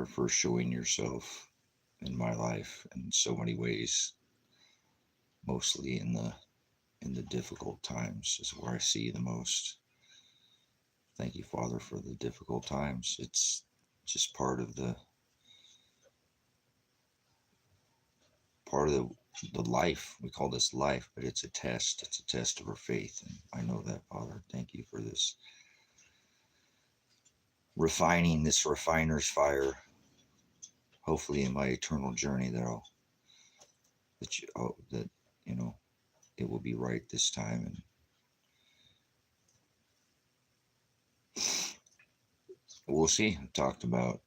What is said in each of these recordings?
Father, for showing yourself in my life in so many ways, mostly in the difficult times is where I see you the most. Thank you, Father, for the difficult times. It's just part of the life. We call this life, but it's a test. It's a test of our faith, and I know that, Father. Thank you for this refining, this refiner's fire. Hopefully, in my eternal journey, that you know it will be right this time, and we'll see. I talked about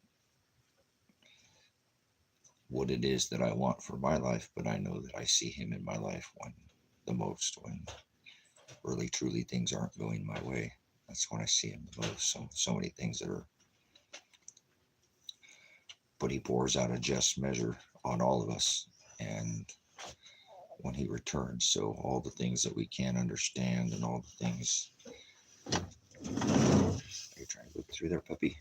what it is that I want for my life, but I know that I see Him in my life when really truly things aren't going my way. That's when I see Him the most. So many things that are, but He pours out a just measure on all of us, and when He returns, so all the things that we can't understand and all the things. Are you trying to look through there, puppy?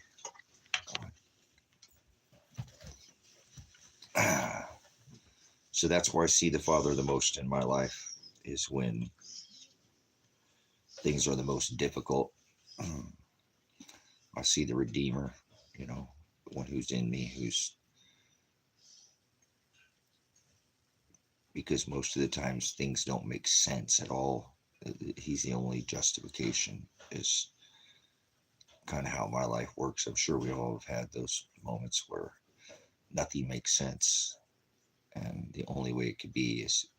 So that's where I see the Father the most in my life, is when things are the most difficult. I see the Redeemer, the one who's in me, because most of the times things don't make sense at all. He's the only justification, is kind of how my life works. I'm sure we all have had those moments where nothing makes sense, and the only way it could be is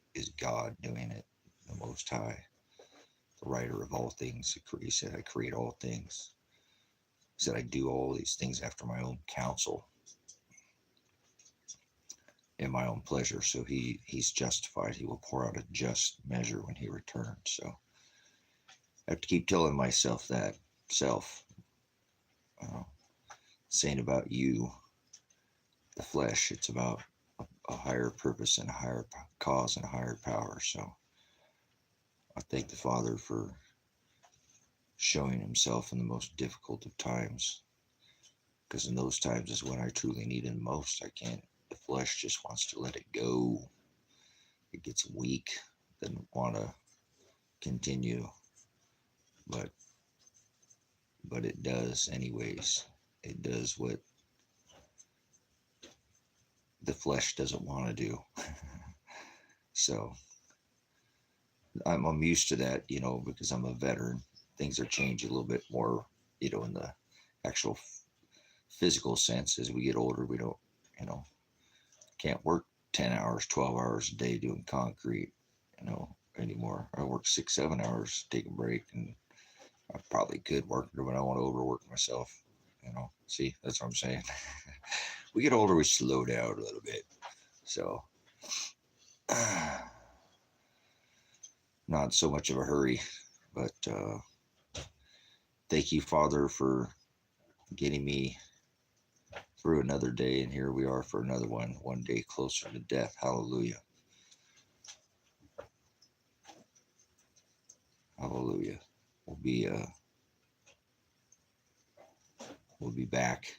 God doing it, the Most High, the writer of all things. He said, I create all things. He said, I do all these things after my own counsel and my own pleasure. So he's justified. He will pour out a just measure when He returns. So I have to keep telling myself that. Saying about you, the flesh, it's about a higher purpose and a higher cause and a higher power. So I thank the Father for showing Himself in the most difficult of times, because in those times is when I truly need Him most. The flesh just wants to let it go. It gets weak, doesn't want to continue, but it does anyways. It does what the flesh doesn't want to do. So I'm used to that, because I'm a veteran. Things are changing a little bit more, in the actual physical sense. As we get older, we don't, can't work 10 hours, 12 hours a day doing concrete, anymore. I work 6-7 hours, take a break, and I probably could work, but I don't want to overwork myself. See, that's what I'm saying. We get older, we slow down a little bit. So, not so much of a hurry, but thank you, Father, for getting me through another day, and here we are for another one day closer to death. Hallelujah. Hallelujah. We'll be back,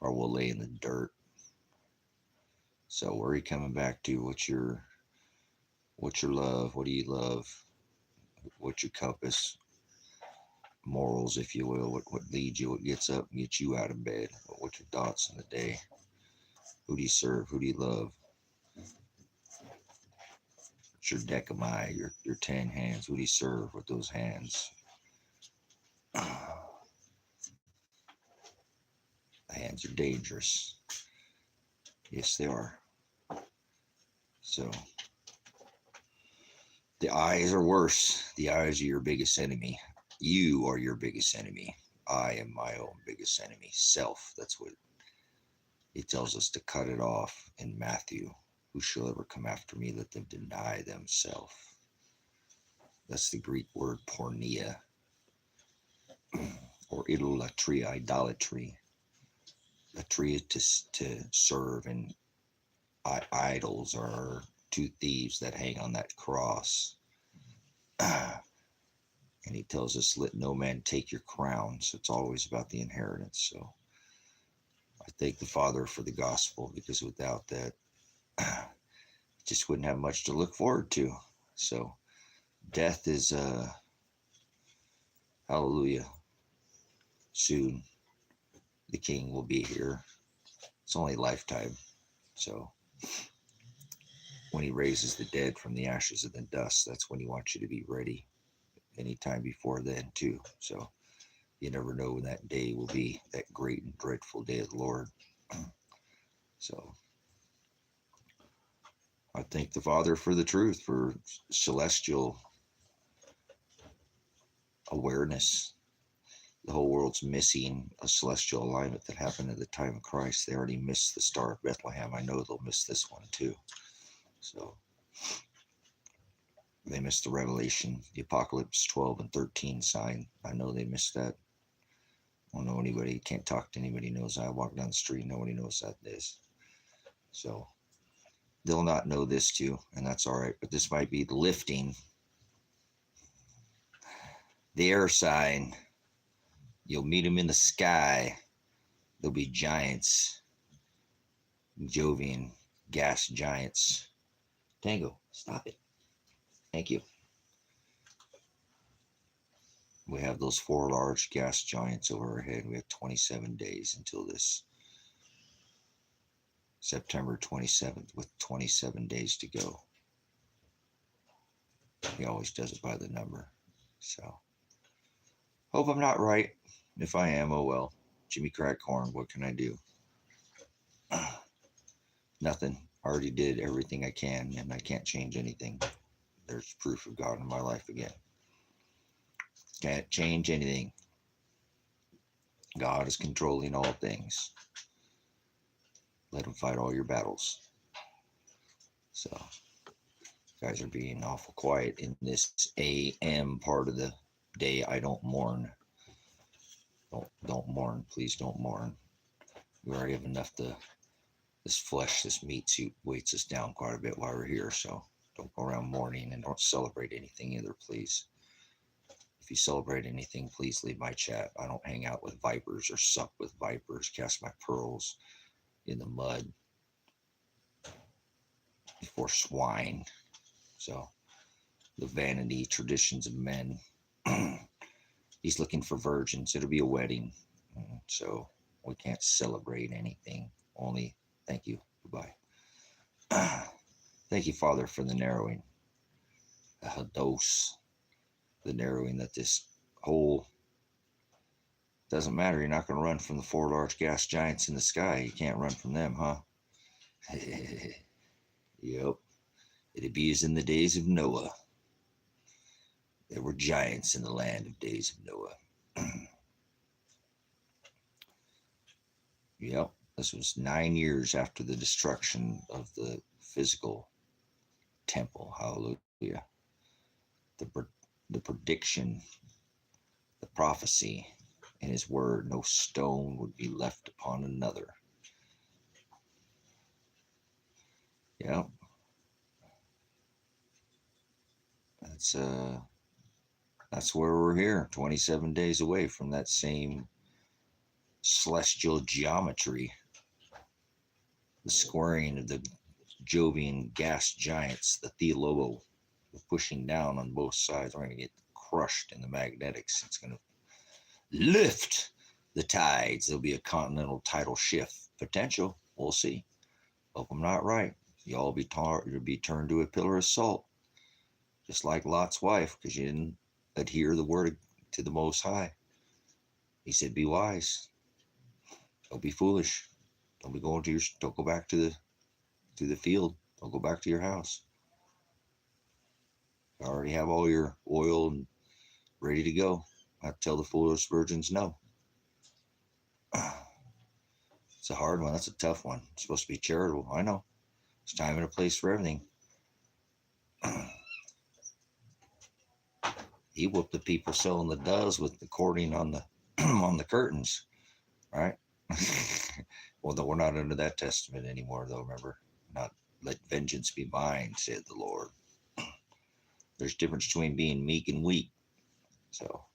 or we'll lay in the dirt. So where are you coming back to? What's your love? What do you love? What's your compass? Morals, if you will. What leads you? What gets up and gets you out of bed? What's your thoughts in the day? Who do you serve? Who do you love? What's your decimai? Your 10 hands? Who do you serve with those hands? The hands are dangerous. Yes, they are. So the eyes are worse. The eyes are your biggest enemy. You are your biggest enemy. I am my own biggest enemy. Self. That's what it tells us to cut it off in Matthew. Who shall ever come after me, let them deny themselves. That's the Greek word porneia, or idolatry, idolatry. Latria to serve, and idols are two thieves that hang on that cross. And He tells us, let no man take your crown. So it's always about the inheritance. So I I thank the Father for the gospel, because without that, just wouldn't have much to look forward to. So death is, hallelujah, soon the King will be here. It's only a lifetime. So when he raises the dead from the ashes of the dust, that's when he wants you to be ready. Anytime before then too. So you never know when that day will be, that great and dreadful day of the Lord. So I thank the Father for the truth, for celestial awareness. The whole world's missing a celestial alignment that happened at the time of Christ. They already missed the Star of Bethlehem. I know they'll miss this one too. So they missed the Revelation, the Apocalypse 12 and 13 sign. I know they missed that. I don't know anybody, can't talk to anybody who knows that. I walk down the street, nobody knows that is. So they'll not know this too, and that's all right. But this might be the lifting, the air sign. You'll meet them in the sky. There'll be giants, Jovian gas giants. Tango, stop it. Thank you. We have those 4 large gas giants over our head. We have 27 days until this September 27th, with 27 days to go. He always does it by the number. So hope I'm not right. If I am, oh well. Jimmy Crack Corn, what can I do? Nothing. I already did everything I can, and I can't change anything. There's proof of God in my life again. Can't change anything. God is controlling all things. Let him fight all your battles. So, you guys are being awful quiet in this AM part of the day. I don't mourn. Don't mourn. Please don't mourn. We already have enough this flesh, this meat suit weights us down quite a bit while we're here. So don't go around mourning, and don't celebrate anything either, please. If you celebrate anything, please leave my chat. I don't hang out with vipers or sup with vipers, cast my pearls in the mud before swine. So the vanity traditions of men. He's looking for virgins. It'll be a wedding. So we can't celebrate anything. Only thank you. Goodbye. Thank you, Father, for the narrowing. The hados. The narrowing that this whole doesn't matter. You're not going to run from the 4 large gas giants in the sky. You can't run from them, huh? Yep. It'd be as in the days of Noah. There were giants in the land of days of Noah. Yep. This was 9 years after the destruction of the physical temple. Hallelujah. The prediction, the prophecy in his word, no stone would be left upon another. Yeah. That's where we're here, 27 days away from that same celestial geometry. The squaring of the Jovian gas giants, the Theolobo, pushing down on both sides. We're going to get crushed in the magnetics. It's going to lift the tides. There'll be a continental tidal shift potential. We'll see. Hope I'm not right. Y'all be turned to a pillar of salt, just like Lot's wife, because you didn't adhere the word to the Most High. He said, "Be wise. Don't be foolish. Don't go back to the field. Don't go back to your house. You already have all your oil and ready to go. I tell the foolish virgins no." It's a hard one. That's a tough one. It's supposed to be charitable. I know. It's time and a place for everything. He whooped the people selling the doves with the cording on the on the curtains, right? Well, we're not under that testament anymore, though. Remember, not let vengeance be mine, said the Lord. There's a difference between being meek and weak. So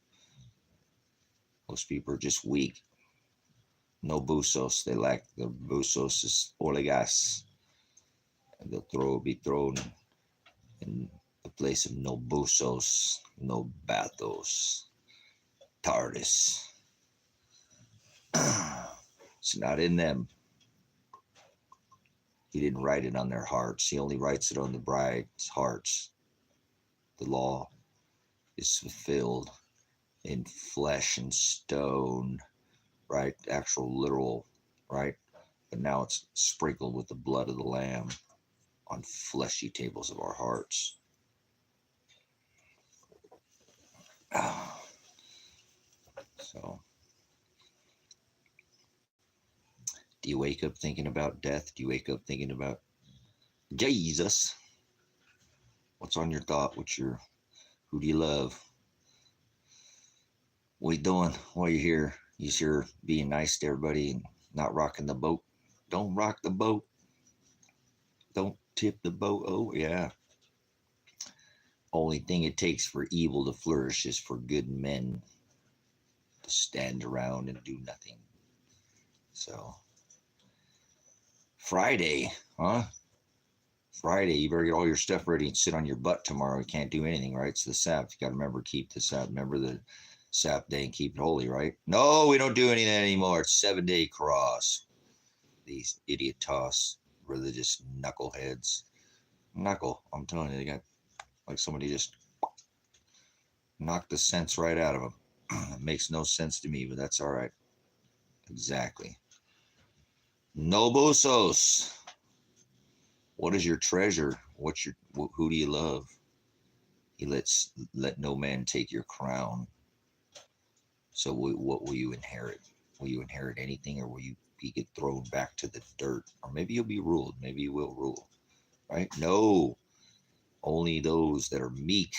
most people are just weak. No busos. They lack the busos is olegas. And the be thrown in the place of no busos, no bathos, tardis. It's not in them. He didn't write it on their hearts. He only writes it on the bride's hearts. The law is fulfilled in flesh and stone, right? Actual literal, right? But now it's sprinkled with the blood of the Lamb on fleshy tables of our hearts. So, do you wake up thinking about death? Do you wake up thinking about Jesus? What's on your thought? Who do you love? What are you doing while you're here? You sure being nice to everybody and not rocking the boat? Don't rock the boat. Don't tip the boat. Oh, yeah. Only thing it takes for evil to flourish is for good men to stand around and do nothing. So, Friday, huh? Friday, you better get all your stuff ready and sit on your butt tomorrow. You can't do anything, right? It's the Sabbath. You got to remember, keep the Sabbath. Remember the Sabbath day and keep it holy, right? No, we don't do any of that anymore. It's 7-day cross. These idiot toss religious knuckleheads. I'm telling you, they got like somebody just knocked the sense right out of them. It makes no sense to me, but that's all right. Exactly. No busos. What is your treasure? Who do you love? He let no man take your crown. So what will you inherit? Will you inherit anything, or will you get thrown back to the dirt? Or maybe you'll be ruled. Maybe you will rule. Right? No. Only those that are meek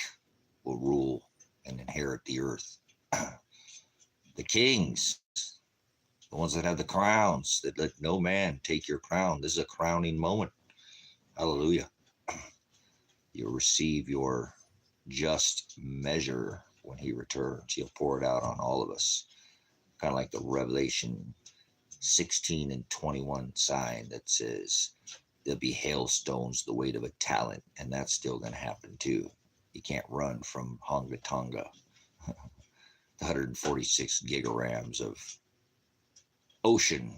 will rule and inherit the earth. The kings, the ones that have the crowns, that let no man take your crown. This is a crowning moment. Hallelujah. You'll receive your just measure when he returns. He'll pour it out on all of us. Kind of like the Revelation 16 and 21 sign that says there'll be hailstones the weight of a talent, and that's still going to happen too. You can't run from Honga Tonga. The 146 gigarams of ocean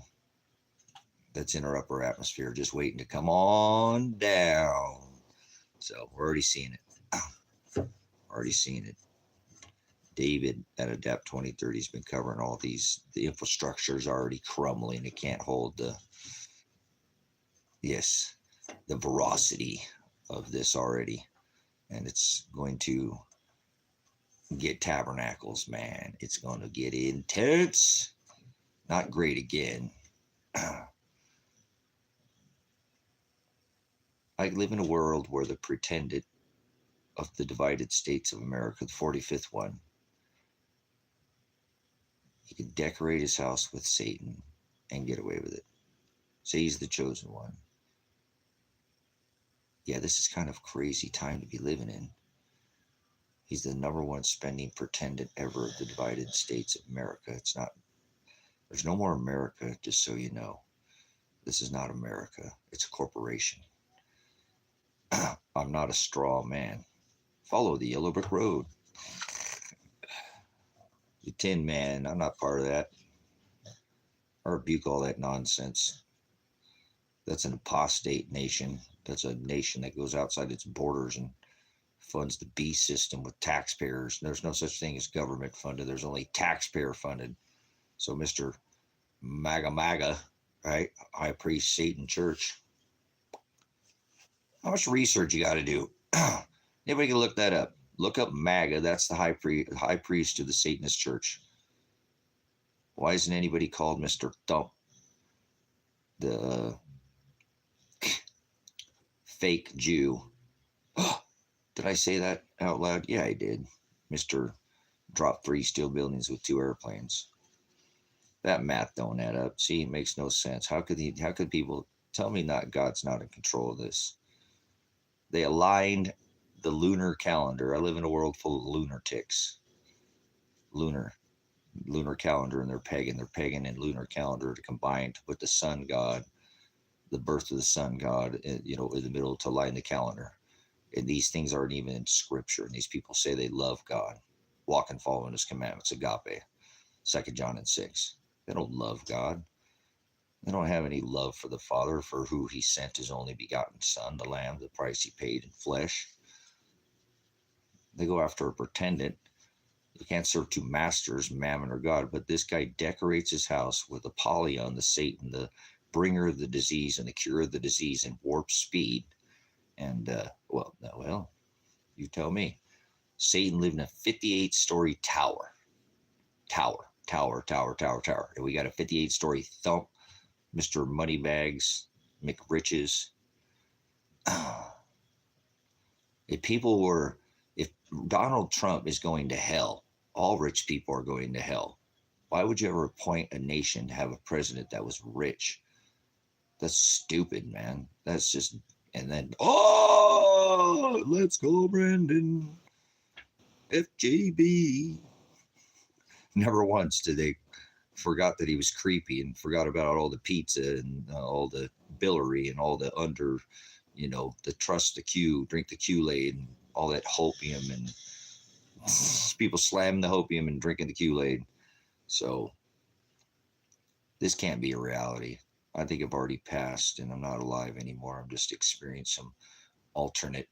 that's in our upper atmosphere just waiting to come on down. So we're already seeing it. Already seeing it. David at Adapt 2030 has been covering all these. The infrastructure is already crumbling. It can't hold the veracity of this already. And it's going to get tabernacles, man. It's going to get intense. Not great again. I live in a world where the pretendant of the divided states of America, the 45th one, he can decorate his house with Satan and get away with it. Say he's the chosen one. Yeah, this is kind of crazy time to be living in. He's the number one spending pretendant ever of the divided states of America. There's no more America, just so you know. This is not America. It's a corporation. I'm not a straw man. Follow the yellow brick road. The Tin Man, I'm not part of that. I rebuke all that nonsense. That's an apostate nation. That's a nation that goes outside its borders and funds the beast system with taxpayers. There's no such thing as government funded. There's only taxpayer funded. So Mr. MAGA, right? High Priest Satan Church. How much research you got to do? Anybody can look that up. Look up MAGA. That's the high priest of the Satanist Church. Why isn't anybody called Mr. Thump? The fake Jew. Did I say that out loud? Yeah, I did. Mr. Dropped 3 steel buildings with 2 airplanes. That math don't add up. See, it makes no sense. How could people tell me God's not in control of this? They aligned the lunar calendar. I live in a world full of lunatics. Lunar. lunar calendar, and they're pagan and lunar calendar to combine to put the sun god, the birth of the sun god, in the middle to line the calendar. And these things aren't even in scripture. And these people say they love God, walk and follow in his commandments, agape, 2 John 6. They don't love God. They don't have any love for the Father, for who he sent his only begotten Son, the Lamb, the price he paid in flesh. They go after a pretendant. You can't serve two masters, Mammon or God. But this guy decorates his house with Apollyon, the Satan, the bringer of the disease and the cure of the disease in warp speed. And, well, you tell me. Satan lived in a 58-story tower. Tower. And we got a 58-story thump, Mr. Moneybags, McRiches. If Donald Trump is going to hell, all rich people are going to hell. Why would you ever appoint a nation to have a president that was rich? That's stupid, man. That's just, and then, let's go, Brandon. FJB. Never once did they forgot that he was creepy and forgot about all the pizza and all the billory and all the the trust the Q, drink the Kool-Aid and all that hopium, and people slamming the hopium and drinking the Kool-Aid. So this can't be a reality. I think I've already passed and I'm not alive anymore. I'm just experiencing some alternate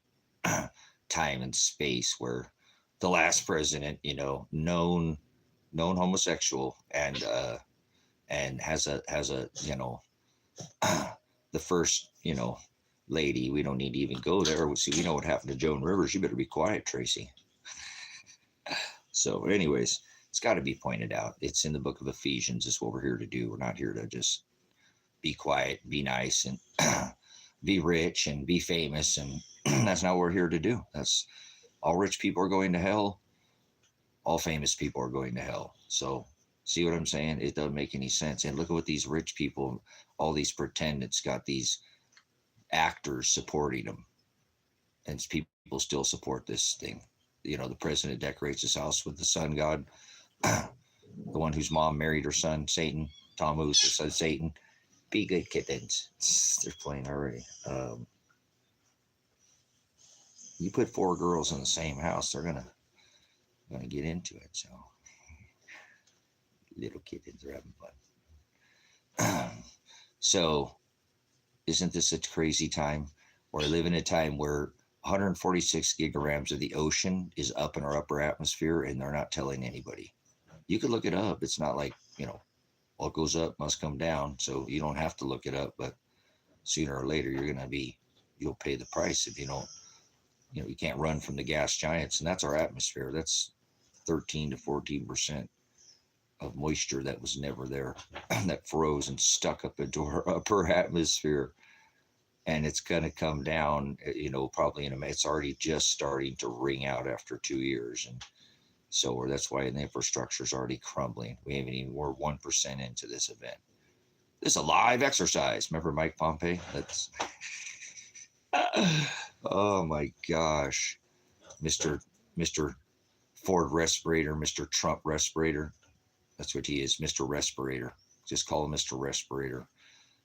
time and space where the last president, known homosexual and has a the first lady. We don't need to even go there. We know what happened to Joan Rivers. You better be quiet, Tracy. So anyways, it's got to be pointed out. It's in the book of Ephesians. It's what we're here to do. We're not here to just be quiet, be nice, and be rich and be famous, and that's not what we're here to do. That's all rich people are going to hell. All famous people are going to hell. So see what I'm saying? It doesn't make any sense. And look at what these rich people, all these pretendants, got these actors supporting them. And people still support this thing. The president decorates his house with the sun god, the one whose mom married her son, Satan. Tom Who's the son, Satan. Be good kittens. They're playing already. You put 4 girls in the same house, they're gonna get into it. So little kittens are having fun. So isn't this a crazy time? We live in a time where 146 gigograms of the ocean is up in our upper atmosphere, and they're not telling anybody. You could look it up. It's not like, what goes up must come down. So you don't have to look it up, but sooner or later you'll pay the price if you don't. You can't run from the gas giants, and that's our atmosphere. That's 13 to 14% of moisture that was never there, that froze and stuck up into our upper atmosphere. And it's going to come down, probably it's already just starting to ring out after 2 years. And so that's why the infrastructure is already crumbling. We're 1% into this event. This is a live exercise. Remember Mike Pompey? That's, oh my gosh. Mr. Ford Respirator, Mr. Trump Respirator. That's what he is, Mr. Respirator. Just call him Mr. Respirator.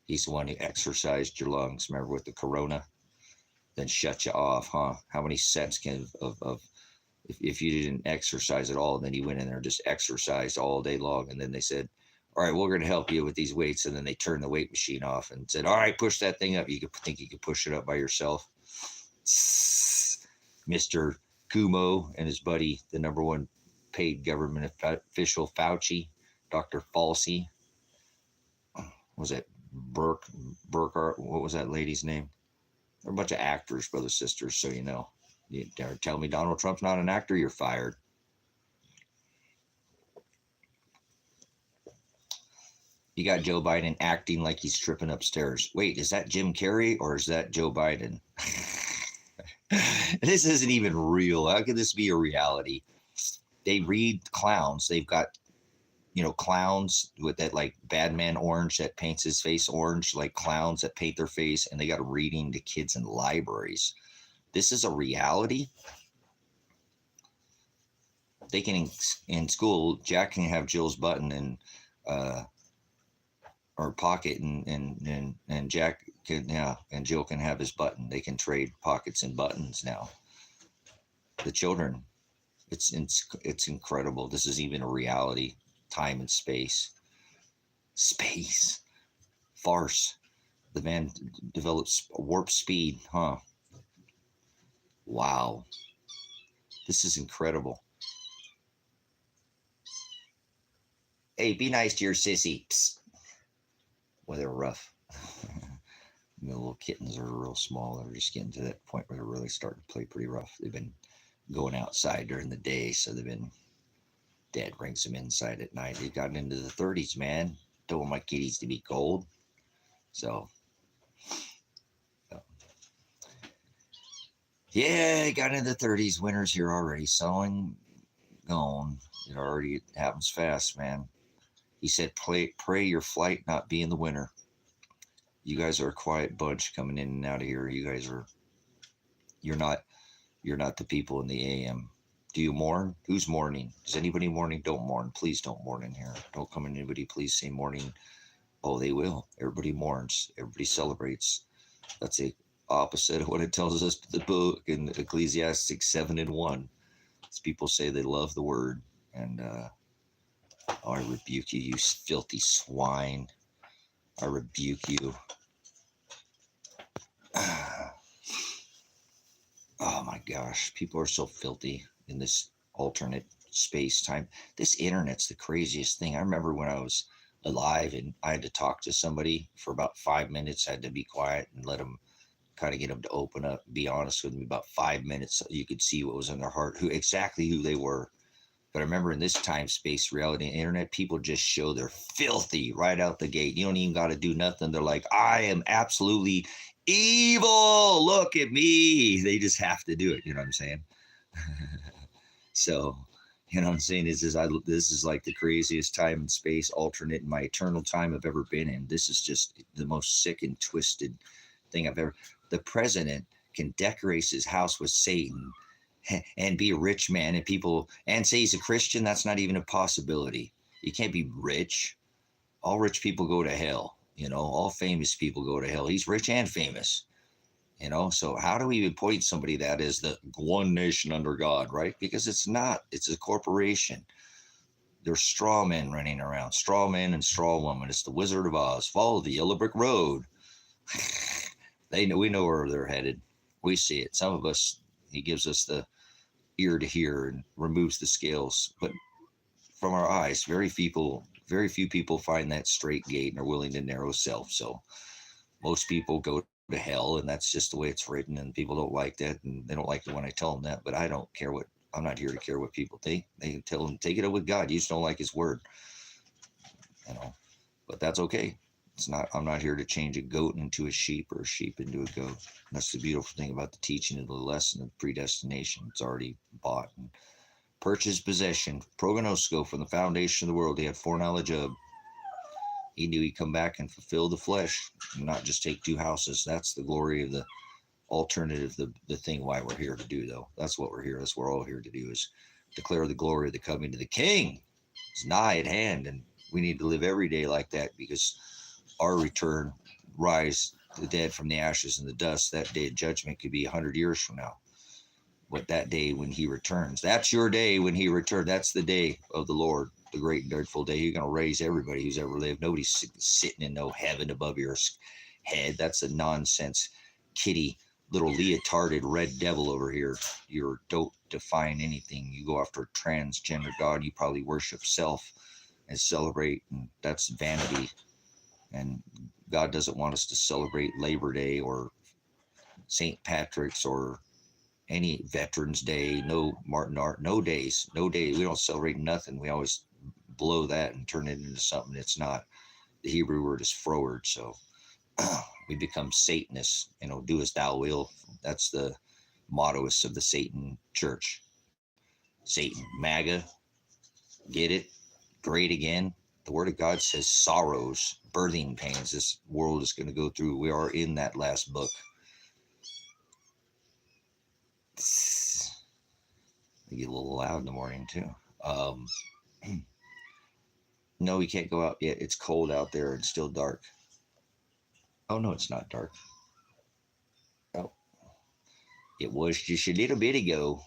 He's the one who exercised your lungs. Remember with the corona? Then shut you off, huh? How many sets if you didn't exercise at all, and then you went in there and just exercised all day long, and then they said, all right, we're going to help you with these weights, and then they turned the weight machine off and said, all right, push that thing up. You could think you could push it up by yourself. Mr. Kumo and his buddy, the number one paid government official, Fauci, Dr. Falsey. Was it Burkhart? What was that lady's name? They're a bunch of actors, brothers, sisters, so you know. You dare tell me Donald Trump's not an actor, you're fired. You got Joe Biden acting like he's tripping upstairs. Wait, is that Jim Carrey or is that Joe Biden? This isn't even real. How could this be a reality? They read clowns. They've got, clowns with that like Badman orange that paints his face orange, like clowns that paint their face, and they got reading to kids in libraries. This is a reality. they can in school. Jack can have Jill's button and or pocket, and Jack can, yeah, and Jill can have his button. They can trade pockets and buttons now. The children, it's incredible. This is even a reality. Time and space, farce. The man develops warp speed, huh? Wow, this is incredible. Hey, be nice to your sissy. Psst. Well, they're rough. The little kittens are real small. They're just getting to that point where they're really starting to play pretty rough. They've been going outside during the day, so Dad brings them inside at night. They've gotten into the 30s, man. Don't want my kitties to be cold. So, yeah, it got into the 30s. Winter's here already. Sowing, gone. It already happens fast, man. He said, pray your flight not be in the winter. You guys are a quiet bunch coming in and out of here. You guys are, you're not the people in the AM. Do you mourn? Who's mourning? Is anybody mourning? Don't mourn. Please don't mourn in here. Don't come in, anybody. Please say mourning. Oh, they will. Everybody mourns. Everybody celebrates. That's the opposite of what it tells us in the book in Ecclesiastes 7:1. As people say they love the word. And oh, I rebuke you, you filthy swine. I rebuke you. Oh my gosh, people are so filthy in this alternate space time. This internet's the craziest thing. I remember when I was alive and I had to talk to somebody for about 5 minutes. I had to be quiet and let them kind of get them to open up, be honest with me. About 5 minutes, so you could see what was in their heart, who they were. But I remember in this time, space, reality, and internet, people just show they're filthy right out the gate. You don't even got to do nothing. They're like, I am absolutely evil. Look at me. They just have to do it. You know what I'm saying? So, you know what I'm saying? This is like the craziest time and space alternate in my eternal time I've ever been in. This is just the most sick and twisted thing I've ever. The president can decorate his house with Satan and be a rich man and say he's a Christian. That's not even a possibility. You can't be rich. All rich people go to hell. All famous people go to hell. He's rich and famous. So how do we even point somebody that is the one nation under God, right? Because it's not. It's a corporation. There's straw men running around, straw men and straw women. It's the Wizard of Oz. Follow the yellow brick road. We know where they're headed. We see it. Some of us, he gives us the ear to hear and removes the scales, but from our eyes, very few people find that straight gate and are willing to narrow self. So most people go to hell, and that's just the way it's written, and people don't like that, and they don't like it when I tell them that. But I don't care I'm not here to care what people think. They tell them, take it up with God. You just don't like his word, but that's okay. I'm not here to change a goat into a sheep or a sheep into a goat. That's the beautiful thing about the teaching of the lesson of predestination. It's already bought and purchased possession. Prognosco, from the foundation of the world, he had foreknowledge of. He knew he'd come back and fulfill the flesh, and not just take 2 houses. That's the glory of the alternative, the thing why we're here to do, though. That's what we're here. That's what we're all here to do, is declare the glory of the coming to the King. It's nigh at hand, and we need to live every day like that, because our return, rise the dead from the ashes and the dust, that day of judgment could be 100 years from now. But that day when he returns, that's your day when he returns. That's the day of the Lord, the great and dreadful day. You're going to raise everybody who's ever lived. Nobody's sitting in no heaven above your head. That's a nonsense, kitty, little leotarded red devil over here. You don't define anything. You go after a transgender God. You probably worship self and celebrate, and that's vanity. And God doesn't want us to celebrate Labor Day or St. Patrick's or any Veterans Day, no Martin Art, no days. We don't celebrate nothing. We always blow that and turn it into something it's not. The Hebrew word is froward. So we become Satanists, do as thou will. That's the motto of the Satan church. Satan, MAGA, get it? Great again. The word of God says sorrows, birthing pains this world is going to go through. We are in that last book. be a little loud in the morning too. No, we can't go out yet. It's cold out there and still dark. Oh no, it's not dark. Oh, it was just a little bit ago.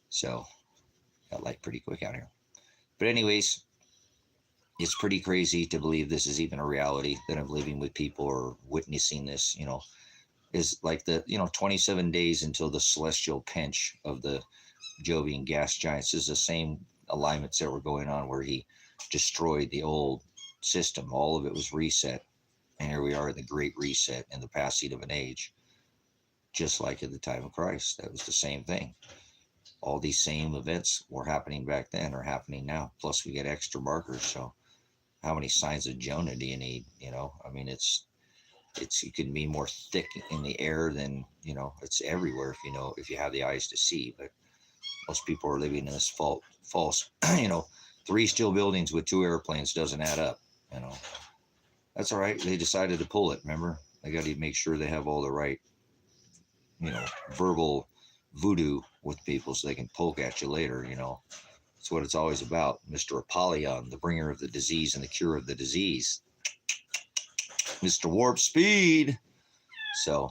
So got light pretty quick out here. But anyways, it's pretty crazy to believe this is even a reality, that I'm living with people or witnessing this, is like the, 27 days until the celestial pinch of the Jovian gas giants. This is the same alignments that were going on where he destroyed the old system. All of it was reset. And here we are in the great reset in the passing of an age, just like at the time of Christ. That was the same thing. All these same events were happening back then are happening now. Plus we get extra markers. So how many signs of Jonah do you need? I mean, it's it can be more thick in the air than, it's everywhere if you have the eyes to see. But most people are living in this false, 3 steel buildings with 2 airplanes doesn't add up. That's all right. They decided to pull it. Remember, they got to make sure they have all the right, verbal voodoo with people so they can poke at you later. That's what it's always about. Mr. Apollyon, the bringer of the disease and the cure of the disease. Mr. Warp Speed. So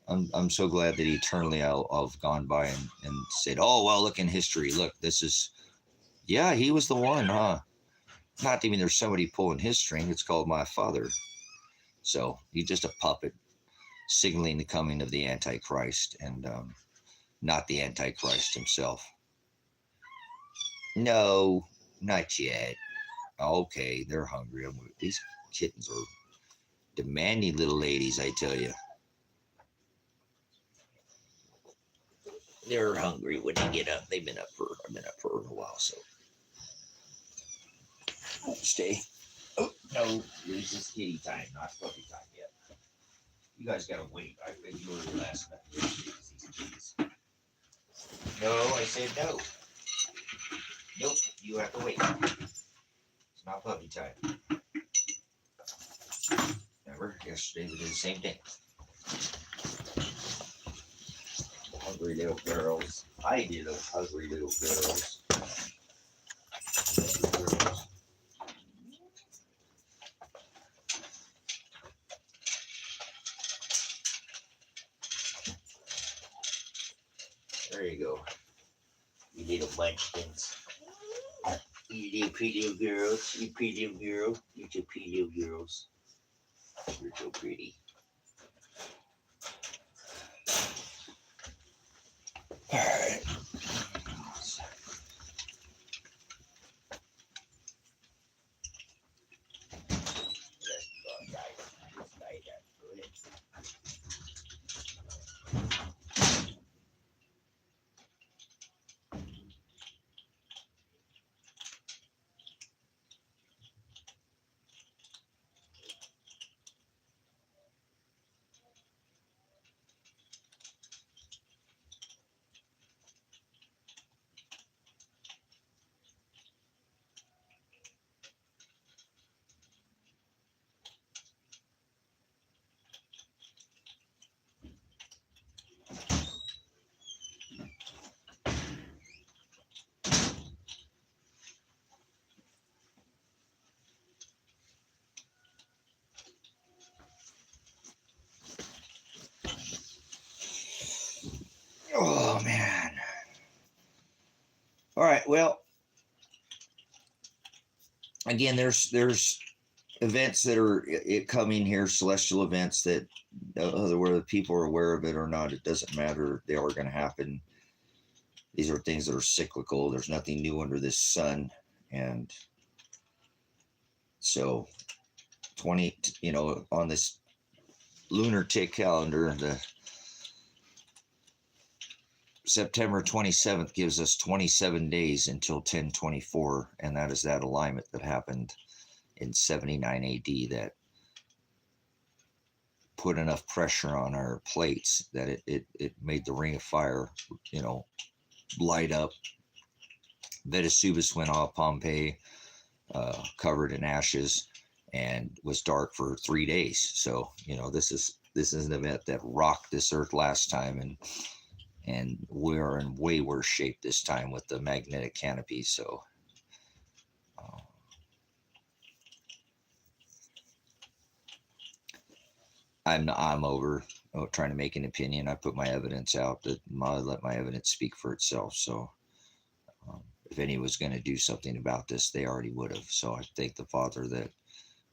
I'm so glad that eternally I've gone by and said, oh, well, look in history. Look, this is, yeah, he was the one, huh? Not even there's somebody pulling his string. It's called my father. So he's just a puppet signaling the coming of the Antichrist and not the Antichrist himself. No, not yet. Okay, they're hungry. These kittens are demanding little ladies, I tell you. They're hungry when they get up. I've been up for a while, so stay. Oh no, this is kitty time, not puppy time yet. You guys gotta wait. I bet you were the last night. These kitties. No, I said no. Nope, you have to wait. It's not puppy time. Remember, yesterday we did the same thing. Hungry little girls. I did those hungry little girls. There you go. You little munchkins. You little pretty little girls. You pretty little girl. You two pretty little girls. You're so pretty. All right. Oh man. All right. Well, again, there's events that are coming here, celestial events that whether people are aware of it or not, it doesn't matter. They are going to happen. These are things that are cyclical. There's nothing new under this sun, and so 20, on this lunar tick calendar, the September 27th gives us 27 days until 1024, and that is that alignment that happened in 79 AD that put enough pressure on our plates that it made the ring of fire, light up. Vesuvius went off, Pompeii covered in ashes, and was dark for 3 days. So this is an event that rocked this earth last time, and and we're in way worse shape this time with the magnetic canopy. So uh, I'm over trying to make an opinion. I put my evidence out, that I let my evidence speak for itself. So if anyone was going to do something about this, they already would have. So I thank the Father that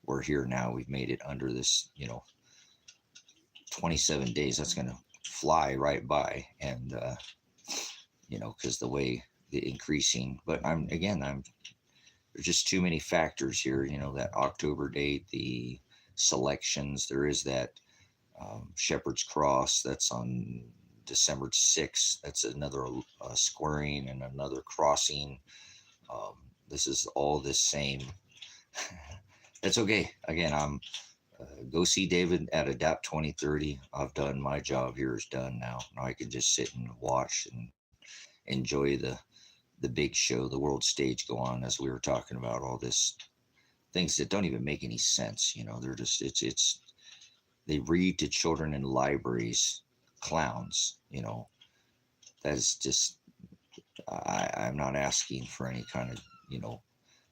we're here now. We've made it under this, 27 days. That's going to fly right by, and because the way the increasing. But there's just too many factors here. That October date, the selections. There is that Shepherd's Cross. That's on December 6th. That's another squaring and another crossing. This is all the same. That's okay. Again, I'm go see David at Adapt 2030. I've done my job here is done now. Now I can just sit and watch and enjoy the big show, the world stage go on, as we were talking about all this things that don't even make any sense. They're just it's they read to children in libraries, clowns. That is just I'm not asking for any kind of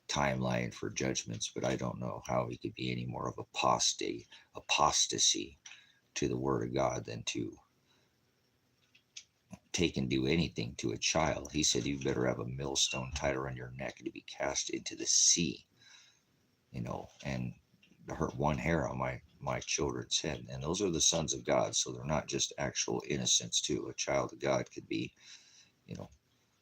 timeline for judgments, but I don't know how he could be any more of apostasy to the word of God than to take and do anything to a child. He said, you better have a millstone tied around your neck and to be cast into the sea, and hurt one hair on my children's head. And those are the sons of God. So they're not just actual innocents too. A child of God could be, you know,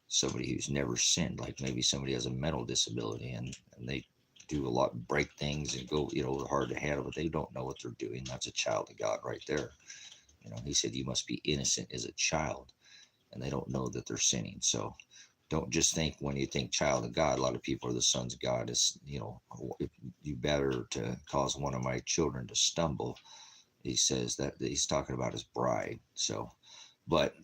somebody who's never sinned, like maybe somebody has a mental disability and they do a lot, break things and go, hard to handle, but they don't know what they're doing. That's a child of God right there. He said, you must be innocent as a child, and they don't know that they're sinning. So don't just think when you think child of God, a lot of people are the sons of God. Is, if you better to cause one of my children to stumble, he says that he's talking about his bride. So, but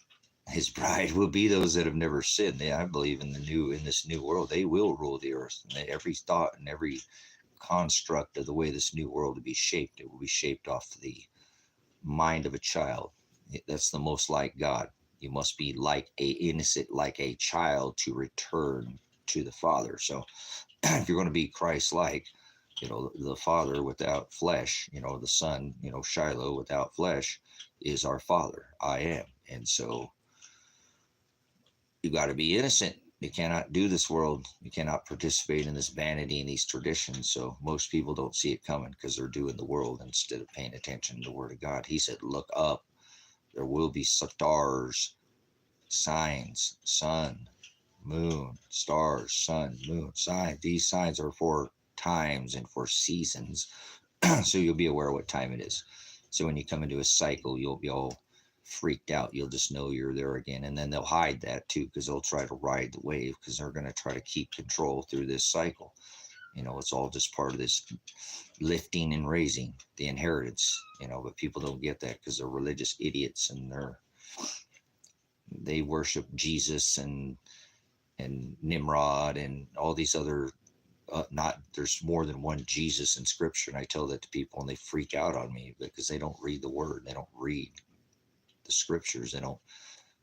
his bride will be those that have never sinned. I believe in this new world, they will rule the earth. And every thought and every construct of the way this new world will be shaped, it will be shaped off the mind of a child. That's the most like God. You must be like innocent, like a child, to return to the Father. So if you're going to be Christ-like, the Father without flesh, the Son, Shiloh without flesh is our Father. I am. And so you got to be innocent. You cannot do this world. You cannot participate in this vanity and these traditions. So most people don't see it coming because they're doing the world instead of paying attention to the Word of God. He said, look up. There will be stars, signs, sun, moon, stars, sun, moon, sign. These signs are for times and for seasons. So you'll be aware of what time it is. So when you come into a cycle, you'll be all freaked out. You'll just know you're there again. And then they'll hide that too, because they'll try to ride the wave, because they're going to try to keep control through this cycle. It's all just part of this lifting and raising, the inheritance, but people don't get that because they're religious idiots, and they worship Jesus and Nimrod and all these other there's more than one Jesus in scripture. And I tell that to people and they freak out on me because they don't read the word. They don't read the scriptures. They don't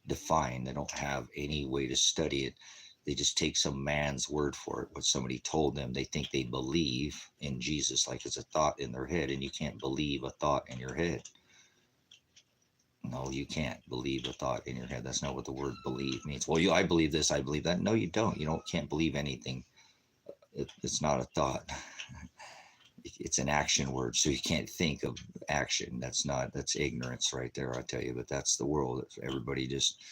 define. They don't have any way to study it. They just take some man's word for it, what somebody told them. They think they believe in Jesus like it's a thought in their head, and you can't believe a thought in your head. No, you can't believe a thought in your head. That's not what the word believe means. Well, I believe this, I believe that. No, you don't. You can't believe anything. It's not a thought. It's an action word, so you can't think of action. That's ignorance right there, I tell you. But that's the world. Everybody just,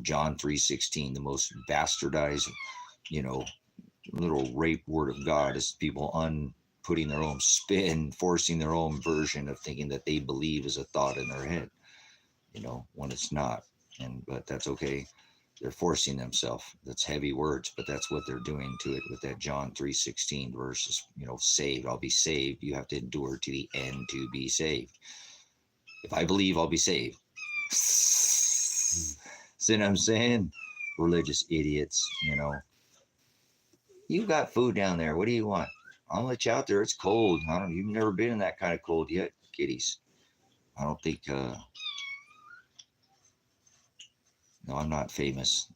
John 3:16, the most bastardized, little rape word of God is people putting their own spin, forcing their own version of thinking that they believe is a thought in their head, when it's not. But that's okay. They're forcing themselves. That's heavy words, but that's what they're doing to it with that John 3:16 verses, saved. I'll be saved. You have to endure to the end to be saved. If I believe, I'll be saved. See what I'm saying? Religious idiots, You got food down there. What do you want? I'll let you out there. It's cold. You've never been in that kind of cold yet, kiddies. I don't think, No, I'm not famous.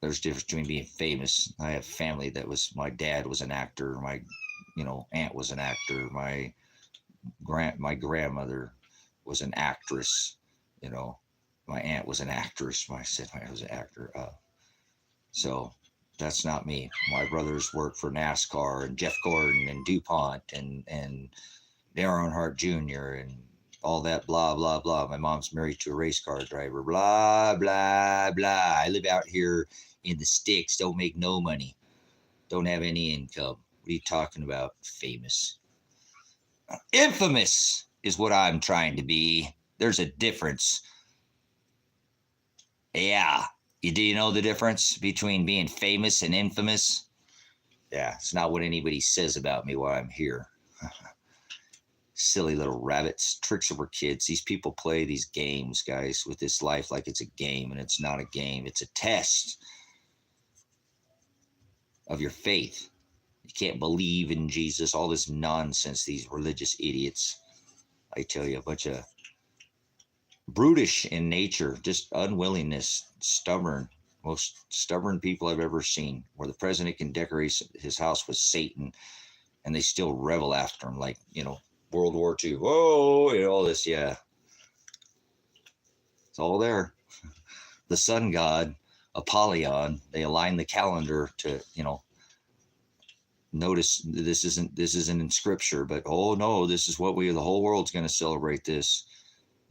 There's a difference between being famous. I have family that was, my dad was an actor. My, aunt was an actor. My grandmother was an actress. You know, my aunt was an actress. I said I was an actor. So that's not me. My brothers worked for NASCAR and Jeff Gordon and DuPont and Darren Earnhardt Jr. and all that blah blah blah. My mom's married to a race car driver. Blah blah blah. I live out here in the sticks. Don't make no money. Don't have any income. What are you talking about? Famous. Infamous is what I'm trying to be. There's a difference. Yeah. Do you know the difference between being famous and infamous? Yeah, it's not what anybody says about me while I'm here. Silly little rabbits, tricks over kids. These people play these games, guys, with this life like it's a game, and it's not a game. It's a test of your faith. You can't believe in Jesus, all this nonsense, these religious idiots. I tell you, a bunch of brutish in nature, just unwillingness, stubborn, most stubborn people I've ever seen, where the president can decorate his house with Satan and they still revel after him, like, World War II. Whoa, and all this, yeah. It's all there. The sun god, Apollyon, they align the calendar to, notice this isn't in scripture, but oh no, this is what the whole world's going to celebrate this.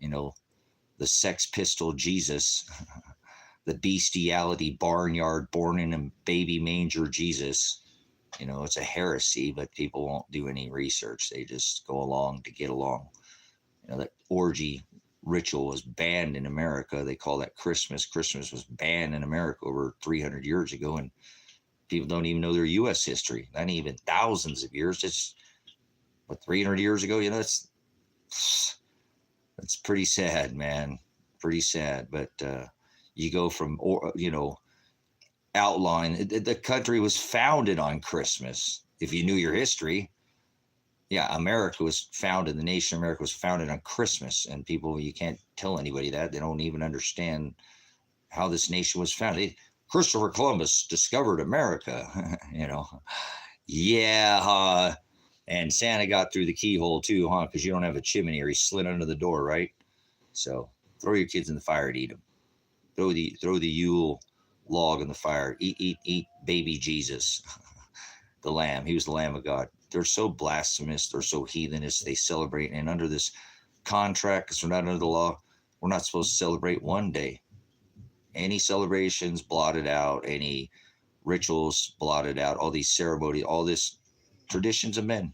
The Sex Pistol Jesus, the bestiality barnyard born in a baby manger Jesus. It's a heresy, but people won't do any research. They just go along to get along. That orgy ritual was banned in America. They call that Christmas. Christmas was banned in America over 300 years ago, and people don't even know their U.S. history. Not even thousands of years. It's 300 years ago. That's pretty sad, man. Pretty sad. But you go from, outline. The country was founded on Christmas. If you knew your history, yeah, America was founded. The nation of America was founded on Christmas, and people, you can't tell anybody that. They don't even understand how this nation was founded. Christopher Columbus discovered America. Yeah, and Santa got through the keyhole too, huh? Because you don't have a chimney, or he slid under the door, right? So throw your kids in the fire and eat them. Throw the Yule log in the fire. Eat baby Jesus, the lamb. He was the Lamb of God. They're so blasphemous. They're so heathenish. They celebrate, and under this contract, because we're not under the law, we're not supposed to celebrate one day. Any celebrations blotted out, any rituals blotted out, all these ceremonies, all this traditions of men.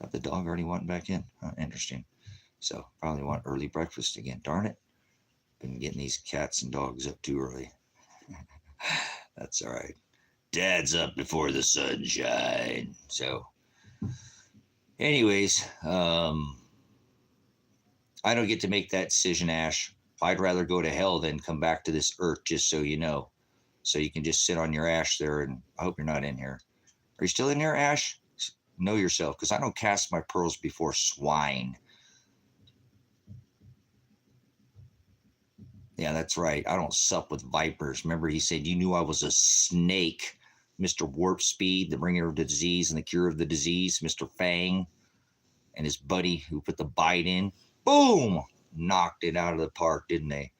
Got the dog already wanting back in. Interesting. So probably want early breakfast again. Darn it. Been getting these cats and dogs up too early. That's all right. Dad's up before the sun shines. So anyways, I don't get to make that decision, Ash. I'd rather go to hell than come back to this earth, just so you know. So you can just sit on your ash there, and I hope you're not in here. Are you still in here, Ash? Know yourself, because I don't cast my pearls before swine. Yeah, that's right. I don't sup with vipers. Remember, he said, you knew I was a snake, Mr. Warp Speed, the bringer of the disease and the cure of the disease, Mr. Fang, and his buddy who put the bite in. Boom! Knocked it out of the park, didn't they?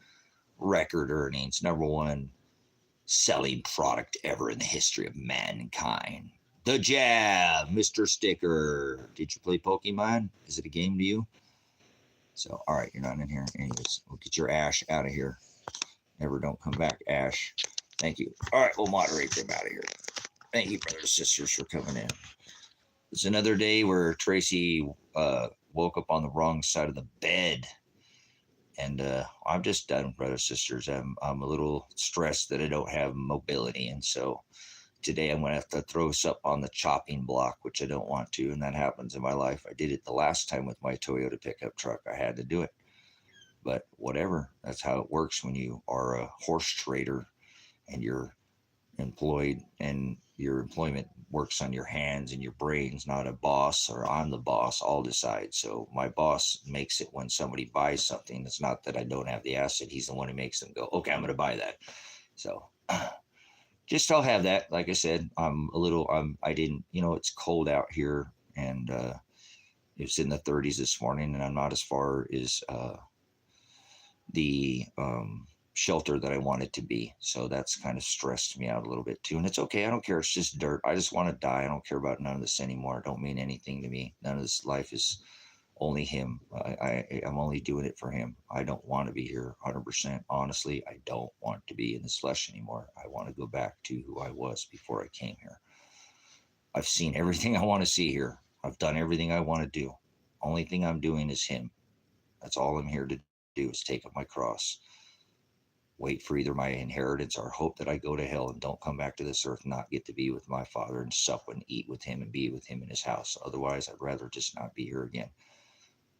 Record earnings, #1 selling product ever in the history of mankind. The Jab, Mr. Sticker. Did you play Pokemon? Is it a game to you? So, all right, you're not in here. Anyways, we'll get your Ash out of here. Never don't come back, Ash. Thank you. All right, we'll moderate them out of here. Thank you, brothers and sisters, for coming in. It's another day where Tracy woke up on the wrong side of the bed. And I'm just done, brothers and sisters. I'm a little stressed that I don't have mobility. And so today I'm going to have to throw stuff on the chopping block, which I don't want to. And that happens in my life. I did it the last time with my Toyota pickup truck. I had to do it. But whatever. That's how it works when you are a horse trader and you're employed and your employment works on your hands and your brains, not a boss or I'm the boss. I'll decide. So my boss makes it when somebody buys something. It's not that I don't have the asset. He's the one who makes them go, okay, I'm going to buy that. So just I'll have that. Like I said, I didn't, it's cold out here, and it was in the 30s this morning, and I'm not as far as the shelter that I want it to be. So that's kind of stressed me out a little bit too. And it's okay. I don't care. It's just dirt. I just want to die. I don't care about none of this anymore. It don't mean anything to me. None of this life is only him. I'm only doing it for him. I don't want to be here 100%. Honestly, I don't want to be in this flesh anymore. I want to go back to who I was before I came here. I've seen everything I want to see here. I've done everything I want to do. Only thing I'm doing is him. That's all I'm here to do, is take up my cross, wait for either my inheritance or hope that I go to hell and don't come back to this earth, not get to be with my Father and sup and eat with him and be with him in his house. Otherwise, I'd rather just not be here again.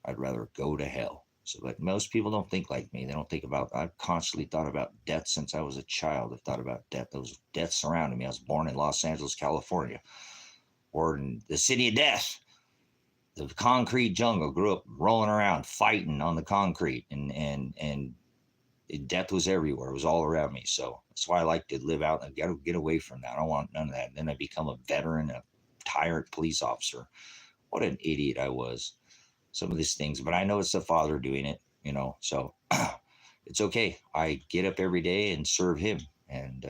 I'd rather go to hell. So, but most people don't think like me. They don't think about, I've constantly thought about death since I was a child. I've thought about death. Those deaths surrounding me. I was born in Los Angeles, California, or in the city of death, the concrete jungle. Grew up rolling around, fighting on the concrete, and death was everywhere. It was all around me. So that's why I like to live out and get away from that. I don't want none of that. And then I become a veteran, a tyrant police officer. What an idiot I was. Some of these things, but I know it's the Father doing it, so it's okay. I get up every day and serve him, and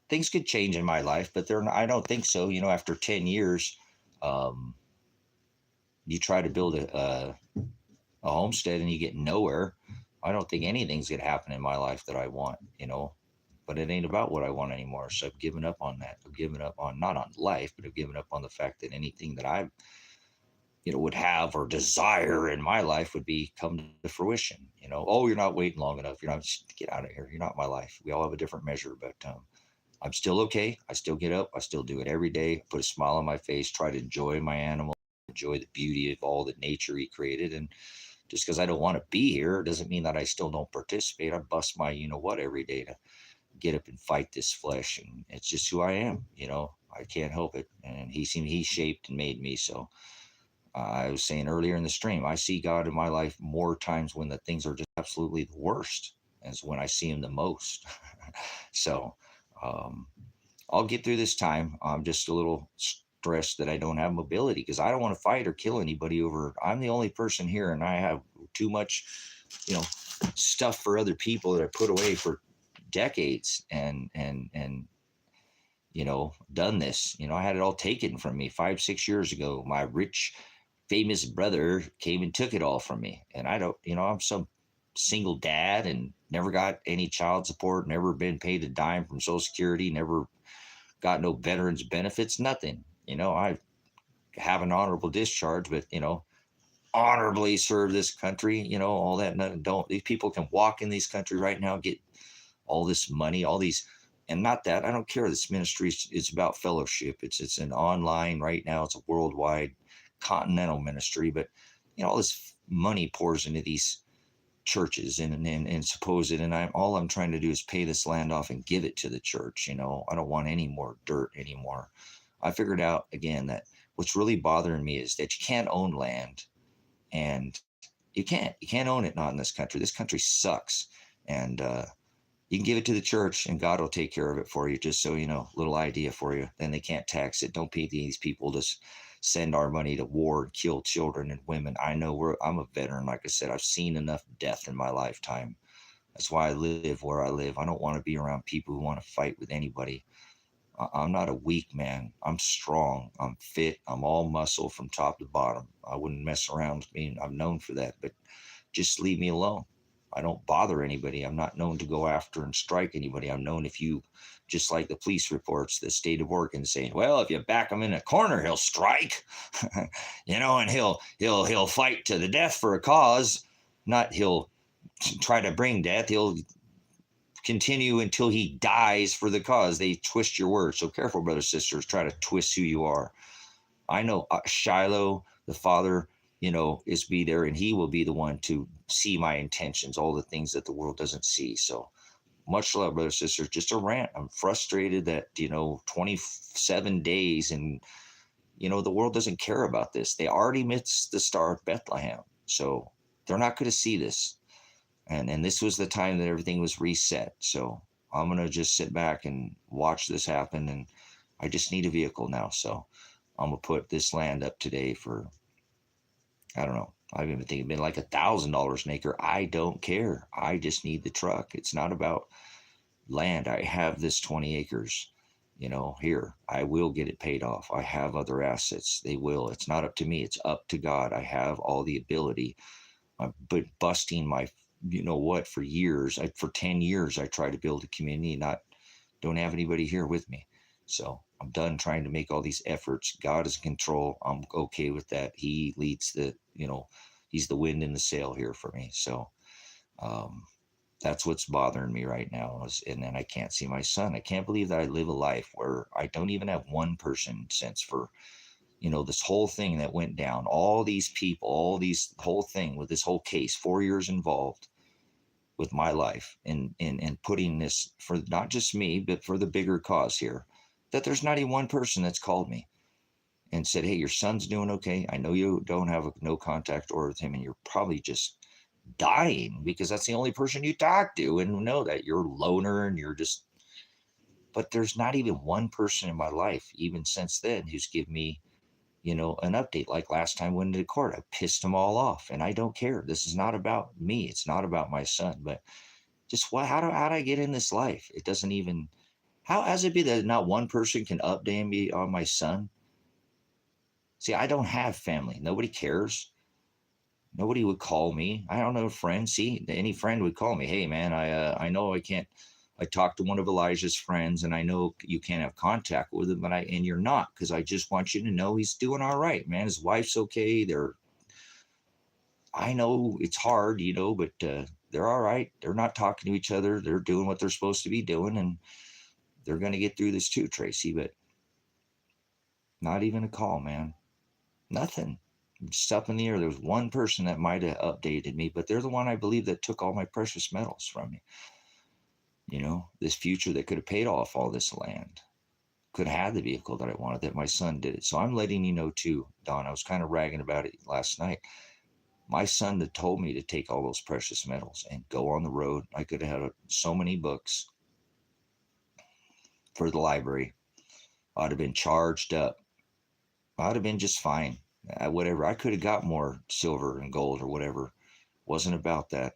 things could change in my life, but I don't think so. After 10 years, you try to build a homestead and you get nowhere. I don't think anything's going to happen in my life that I want, but it ain't about what I want anymore. So I've given up on that. I've given up on, not on life, but I've given up on the fact that anything that I would have or desire in my life would be come to fruition. Oh, you're not waiting long enough. You're not, get out of here. You're not my life. We all have a different measure, but I'm still okay. I still get up. I still do it every day. Put a smile on my face. Try to enjoy my animal. Enjoy the beauty of all the nature he created. And just because I don't want to be here doesn't mean that I still don't participate. I bust my what every day to get up and fight this flesh, and it's just who I am. I can't help it. And he shaped and made me. So I was saying earlier in the stream, I see God in my life more times when the things are just absolutely the worst as when I see him the most. So I'll get through this time. I'm just a little stressed that I don't have mobility, because I don't want to fight or kill anybody over. I'm the only person here, and I have too much, stuff for other people that I put away for decades, and done this. I had it all taken from me 5-6 years ago. My rich, famous brother came and took it all from me. And I don't, I'm some single dad and never got any child support, never been paid a dime from Social Security, never got no veterans benefits, nothing. I have an honorable discharge, but, honorably serve this country, all that. These people can walk in these country right now, get all this money, all these, and not that, I don't care. This ministry is about fellowship. It's an online right now. It's a worldwide Continental ministry, but all this money pours into these churches and supposed, and all I'm trying to do is pay this land off and give it to the church. I don't want any more dirt anymore. I figured out again that what's really bothering me is that you can't own land, and you can't own it, not in this country. This country sucks, and you can give it to the church and God will take care of it for you. Just so little idea for you. Then they can't tax it. Don't pay these people to send our money to war and kill children and women. I know I'm a veteran. Like I said, I've seen enough death in my lifetime. That's why I live where I live. I don't want to be around people who want to fight with anybody. I'm not a weak man. I'm strong. I'm fit. I'm all muscle from top to bottom. I wouldn't mess around with me. I'm known for that, but just leave me alone. I don't bother anybody. I'm not known to go after and strike anybody. I'm known, if you, just like the police reports, the state of Oregon saying, well, if you back him in a corner, he'll strike, and he'll fight to the death for a cause. Not he'll try to bring death. He'll continue until he dies for the cause. They twist your words. So careful, brothers, sisters, try to twist who you are. I know Shiloh, the Father, is be there, and he will be the one to see my intentions, all the things that the world doesn't see. So Much love, brother, sister. Just a rant. I'm frustrated that, 27 days and, the world doesn't care about this. They already missed the Star of Bethlehem. So they're not going to see this. And this was the time that everything was reset. So I'm going to just sit back and watch this happen. And I just need a vehicle now. So I'm going to put this land up today for, I don't know. I even think it'd been like $1,000 an acre. I don't care. I just need the truck. It's not about land. I have this 20 acres, here. I will get it paid off. I have other assets. They will. It's not up to me. It's up to God. I have all the ability. I've been busting my, for years. For 10 years, I tried to build a community, don't have anybody here with me. So I'm done trying to make all these efforts. God is in control. I'm okay with that. He leads he's the wind in the sail here for me. So that's what's bothering me right now. And then I can't see my son. I can't believe that I live a life where I don't even have one person since for, this whole thing that went down, all these people, whole thing with this whole case, 4 years involved with my life and putting this for not just me, but for the bigger cause here, that there's not even one person that's called me and said, hey, your son's doing okay. I know you don't have no contact order with him and you're probably just dying because that's the only person you talk to and know that you're a loner and you're just, but there's not even one person in my life, even since then, who's given me, an update. Like last time I went into court, I pissed them all off and I don't care. This is not about me. It's not about my son, but just how do I get in this life? It doesn't even, how has it be that not one person can update me on my son? See, I don't have family. Nobody cares. Nobody would call me. I don't know a friend. See, any friend would call me. Hey, man, I know I can't. I talked to one of Elijah's friends, and I know you can't have contact with him, and you're not, because I just want you to know he's doing all right, man. His wife's okay. I know it's hard, but they're all right. They're not talking to each other. They're doing what they're supposed to be doing, and they're going to get through this too, Tracy. But not even a call, man. Nothing. Just up in the air. There was one person that might have updated me, but they're the one I believe that took all my precious metals from me. This future that could have paid off all this land, could have had the vehicle that I wanted, that my son did it. So I'm letting you know too, Don. I was kind of ragging about it last night. My son had told me to take all those precious metals and go on the road. I could have had so many books for the library. I'd have been charged up. I'd have been just fine. Whatever. I could have got more silver and gold or whatever. Wasn't about that.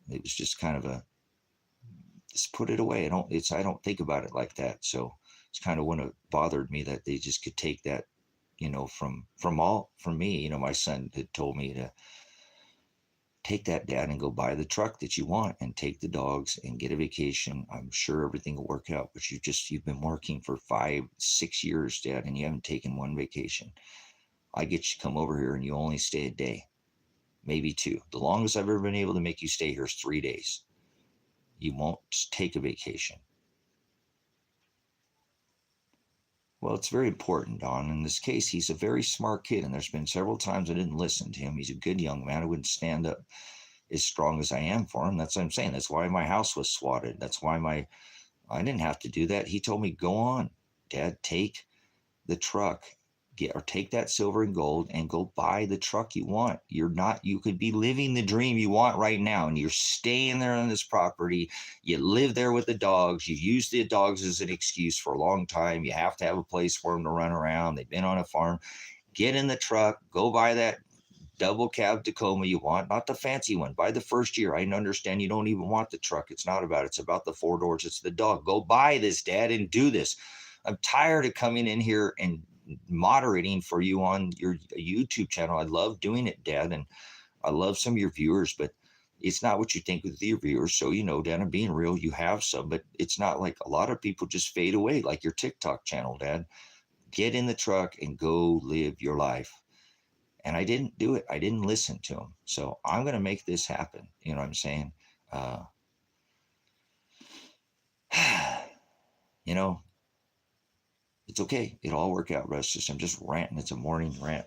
It was just kind of just put it away. I don't think about it like that. So it's kind of when it bothered me that they just could take that, from me. My son had told me to take that, Dad, and go buy the truck that you want and take the dogs and get a vacation. I'm sure everything will work out, but you've been working for 5-6 years, Dad, and you haven't taken one vacation. I get you to come over here and you only stay a day, maybe 2. The longest I've ever been able to make you stay here is 3 days. You won't take a vacation. Well, it's very important, Don. In this case, he's a very smart kid, and there's been several times I didn't listen to him. He's a good young man. I wouldn't stand up as strong as I am for him. That's what I'm saying. That's why my house was swatted. That's why I didn't have to do that. He told me, go on, Dad, take the truck. Take that silver and gold and go buy the truck you want. You could be living the dream you want right now, and you're staying there on this property. You live there with the dogs. You've used the dogs as an excuse for a long time. You have to have a place for them to run around. They've been on a farm. Get in the truck, go buy that double cab Tacoma you want, not the fancy one. Buy the first year. I understand you don't even want the truck. It's not about it. It's about the 4 doors. It's the dog. Go buy this, Dad, and do this. I'm tired of coming in here and moderating for you on your YouTube channel. I love doing it, Dad, and I love some of your viewers, but it's not what you think with your viewers. So, Dad, I'm being real. You have some, but it's not like a lot of people just fade away like your TikTok channel, Dad. Get in the truck and go live your life. And I didn't do it. I didn't listen to him. So I'm going to make this happen. You know what I'm saying? It's okay. It'll all work out, Russ. I'm just ranting. It's a morning rant.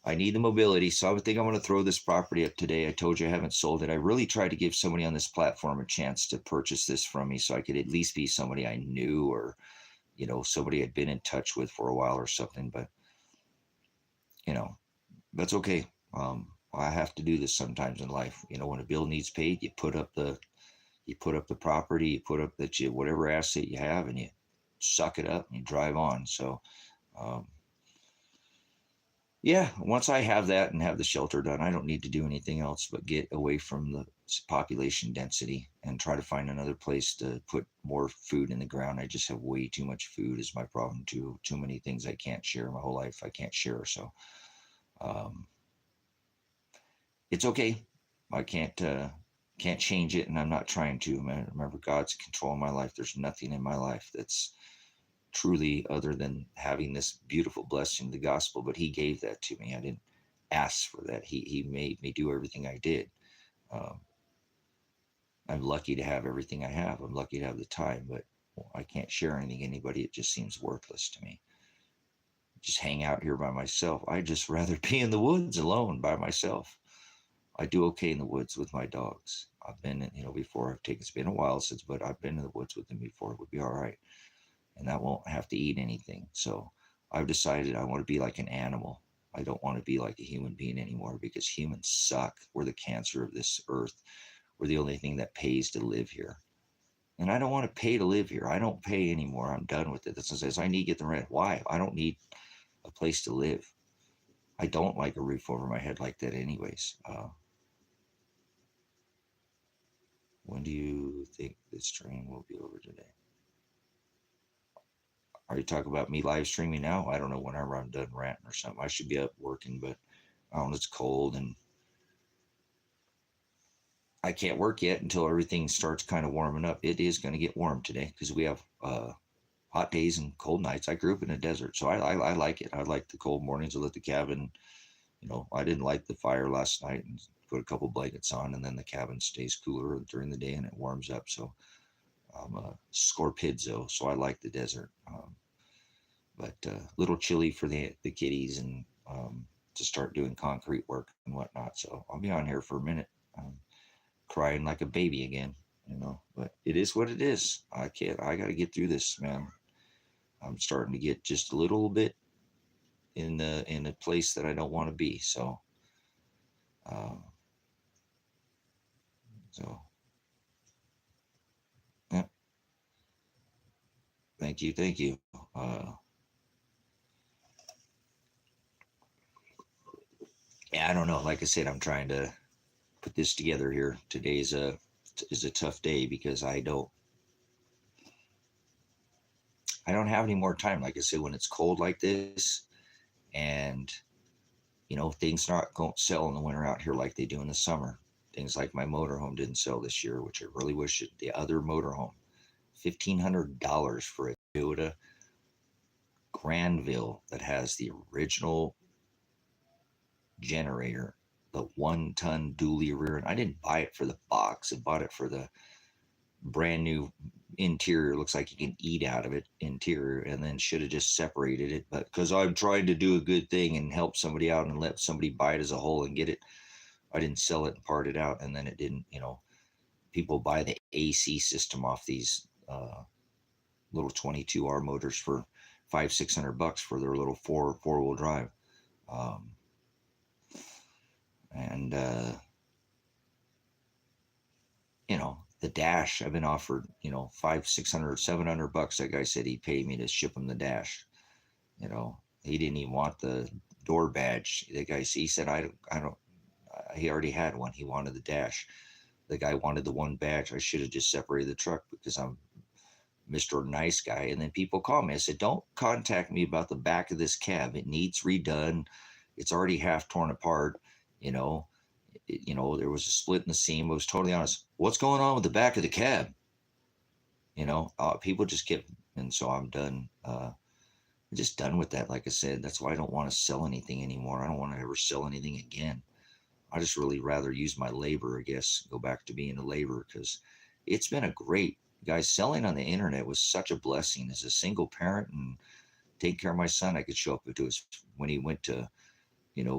I need the mobility. So I think I'm going to throw this property up today. I told you I haven't sold it. I really tried to give somebody on this platform a chance to purchase this from me so I could at least be somebody I knew, or, somebody I'd been in touch with for a while or something. But, that's okay. I have to do this sometimes in life. When a bill needs paid, you put up the property, you put up whatever asset you have, and you suck it up and you drive on. So, um, yeah, once I have that and have the shelter done, I don't need to do anything else but get away from the population density and try to find another place to put more food in the ground. I just have way too much food is my problem too. Too many things I can't share. My whole life I can't share. So, um, it's okay. I can't change it, and I'm not trying to. Man, remember, God's controlling my life. There's nothing in my life that's truly other than having this beautiful blessing, the gospel. But He gave that to me. I didn't ask for that. He made me do everything I did. Um, I'm lucky to have everything I have. I'm lucky to have the time, but I can't share anything with anybody. It just seems worthless to me. Just hang out here by myself. I just rather be in the woods alone by myself. I do okay in the woods with my dogs. I've been, before. It's been a while since, but I've been in the woods with them before. It would be all right, and I won't have to eat anything. So I've decided I want to be like an animal. I don't want to be like a human being anymore because humans suck. We're the cancer of this earth. We're the only thing that pays to live here. And I don't want to pay to live here. I don't pay anymore. I'm done with it. That's what says I need to get the rent. Why? I don't need a place to live. I don't like a roof over my head like that, anyways. When do you think this train will be over today? Are you talking about me live streaming now? I don't know, whenever I'm done ranting or something. I should be up working, but I don't know, it's cold and I can't work yet until everything starts kind of warming up. It is going to get warm today because we have hot days and cold nights. I grew up in a desert, so I like it. I like the cold mornings. I let the cabin, I didn't light the fire last night and put a couple blankets on, and then the cabin stays cooler during the day and it warms up. So I'm a Scorpizzo, so I like the desert. But a little chilly for the kitties and to start doing concrete work and whatnot. So I'll be on here for a minute, crying like a baby again, But it is what it is. I can't. I got to get through this, man. I'm starting to get just a little bit in a place that I don't want to be. Uh, so yeah. Thank you, thank you. Yeah, I don't know. Like I said, I'm trying to put this together here. Today's is a tough day because I don't have any more time. Like I said, when it's cold like this, and things not going to sell in the winter out here like they do in the summer. Things like my motorhome didn't sell this year, which I really wish it. The other motorhome, $1,500 for a Toyota Granville that has the original generator, the 1-ton dually rear. And I didn't buy it for the box. I bought it for the brand new interior. Looks like you can eat out of it interior, and then should have just separated it. But because I'm trying to do a good thing and help somebody out and let somebody buy it as a whole and get it, I didn't sell it and part it out. And then it didn't, people buy the AC system off these little 22R motors for $500-600 for their little four-wheel drive. And the dash I've been offered, $500-600-700. That guy said he'd pay me to ship him the dash. He didn't even want the door badge. The guy, he said, I don't, he already had one. He wanted the dash. The guy wanted the one badge. I should have just separated the truck because I'm Mr. Nice Guy. And then people call me. I said, don't contact me about the back of this cab. It needs redone. It's already half torn apart. There was a split in the seam. I was totally honest. What's going on with the back of the cab? People just kept, and so I'm done. I'm just done with that. Like I said, that's why I don't want to sell anything anymore. I don't want to ever sell anything again. I just really rather use my labor, I guess, go back to being a laborer, because it's been a great, guys, selling on the internet was such a blessing. As a single parent and taking care of my son, I could show up to his, when he went to,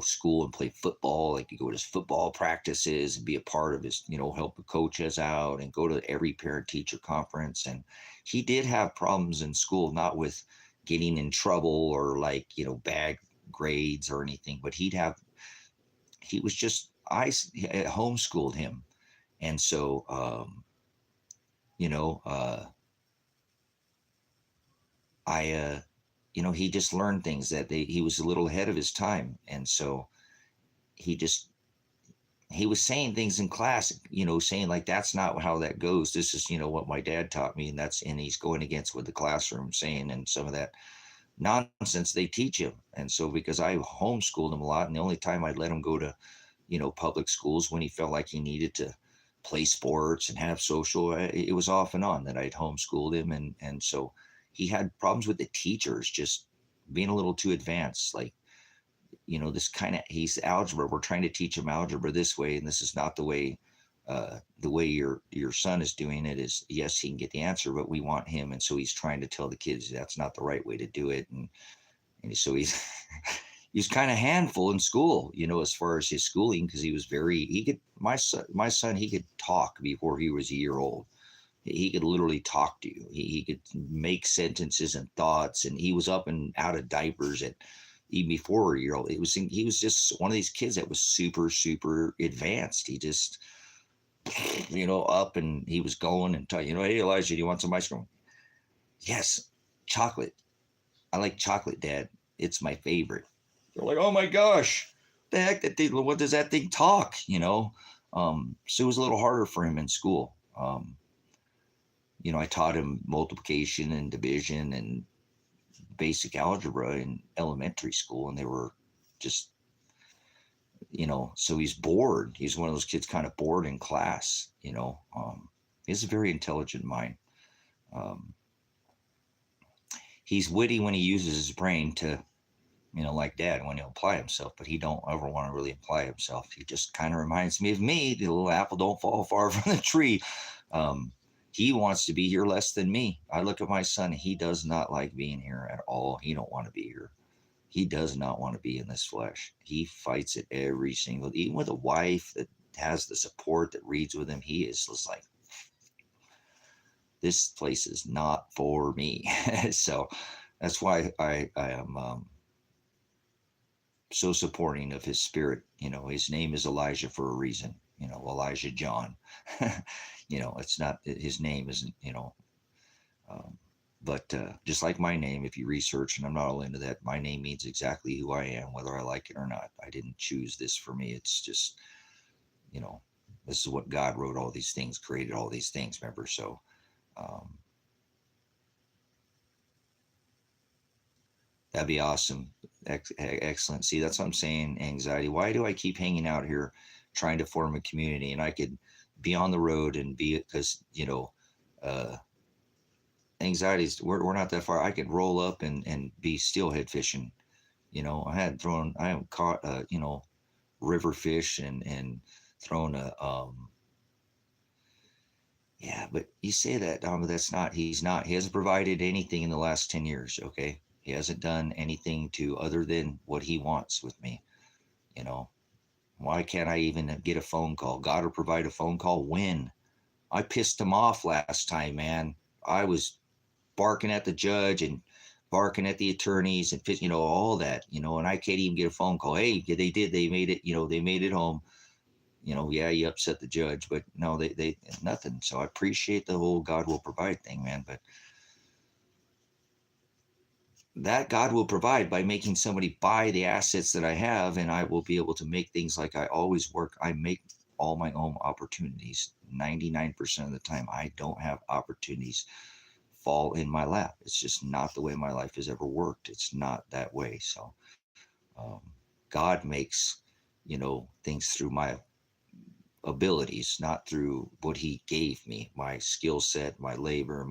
school and play football. Like, you go to his football practices and be a part of his, help the coaches out and go to every parent teacher conference. And he did have problems in school, not with getting in trouble or like, bad grades or anything, but he was just, I homeschooled him. And so, you know, I, he just learned things that he was a little ahead of his time. And so he just, he was saying things in class, saying like, that's not how that goes. This is, what my dad taught me. And he's going against what the classroom saying and some of that nonsense they teach him. And so, because I homeschooled him a lot, and the only time I'd let him go to, public schools when he felt like he needed to play sports and have social, it was off and on that I'd homeschooled him. And so he had problems with the teachers just being a little too advanced. Like, this kind of, he's algebra. We're trying to teach him algebra this way, and this is not the way. The way your son is doing it is, yes, he can get the answer, but we want him. And so he's trying to tell the kids that's not the right way to do it. And so he's he's kind of handful in school, as far as his schooling, because my son, he could talk before he was a year old. He could literally talk to you. He could make sentences and thoughts, and he was up and out of diapers at even before a year old. He was just one of these kids that was super, super advanced. He just, up, and he was going and telling, hey, Elijah, do you want some ice cream? Yes, chocolate. I like chocolate, Dad. It's my favorite. They're like, oh my gosh, the heck, what does that thing talk? So it was a little harder for him in school. I taught him multiplication and division and basic algebra in elementary school, and they were just, so he's bored. He's one of those kids kind of bored in class, he's a very intelligent mind. He's witty when he uses his brain to, like Dad, when he'll apply himself, but he don't ever want to really apply himself. He just kind of reminds me of me. The little apple don't fall far from the tree. He wants to be here less than me. I look at my son. He does not like being here at all. He don't want to be here. He does not want to be in this flesh. He fights it every single, even with a wife that has the support that reads with him. He is just like, this place is not for me. So that's why I am so supporting of his spirit. His name is Elijah for a reason. Elijah John. It's not, his name isn't, but just like my name, if you research, and I'm not all into that, my name means exactly who I am, whether I like it or not. I didn't choose this for me. It's just, this is what God wrote all these things, created all these things, remember? So that'd be awesome. Excellent. See, that's what I'm saying, anxiety. Why do I keep hanging out here trying to form a community? And I could be on the road and be, because, anxieties, we're not that far. I could roll up and be steelhead fishing. I had caught, river fish and thrown a, yeah, but you say that, but he hasn't provided anything in the last 10 years. Okay. He hasn't done anything other than what he wants with me. Why can't I even get a phone call? God will provide a phone call when? I pissed him off last time, man. I was barking at the judge and barking at the attorneys and, all that, and I can't even get a phone call. Hey, they made it, they made it home. Yeah, you upset the judge, but no, they nothing. So I appreciate the whole God will provide thing, man. But that God will provide by making somebody buy the assets that I have, and I will be able to make things like I always work. I make all my own opportunities. 99% of the time, I don't have opportunities fall in my lap. It's just not the way my life has ever worked. It's not that way. So God makes, things through my abilities, not through what he gave me, my skill set, my labor,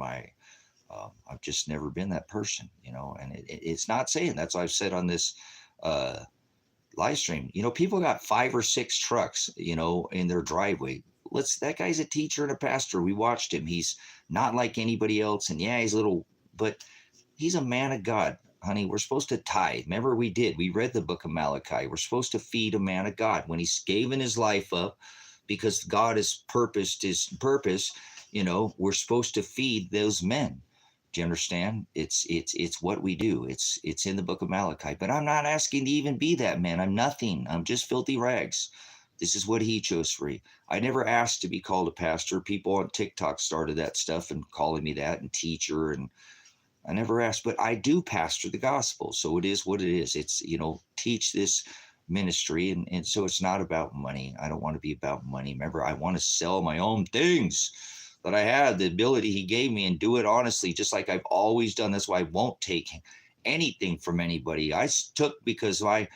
I've just never been that person, and it's not saying, that's what I've said on this live stream. People got 5 or 6 trucks, in their driveway. That guy's a teacher and a pastor. We watched him. He's not like anybody else. And yeah, he's but he's a man of God. honey, we're supposed to tithe. Remember, we read the book of Malachi. We're supposed to feed a man of God when he's given his life up because God has purposed his purpose. We're supposed to feed those men. Do you understand? It's what we do. It's in the book of Malachi. But I'm not asking to even be that man. I'm nothing. I'm just filthy rags. This is what he chose for me. I never asked to be called a pastor. People on TikTok started that stuff and calling me that and teacher, and I never asked, but I do pastor the gospel. So it is what it is. It's, teach this ministry. And so it's not about money. I don't want to be about money. Remember, I want to sell my own things that I had, the ability he gave me, and do it honestly, just like I've always done. That's why I won't take anything from anybody. I took because my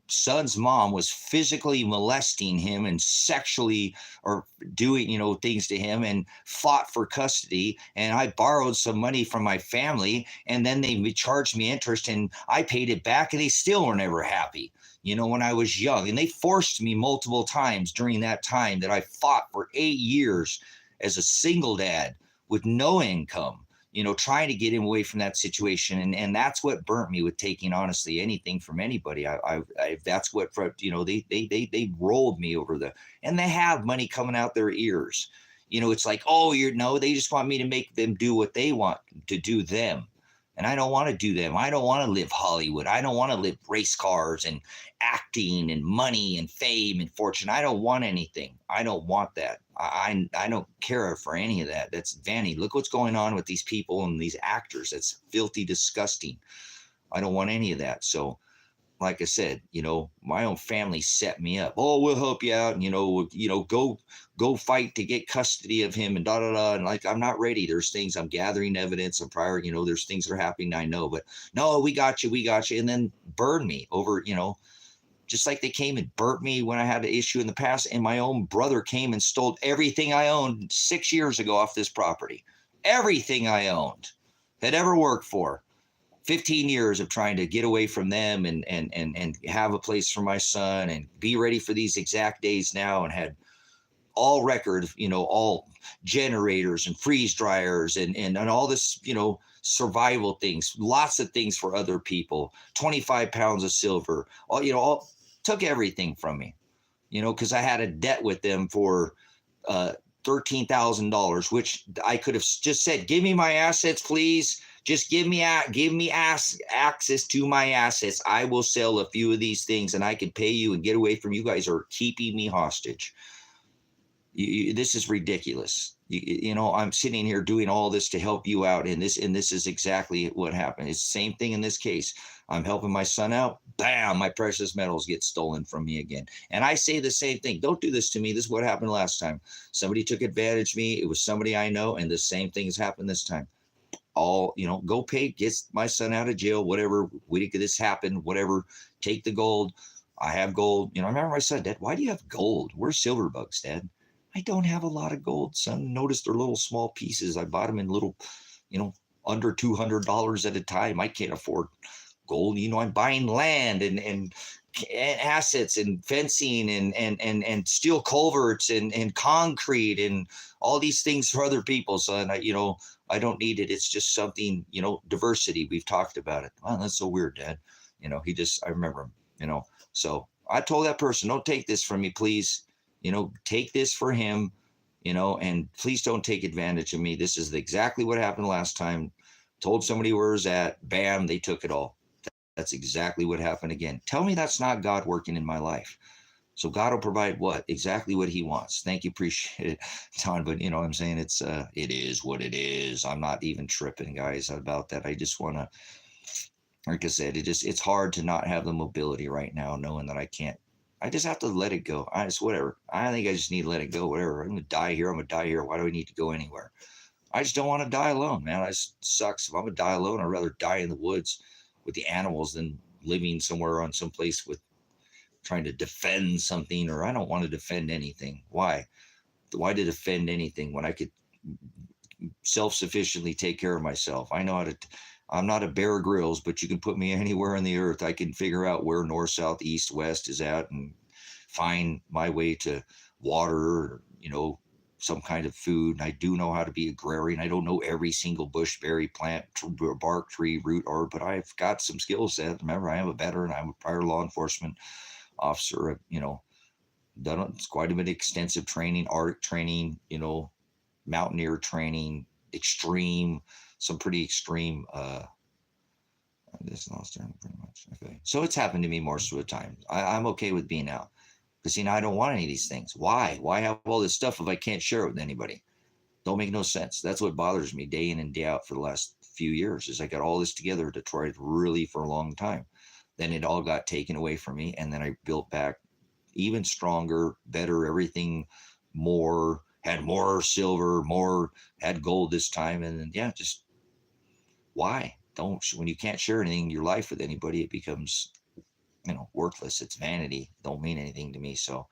son's mom was physically molesting him and sexually or doing, things to him, and fought for custody. And I borrowed some money from my family, and then they charged me interest, and I paid it back, and they still were never happy, when I was young. And they forced me multiple times during that time that I fought for 8 years as a single dad with no income, trying to get him away from that situation. And that's what burnt me with taking, honestly, anything from anybody. I that's what, they rolled me over and they have money coming out their ears. It's like, oh, they just want me to make them do what they want to do them. And I don't want to do them. I don't want to live Hollywood. I don't want to live race cars and acting and money and fame and fortune. I don't want anything. I don't want that. I don't care for any of that. That's vanity. Look what's going on with these people and these actors. That's filthy, disgusting. I don't want any of that. So, like I said, my own family set me up. Oh, we'll help you out. And, go fight to get custody of him and da da da. And like, I'm not ready. There's things I'm gathering evidence. I'm prior. There's things that are happening. I know, but no, we got you. And then burn me over. Just like they came and burnt me when I had an issue in the past. And my own brother came and stole everything I owned 6 years ago off this property. Everything I owned, had ever worked for. 15 years of trying to get away from them and have a place for my son and be ready for these exact days now, and had all record, all generators and freeze dryers and all this, survival things, lots of things for other people, 25 pounds of silver, all took everything from me, because I had a debt with them for $13,000, which I could have just said, give me my assets, please. Just give me access to my assets. I will sell a few of these things and I can pay you and get away from you guys are keeping me hostage. This is ridiculous. I'm sitting here doing all this to help you out. And this is exactly what happened. It's the same thing in this case. I'm helping my son out. Bam, my precious metals get stolen from me again. And I say the same thing. Don't do this to me. This is what happened last time. Somebody took advantage of me. It was somebody I know. And the same thing has happened this time. Go pay, get my son out of jail, whatever. This happened, whatever. Take the gold. I have gold. I remember my son, Dad, why do you have gold? We're silver bugs, Dad. I don't have a lot of gold, son. Notice they're little small pieces. I bought them in little, under $200 at a time. I can't afford gold. I'm buying land and assets and fencing and steel culverts and concrete and all these things for other people, son. I don't need it. It's just something, diversity. We've talked about it. Wow, that's so weird, Dad. I remember him, so I told that person, don't take this from me, please. Take this for him, and please don't take advantage of me. This is exactly what happened last time. Told somebody where it was at, bam, they took it all. That's exactly what happened again. Tell me that's not God working in my life. So God will provide what? Exactly what he wants. Thank you. Appreciate it, Tom. But what I'm saying? It is what it is. I'm not even tripping, guys, about that. I just want to, like I said, it's hard to not have the mobility right now, knowing that I can't. I just have to let it go. Whatever. I think I just need to let it go. Whatever. I'm going to die here. Why do I need to go anywhere? I just don't want to die alone, man. It sucks. If I'm going to die alone, I'd rather die in the woods with the animals than living somewhere on some place with trying to defend something. Or I don't want to defend anything. Why to defend anything when I could self-sufficiently take care of myself? I know how to. I'm not a Bear Grylls, but you can put me anywhere on the earth. I can figure out where north, south, east, west is at and find my way to water, some kind of food. And I do know how to be agrarian. I don't know every single bush, berry, plant, bark, tree, root, or, but I've got some skill set. Remember, I am a veteran. I'm a prior law enforcement officer. Done quite a bit of extensive training, Arctic training, mountaineer training, some pretty extreme. This lost turn pretty much. Okay, so it's happened to me most of the time. I'm okay with being out. Because I don't want any of these things. Why? Why have all this stuff if I can't share it with anybody? Don't make no sense. That's what bothers me day in and day out for the last few years. Is I got all this together to try really for a long time. Then it all got taken away from me, and then I built back even stronger, better, everything more. Had more silver, had gold this time, and then just why? Don't when you can't share anything in your life with anybody, it becomes worthless. It's vanity. Don't mean anything to me. So,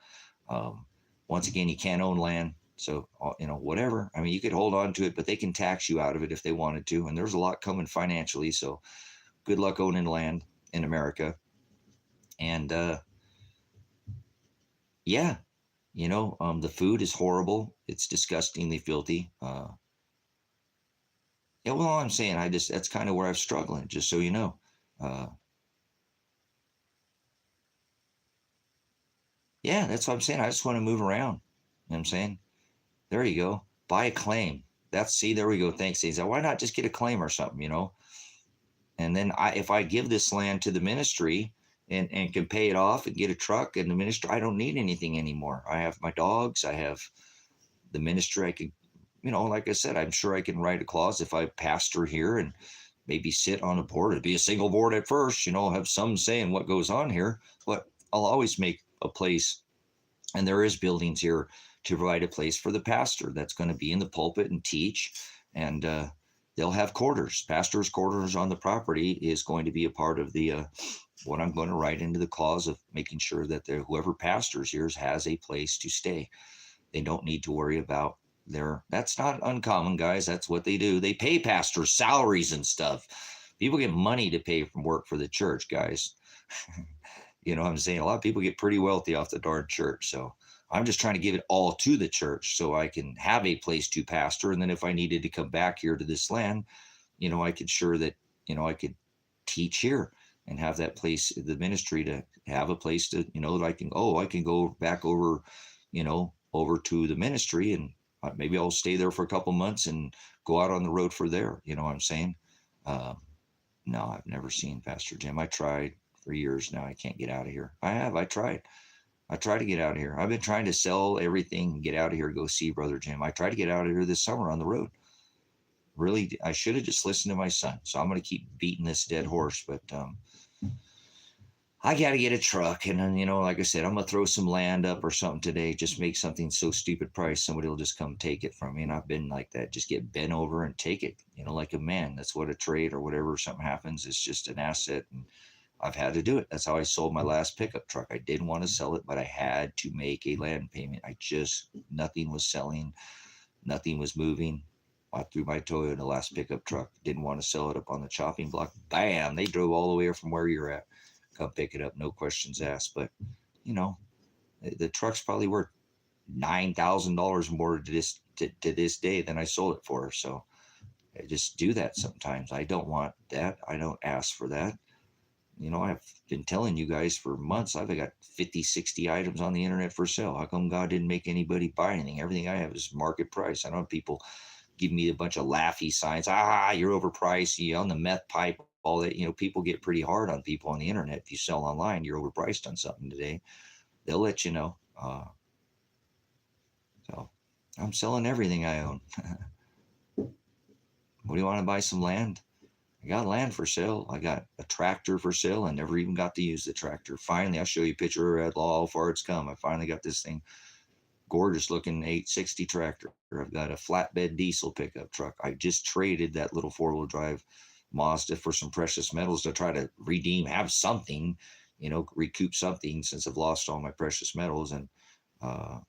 once again, you can't own land. So, whatever. I mean, you could hold on to it, but they can tax you out of it if they wanted to. And there's a lot coming financially. So, good luck owning land in America. And, the food is horrible. It's disgustingly filthy. Well, all I'm saying, that's kind of where I'm struggling, just so you know. Yeah, that's what I'm saying. I just want to move around. You know what I'm saying? There you go. Buy a claim. There we go. Thanks, Steve. Why not just get a claim or something, And then if I give this land to the ministry and can pay it off and get a truck and the ministry, I don't need anything anymore. I have my dogs. I have the ministry. I could, like I said, I'm sure I can write a clause if I pastor here and maybe sit on a board. It'd be a single board at first, have some say in what goes on here, but I'll always make a place, and there is buildings here to provide a place for the pastor that's going to be in the pulpit and teach, and they'll have quarters. Pastor's quarters on the property is going to be a part of the what I'm going to write into the clause of making sure that whoever pastors here has a place to stay. They don't need to worry about that's not uncommon, guys. That's what they do. They pay pastors salaries and stuff. People get money to pay from work for the church, guys. You know what I'm saying? A lot of people get pretty wealthy off the darn church. So I'm just trying to give it all to the church so I can have a place to pastor. And then if I needed to come back here to this land, I could sure that, I could teach here and have that place, the ministry to have a place to, that I can go back over, over to the ministry, and maybe I'll stay there for a couple months and go out on the road for there. You know what I'm saying? No, I've never seen Pastor Jim. I tried for years now. I can't get out of here. I tried to get out of here. I've been trying to sell everything and get out of here, go see Brother Jim. I tried to get out of here this summer on the road. Really, I should have just listened to my son. So I'm going to keep beating this dead horse, but I got to get a truck. And then, like I said, I'm going to throw some land up or something today. Just make something so stupid price, somebody will just come take it from me. And I've been like that. Just get bent over and take it, like a man. That's what a trade or whatever, something happens. It's just an asset. And I've had to do it. That's how I sold my last pickup truck. I didn't want to sell it, but I had to make a land payment. Nothing was selling. Nothing was moving. I threw my Toyota, the last pickup truck. Didn't want to sell it up on the chopping block. Bam! They drove all the way from where you're at. Come pick it up, no questions asked. But the truck's probably worth $9,000 more to this day than I sold it for. So I just do that sometimes. I don't want that. I don't ask for that. I've been telling you guys for months, I've got 50, 60 items on the internet for sale. How come God didn't make anybody buy anything? Everything I have is market price. I don't have people give me a bunch of laughy signs. You're overpriced. You're on the meth pipe. All that, people get pretty hard on people on the internet. If you sell online, you're overpriced on something today. They'll let you know. So I'm selling everything I own. What do you want to buy some land? I got land for sale. I got a tractor for sale. I never even got to use the tractor. Finally, I'll show you a picture of how far it's come. I finally got this thing. Gorgeous looking 860 tractor. I've got a flatbed diesel pickup truck. I just traded that little 4-wheel drive Mazda for some precious metals to try to have something, recoup something since I've lost all my precious metals. And I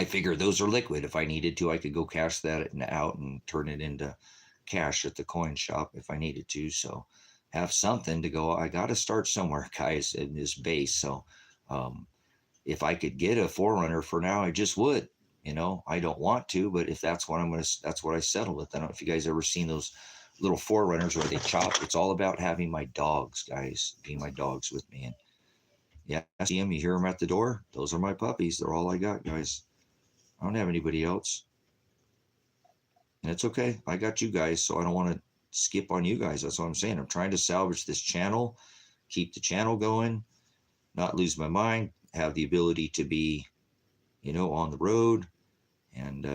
figured those are liquid. If I needed to, I could go cash that out and turn it into cash at the coin shop if I needed to. So have something to go. I got to start somewhere, guys, in this base. So if I could get a 4Runner for now, I just would. You know, I don't want to, but if that's what that's what I settle with. I don't know if you guys ever seen those little forerunners where they chop. It's all about having my dogs, guys, being my dogs with me. And yeah, I see them. You hear them at the door. Those are my puppies. They're all I got, guys. I don't have anybody else. And it's okay. I got you guys, so I don't want to skip on you guys. That's what I'm saying. I'm trying to salvage this channel, keep the channel going, not lose my mind, have the ability to be, you know, on the road. And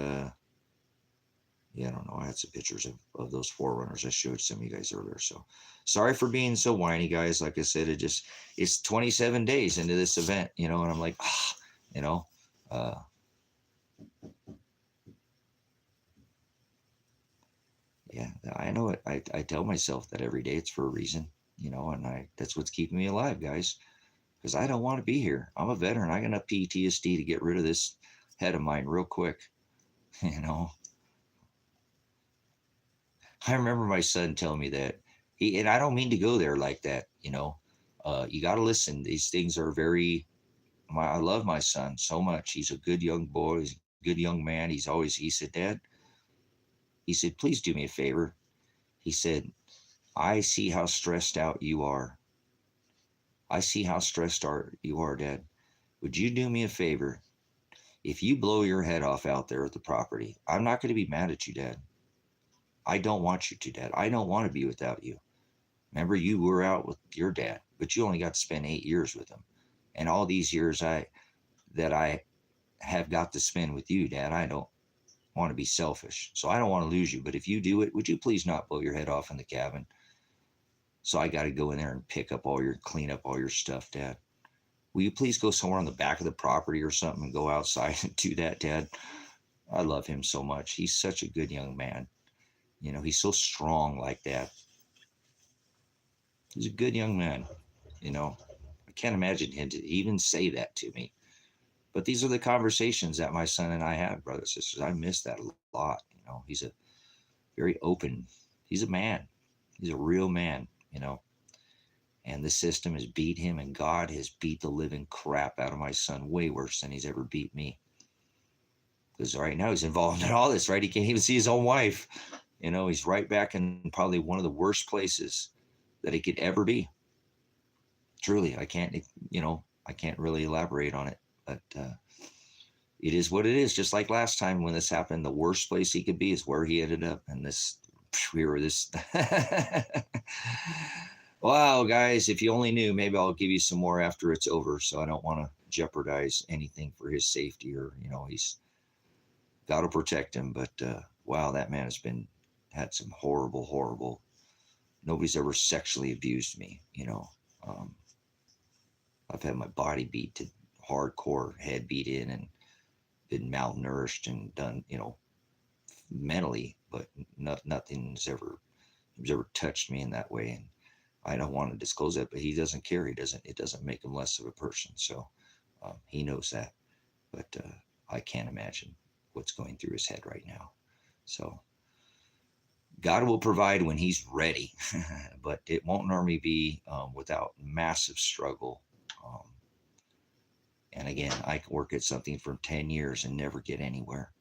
yeah, I don't know. I had some pictures of those forerunners I showed some of you guys earlier. So sorry for being so whiny, guys. Like I said, it's 27 days into this event, you know, and I'm like, you know, yeah, I know it. I tell myself that every day it's for a reason, you know, and that's what's keeping me alive, guys, because I don't want to be here. I'm a veteran. I got enough PTSD to get rid of this head of mine real quick, you know. I remember my son telling me that and I don't mean to go there like that, you know. You got to listen. These things are very. I love my son so much. He's a good young boy. He's a good young man. He said, Dad, he said, please do me a favor. He said, I see how stressed out you are. I see how stressed you are, Dad. Would you do me a favor? If you blow your head off out there at the property, I'm not going to be mad at you, Dad. I don't want you to, Dad. I don't want to be without you. Remember, you were out with your dad, but you only got to spend 8 years with him. And all these years that I have got to spend with you, Dad, I don't want to be selfish. So I don't want to lose you. But if you do it, would you please not blow your head off in the cabin? So I got to go in there and clean up all your stuff, Dad. Will you please go somewhere on the back of the property or something and go outside and do that, Dad? I love him so much. He's such a good young man. You know, he's so strong like that. He's a good young man, you know. I can't imagine him to even say that to me. But these are the conversations that my son and I have, brothers and sisters. I miss that a lot. You know, he's a very open, he's a man. He's a real man, you know. And the system has beat him, and God has beat the living crap out of my son way worse than he's ever beat me. Because right now he's involved in all this, right? He can't even see his own wife. You know, he's right back in probably one of the worst places that he could ever be. Truly, I can't, you know, I can't really elaborate on it, but it is what it is. Just like last time when this happened, the worst place he could be is where he ended up. And this. Wow, guys, if you only knew, maybe I'll give you some more after it's over. So I don't want to jeopardize anything for his safety, or, you know, he's got to protect him. But wow, that man has had some horrible. Nobody's ever sexually abused me, you know. I've had my body beat to hardcore, head beat in, and been malnourished and done, you know, mentally, but nothing's ever touched me in that way. And I don't want to disclose that, but he doesn't care. It doesn't make him less of a person. So he knows that, but I can't imagine what's going through his head right now. So God will provide when he's ready, but it won't normally be without massive struggle. And again, I can work at something for 10 years and never get anywhere.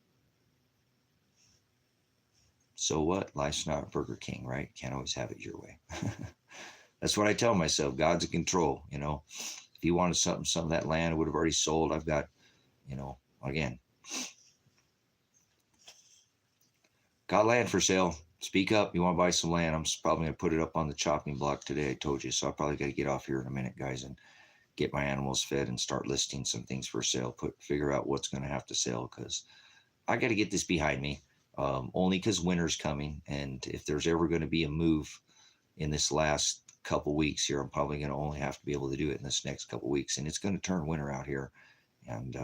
So what? Life's not Burger King, right? Can't always have it your way. That's what I tell myself. God's in control. You know, if he wanted some of that land would have already sold. I've got, you know, again, got land for sale. Speak up. You want to buy some land? I'm probably going to put it up on the chopping block today. I told you. So I probably got to get off here in a minute, guys, and get my animals fed and start listing some things for sale. Figure out what's going to have to sell, because I got to get this behind me. Only because winter's coming, and if there's ever going to be a move in this last couple weeks here, I'm probably going to only have to be able to do it in this next couple weeks, and it's going to turn winter out here. And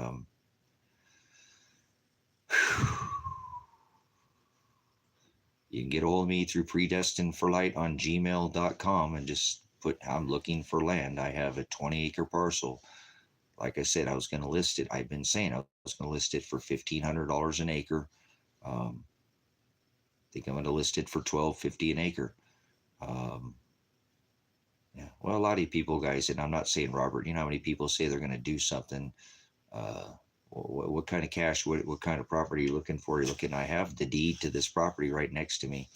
you can get a hold of me through Predestined4light on gmail.com and just put, I'm looking for land. I have a 20-acre parcel. Like I said, I was going to list it. I've been saying I was going to list it for $1,500 an acre. I think I'm going to list it for $1,250 an acre. Yeah. Well, a lot of people, guys, and I'm not saying Robert, you know how many people say they're going to do something what kind of cash, what kind of property are you looking for? You're looking, I have the deed to this property right next to me.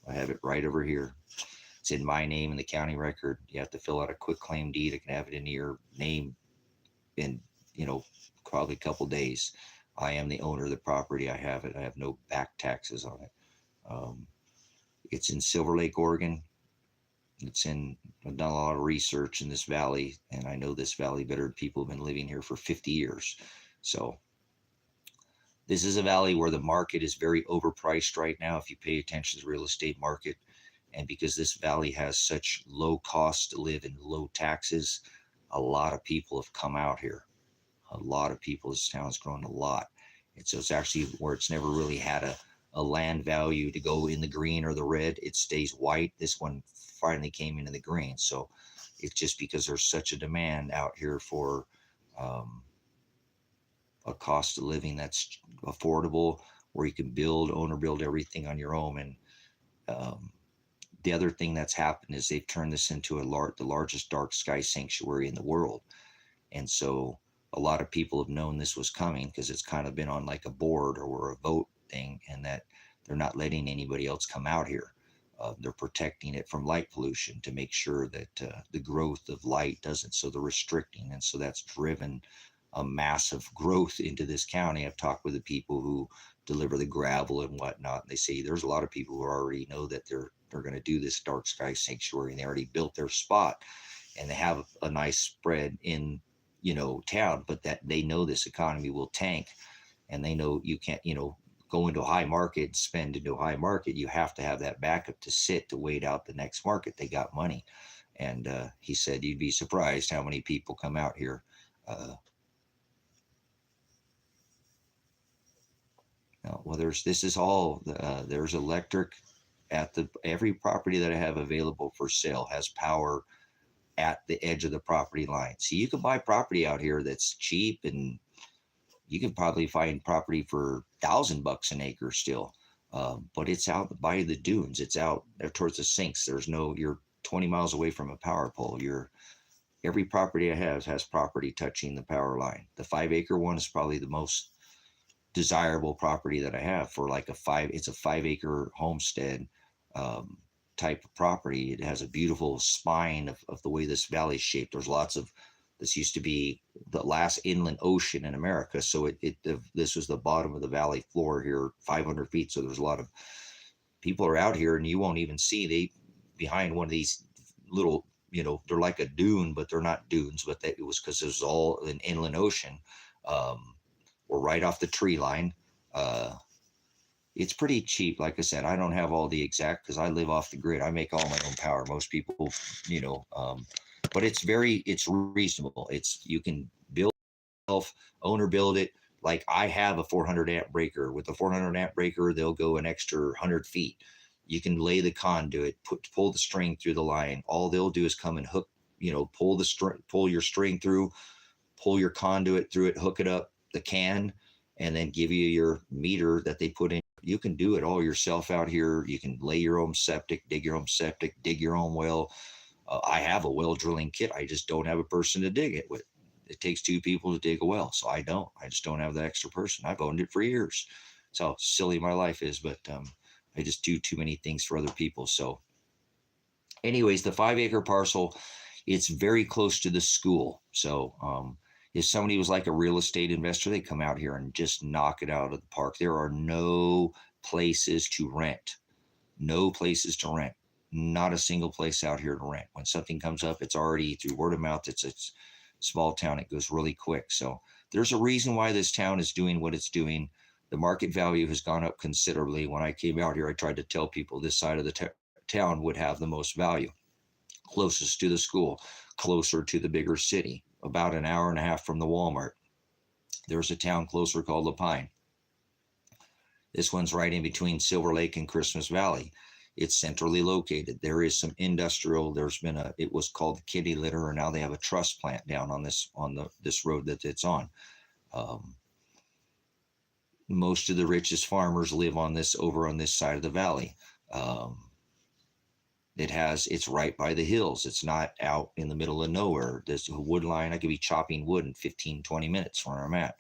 I have it right over here. It's in my name in the county record. You have to fill out a quick claim deed. I can have it in your name in, you know, probably a couple days. I am the owner of the property. I have it. I have no back taxes on it. Um, it's in Silver Lake, Oregon. I've done a lot of research in this valley, and I know this valley better. People have been living here for 50 years. So this is a valley where the market is very overpriced right now. If you pay attention to the real estate market, and because this valley has such low cost to live and low taxes, a lot of people have come out here. A lot of people, this town's grown a lot. And so it's actually where it's never really had a land value to go in the green or the red. It stays white. This one finally came into the green. So it's just because there's such a demand out here for um, a cost of living that's affordable, where you can build everything on your own. And um, the other thing that's happened is they've turned this into the largest dark sky sanctuary in the world. And so a lot of people have known this was coming because it's kind of been on like a board or a vote thing, and that they're not letting anybody else come out here. They're protecting it from light pollution to make sure that the growth of light doesn't. So they're restricting, and so that's driven a massive growth into this county. I've talked with the people who deliver the gravel and whatnot. And they say there's a lot of people who already know that they're going to do this dark sky sanctuary, and they already built their spot, and they have a nice spread in town, but that they know this economy will tank, and they know you can't go into a high market, spend into a high market. You have to have that backup to wait out the next market. They got money. And he said you'd be surprised how many people come out here. Well, there's electric at every property that I have available for sale has power at the edge of the property line. So you can buy property out here that's cheap, and you can probably find property for $1,000 an acre still. But it's out by the dunes. It's out towards the sinks. You're 20 miles away from a power pole. Every property I have has property touching the power line. The 5 acre one is probably the most desirable property that I have for like it's a 5 acre homestead type of property. It has a beautiful spine of the way this valley is shaped. There's lots of, this used to be the last inland ocean in America. So this was the bottom of the valley floor here, 500 feet. So there's a lot of people are out here, and you won't even see behind one of these little, they're like a dune, but they're not dunes, but it was because it was all an inland ocean. We're right off the tree line. It's pretty cheap. Like I said, I don't have all the exact, because I live off the grid. I make all my own power. Most people, but it's reasonable. You can build owner build it. Like I have a 400 amp breaker. With the 400 amp breaker, they'll go an extra 100 feet. You can lay the conduit, pull the string through the line. All they'll do is come and hook, pull your string through, pull your conduit through it, hook it up the can, and then give you your meter that they put in. You can do it all yourself out here. You can lay your own septic, dig your own septic, dig your own well. I have a well drilling kit. I just don't have a person to dig it with. It takes 2 people to dig a well. So I just don't have that extra person. I've owned it for years. That's how silly my life is, but I just do too many things for other people. So anyways, the 5 acre parcel, it's very close to the school. So if somebody was like a real estate investor, they come out here and just knock it out of the park. There are no places to rent. No places to rent. Not a single place out here to rent. When something comes up, it's already through word of mouth. It's a small town. It goes really quick. So there's a reason why this town is doing what it's doing. The market value has gone up considerably. When I came out here, I tried to tell people this side of the town would have the most value. Closest to the school, closer to the bigger city, about an hour and a half from the Walmart. There's a town closer called La Pine. This one's right in between Silver Lake and Christmas Valley. It's centrally located. There is some industrial. It was called the Kitty Litter, and now they have a truss plant down on this road that it's on. Most of the richest farmers live over on this side of the valley. It's right by the hills. It's not out in the middle of nowhere. There's a wood line. I could be chopping wood in 15, 20 minutes from where I'm at.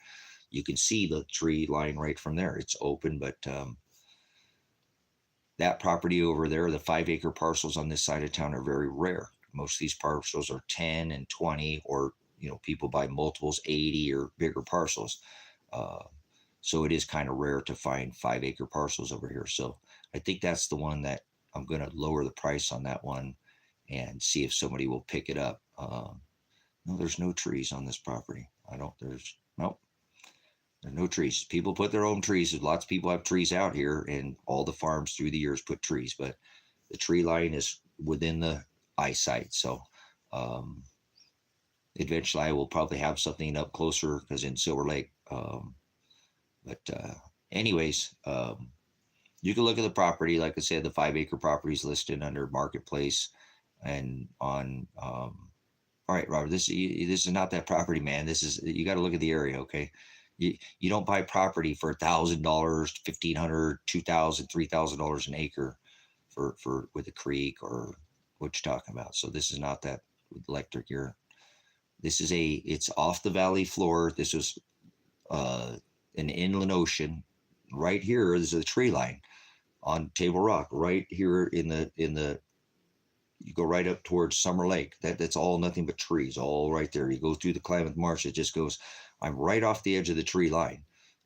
you can see the tree line right from there. It's open, but that property over there, the 5-acre parcels on this side of town are very rare. Most of these parcels are 10 and 20, or people buy multiples, 80 or bigger parcels. So it is kind of rare to find 5-acre parcels over here. So I think that's the one that I'm going to lower the price on that one and see if somebody will pick it up. No, there's no trees on this property. Nope. There's no trees. People put their own trees. Lots of people have trees out here, and all the farms through the years put trees, but the tree line is within the eyesight. So eventually I will probably have something up closer, because in Silver Lake. Anyways, you can look at the property. Like I said, the 5-acre property is listed under Marketplace and on. All right, Robert, this is not that property, man. You got to look at the area, okay? You don't buy property for $1,000, $1,500, $2,000, $3,000 an acre for with a creek or what you're talking about. So this is not that electric here. It's off the valley floor. This was an inland ocean. Right here is a tree line on Table Rock. Right here in the you go right up towards Summer Lake. That's all nothing but trees, all right there. You go through the Klamath Marsh, it just goes. I'm right off the edge of the tree line.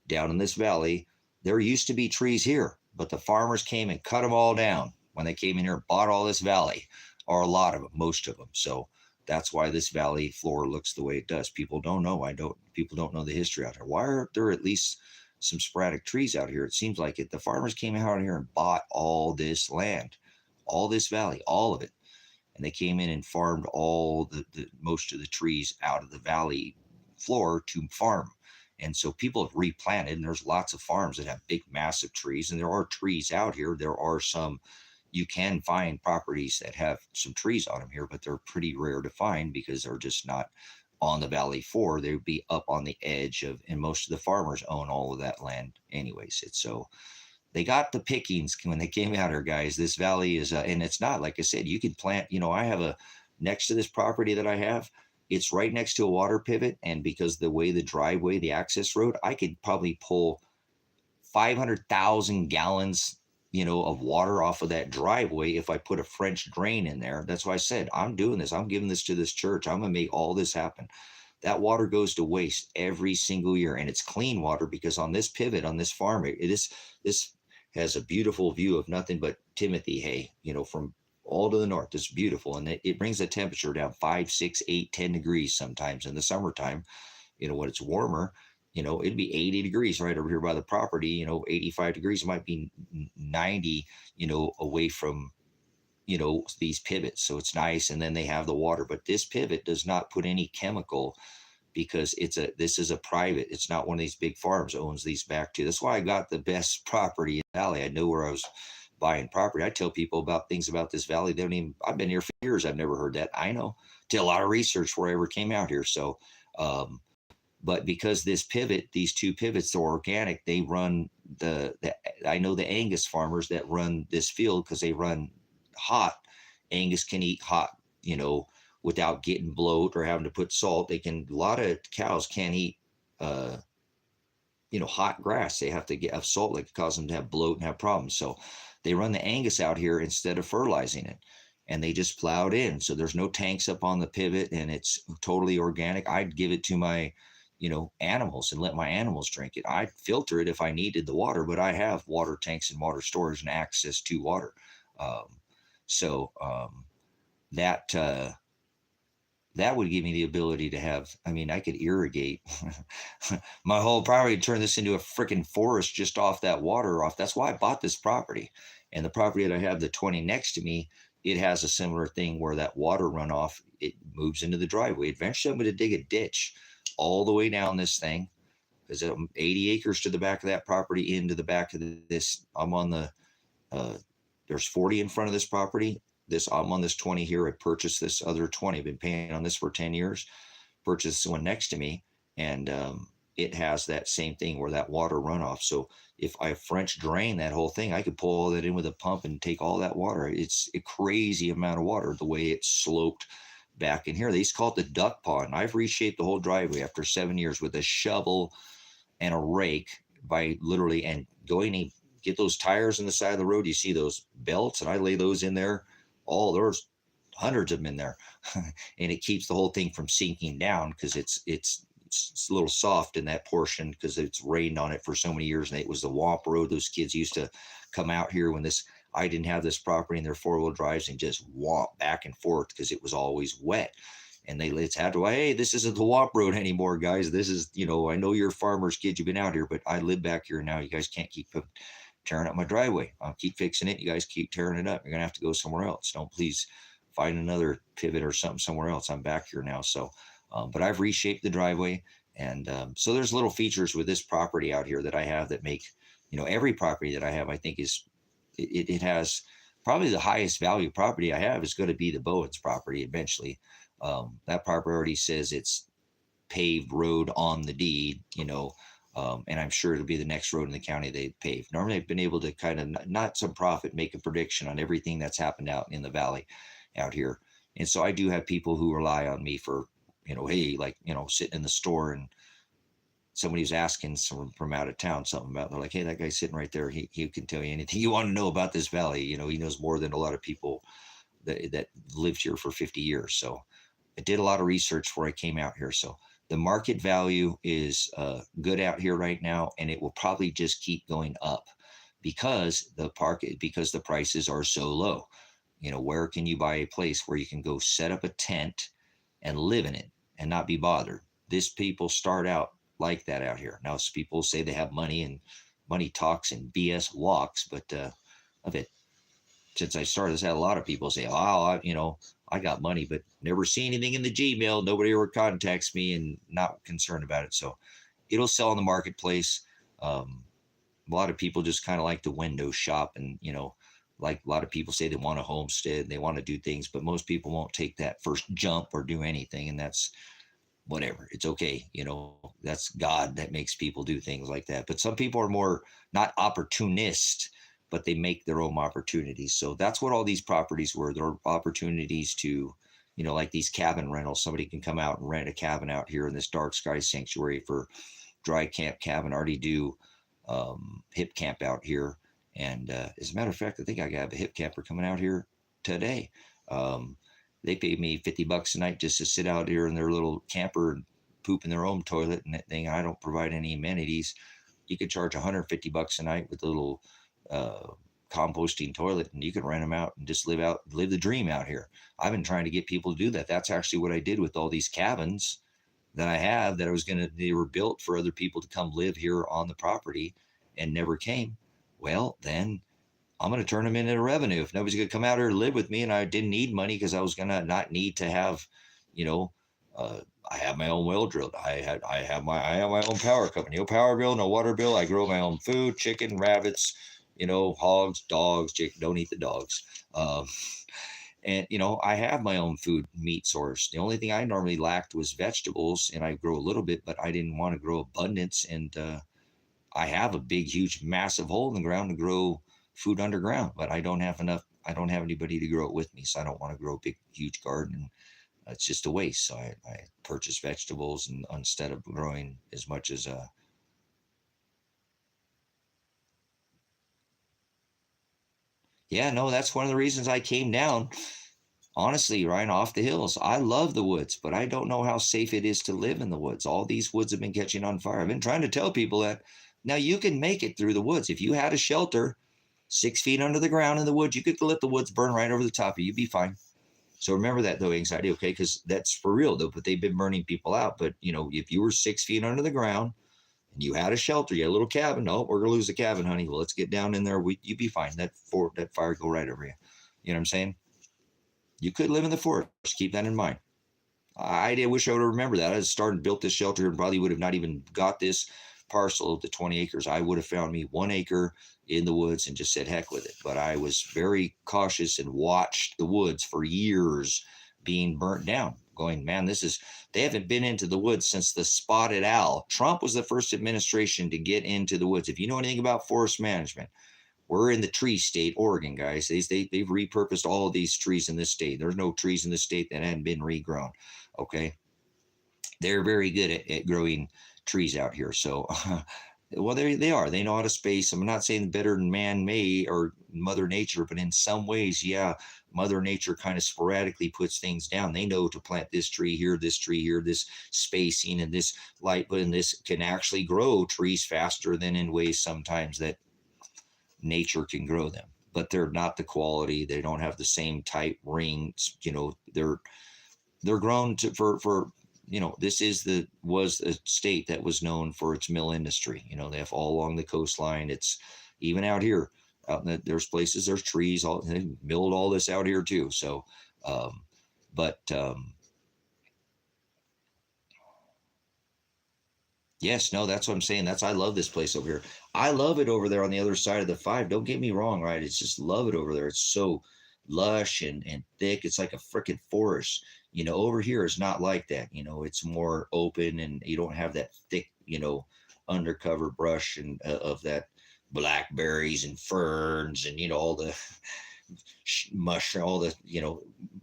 Down in this valley, there used to be trees here, but the farmers came and cut them all down when they came in here and bought all this valley, or a lot of them, most of them. So that's why this valley floor looks the way it does. People don't know. People don't know the history out here. Why aren't there at least some sporadic trees out here? It seems like it. The farmers came out here and bought all this land, all this valley, all of it. And they came in and farmed all the most of the trees out of the valley floor to farm. And so people have replanted, and there's lots of farms that have big, massive trees. And there are trees out here. There are some, you can find properties that have some trees on them here, but they're pretty rare to find because they're just not on the valley floor. They would be up on the edge of, and most of the farmers own all of that land anyways. It's so, they got the pickings when they came out here, guys. This valley is, and it's not, like I said, you can plant, I have next to this property that I have, it's right next to a water pivot. And because the way the driveway, the access road, I could probably pull 500,000 gallons, of water off of that driveway if I put a French drain in there. That's why I said, I'm doing this. I'm giving this to this church. I'm going to make all this happen. That water goes to waste every single year, and it's clean water because on this pivot, on this farm, this has a beautiful view of nothing but Timothy hay, from all to the north. It's beautiful. And it brings the temperature down 5, 6, 8, 10 degrees sometimes in the summertime. When it's warmer, it'd be 80 degrees right over here by the property, 85 degrees. It might be 90, away from, these pivots. So it's nice. And then they have the water, but this pivot does not put any chemical because this is a private, it's not one of these big farms owns these back to. That's why I got the best property in the valley. I know where I was buying property. I tell people about things about this valley. I've been here for years. I've never heard that. I know. Did a lot of research before I ever came out here. So, but because this pivot, these two pivots are organic, they run I know the Angus farmers that run this field because they run hot. Angus can eat hot, without getting bloat or having to put salt. A lot of cows can't eat, hot grass. They have to have salt, like it causes them to have bloat and have problems. So they run the Angus out here instead of fertilizing it, and they just plow it in. So there's no tanks up on the pivot, and it's totally organic. I'd give it to my, animals and let my animals drink it. I'd filter it if I needed the water, but I have water tanks and water storage and access to water. That would give me the ability to have, I could irrigate my whole property, turn this into a freaking forest just off that water off. That's why I bought this property. And the property that I have, the 20 next to me, it has a similar thing where that water runoff, it moves into the driveway. Eventually I'm going to dig a ditch all the way down this thing. There's 80 acres to the back of that property, into the back of this. I'm on the, there's 40 in front of this property. I'm on this 20 here. I purchased this other 20. I've been paying on this for 10 years. Purchased the one next to me, and it has that same thing where that water runoff. So if I French drain that whole thing, I could pull all that in with a pump and take all that water. It's a crazy amount of water the way it's sloped back in here. They used to call it the duck pond. I've reshaped the whole driveway after 7 years with a shovel, and a rake by literally and going and get those tires on the side of the road. You see those belts, and I lay those in there. Oh, there's hundreds of them in there, and it keeps the whole thing from sinking down because it's a little soft in that portion because it's rained on it for so many years, and it was the Wamp Road. Those kids used to come out here when I didn't have this property in their 4-wheel drives and just womp back and forth because it was always wet. And it's had to, hey, this isn't the Wamp Road anymore, guys. This is, I know you're farmers' kids, you've been out here, but I live back here now. You guys can't keep tearing up my driveway. I'll keep fixing it. You guys keep tearing it up. You're going to have to go somewhere else. Don't please find another pivot or something somewhere else. I'm back here now. So, but I've reshaped the driveway. And so there's little features with this property out here that I have that make, every property that I have, I think it has probably the highest value property I have is going to be the Bowens property eventually. That property already says it's paved road on the deed, and I'm sure it'll be the next road in the county they pave. Normally I've been able to kind of not some profit, make a prediction on everything that's happened out in the valley out here. And so I do have people who rely on me for, hey, like, sitting in the store and somebody was asking someone from out of town something about, they're like, hey, that guy's sitting right there. He can tell you anything you want to know about this valley. He knows more than a lot of people that lived here for 50 years. So I did a lot of research before I came out here. So the market value is good out here right now, and it will probably just keep going up because the prices are so low. Where can you buy a place where you can go set up a tent and live in it and not be bothered? This people start out like that out here. Now, people say they have money, and money talks and BS walks, but I've had, since I started this, I had a lot of people say, oh, I got money, but never see anything in the Gmail. Nobody ever contacts me and not concerned about it. So it'll sell in the marketplace. A lot of people just kind of like to window shop, and, like a lot of people say they want a homestead, they want to do things, but most people won't take that first jump or do anything. And that's whatever. It's okay. That's God that makes people do things like that. But some people are more not opportunist, but they make their own opportunities. So that's what all these properties were. There are opportunities to, like these cabin rentals. Somebody can come out and rent a cabin out here in this dark sky sanctuary for dry camp cabin. I already do hip camp out here. And as a matter of fact, I think I got a hip camper coming out here today. They paid me $50 a night just to sit out here in their little camper and poop in their own toilet and that thing. I don't provide any amenities. You could charge $150 a night with a little composting toilet, and you can rent them out and just live the dream out here. I've been trying to get people to do that. That's actually what I did with all these cabins that I have that they were built for other people to come live here on the property and never came. Well, then I'm going to turn them into revenue. If nobody's going to come out here to live with me, and I didn't need money because I was going to not need to have, I have my own well drilled. I have my own power company. No power bill, no water bill. I grow my own food, chicken, rabbits, hogs, dogs. Chicken, don't eat the dogs. And I have my own food meat source. The only thing I normally lacked was vegetables, and I grow a little bit, but I didn't want to grow abundance. And I have a big, huge, massive hole in the ground to grow food underground, but I don't have enough. I don't have anybody to grow it with me, so I don't want to grow a big, huge garden. It's just a waste. So I purchase vegetables, and instead of growing as much as yeah, no, that's one of the reasons I came down. Honestly, Ryan, off the hills. I love the woods, but I don't know how safe it is to live in the woods. All these woods have been catching on fire. I've been trying to tell people that now you can make it through the woods. If you had a shelter 6 feet under the ground in the woods, you could let the woods burn right over the top of you. You'd be fine. So remember that, though, anxiety, okay? Because that's for real, though. But they've been burning people out. But, if you were 6 feet under the ground and you had a shelter, you had a little cabin. No, we're going to lose the cabin, honey. Well, let's get down in there. You'd be fine. That fire go right over you. You know what I'm saying? You could live in the forest. Keep that in mind. I wish I would have remembered that. I started built this shelter and probably would have not even got this parcel of the 20 acres. I would have found me 1 acre in the woods and just said heck with it. But I was very cautious and watched the woods for years being burnt down, going, man, they haven't been into the woods since the spotted owl. Trump was the first administration to get into the woods. If you know anything about forest management, we're in the tree state, Oregon, guys. They've repurposed all of these trees in this state. There's no trees in this state that hadn't been regrown. Okay. they're very good at growing trees out here. So, well, they are. They know how to space. I'm not saying better than man may or Mother Nature, but in some ways, yeah, Mother Nature kind of sporadically puts things down. They know to plant this tree here, this spacing, and this light, but in this can actually grow trees faster than in ways sometimes that nature can grow them. But they're not the quality. They don't have the same tight rings. They're grown to for this was a state that was known for its mill industry. They have all along the coastline. It's even out here. There's places, there's trees. They milled all this out here too. So, but yes, no, that's what I'm saying. I love this place over here. I love it over there on the other side of the 5. Don't get me wrong, right? It's just love it over there. It's so lush and thick. It's like a freaking forest. Over here is not like that. It's more open and you don't have that thick, undercover brush and of that blackberries and ferns and, all the mushroom, all the,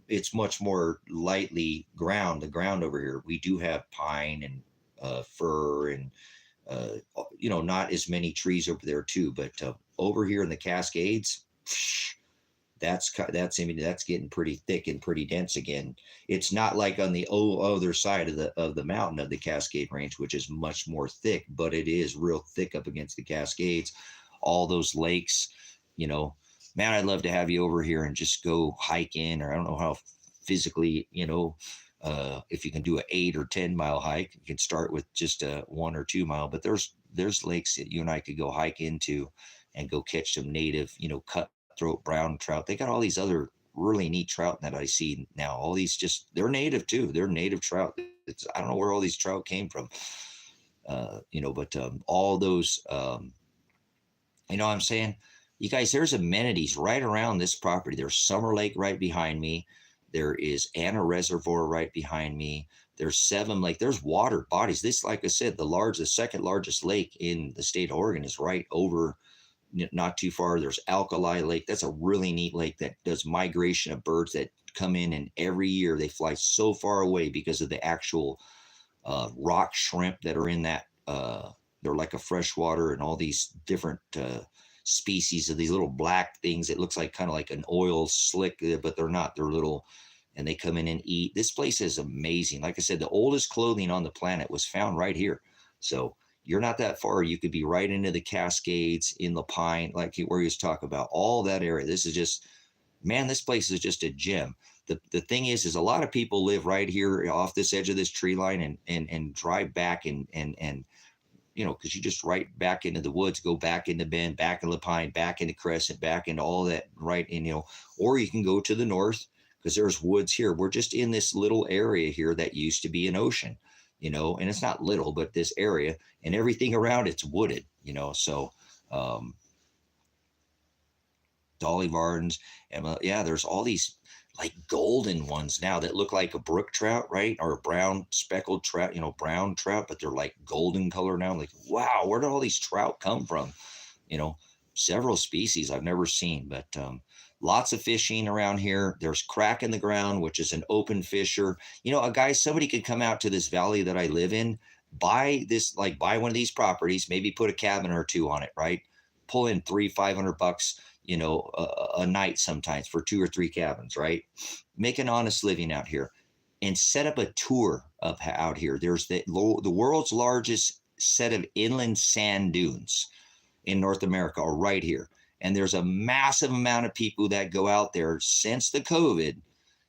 it's much more lightly the ground over here. We do have pine and fir and not as many trees over there too, but over here in the Cascades, that's getting pretty thick and pretty dense again. It's not like on the other side of the mountain of the Cascade Range, which is much more thick, but it is real thick up against the Cascades. All those lakes, man, I'd love to have you over here and just go hike in, or I don't know how physically, if you can do an 8 or 10 mile hike. You can start with just a 1 or 2 mile, but there's lakes that you and I could go hike into and go catch some native, cutthroat brown trout. They got all these other really neat trout that I see now. All these they're native too. They're native trout. I don't know where all these trout came from, but all those, what I'm saying? You guys, there's amenities right around this property. There's Summer Lake right behind me. There is Anna Reservoir right behind me. There's Seven Lake. There's water bodies. This, like I said, the second largest lake in the state of Oregon is right over, not too far. There's Alkali Lake. That's a really neat lake that does migration of birds that come in, and every year they fly so far away because of the actual rock shrimp that are in that. They're like a freshwater and all these different species of these little black things. It looks like kind of like an oil slick, but they're not. They're little, and they come in and eat. This place is amazing. Like I said, the oldest clothing on the planet was found right here. So you're not that far. You could be right into the Cascades, in the Pine, like where he was talking about, all that area. This is just, man, this place is just a gem. The thing is a lot of people live right here off this edge of this tree line and drive back and because you just right back into the woods, go back into Bend, back into Pine, back into Crescent, back into all that, right? And, or you can go to the north because there's woods here. We're just in this little area here that used to be an ocean, and it's not little, but this area and everything around it's wooded, so Dolly Vardens. And yeah, there's all these like golden ones now that look like a brook trout, right? Or a brown speckled trout, brown trout, but they're like golden color now. Like, wow, where did all these trout come from? Several species I've never seen, but lots of fishing around here. There's Crack in the Ground, which is an open fisher. Somebody could come out to this valley that I live in, buy one of these properties, maybe put a cabin or two on it, right? Pull in $300-500, a night sometimes for 2 or 3 cabins, right? Make an honest living out here and set up a tour of out here. There's the world's largest set of inland sand dunes in North America are right here. And there's a massive amount of people that go out there since the COVID.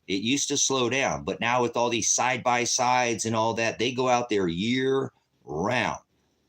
It used to slow down, but now with all these side-by-sides and all that, they go out there year round.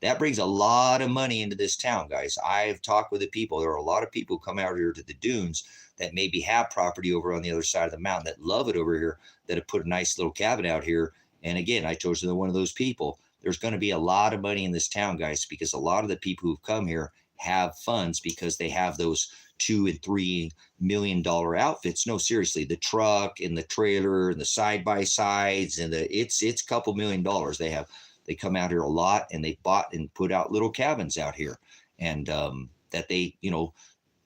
That brings a lot of money into this town, guys. I've talked with the people. There are a lot of people who come out here to the dunes that maybe have property over on the other side of the mountain that love it over here, that have put a nice little cabin out here. And again, I told you they're one of those people. There's going to be a lot of money in this town, guys, because a lot of the people who've come here have funds because they have those $2 and $3 million outfits. No, seriously, the truck and the trailer and the side-by-sides and it's a couple $1 million they have. They come out here a lot, and they bought and put out little cabins out here, and that they,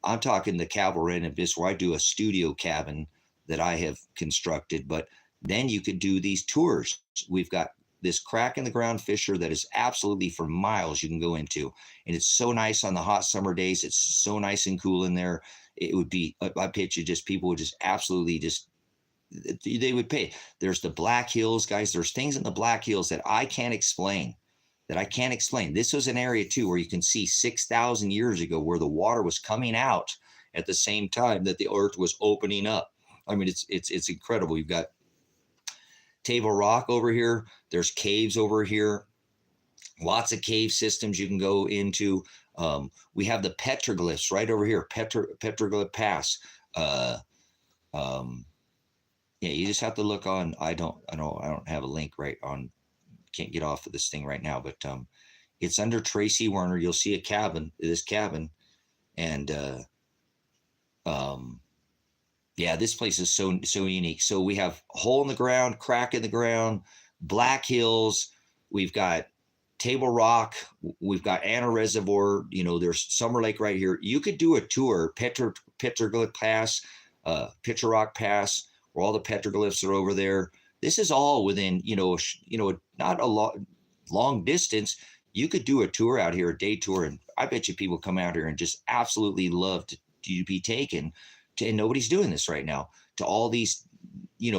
I'm talking the Cavalry and this where I do a studio cabin that I have constructed, but then you could do these tours. We've got this crack in the ground fissure that is absolutely for miles you can go into. And it's so nice on the hot summer days. It's so nice and cool in there. It would be, I picture just people would just absolutely just, they would pay. There's the Black Hills, guys. There's things in the Black Hills that I can't explain. This was an area too where you can see 6,000 years ago where the water was coming out at the same time that the earth was opening up. I mean, it's incredible. You've got Table Rock over here. There's caves over here. Lots of cave systems you can go into. We have the petroglyphs right over here, Petroglyph Pass. Yeah, you just have to look on. I don't have a link right on. Can't get off of this thing right now, but it's under Tracy, Werner. You'll see this cabin, and yeah, this place is so unique. So we have hole in the ground, crack in the ground, Black Hills. We've got Table Rock. We've got Anna Reservoir. There's Summer Lake right here. You could do a tour, Petroglyph Pass, Picture Rock Pass, where all the petroglyphs are over there. This is all within, not a long distance. You could do a tour out here, a day tour, and I bet you people come out here and just absolutely love to be taken to, and nobody's doing this right now, to all these,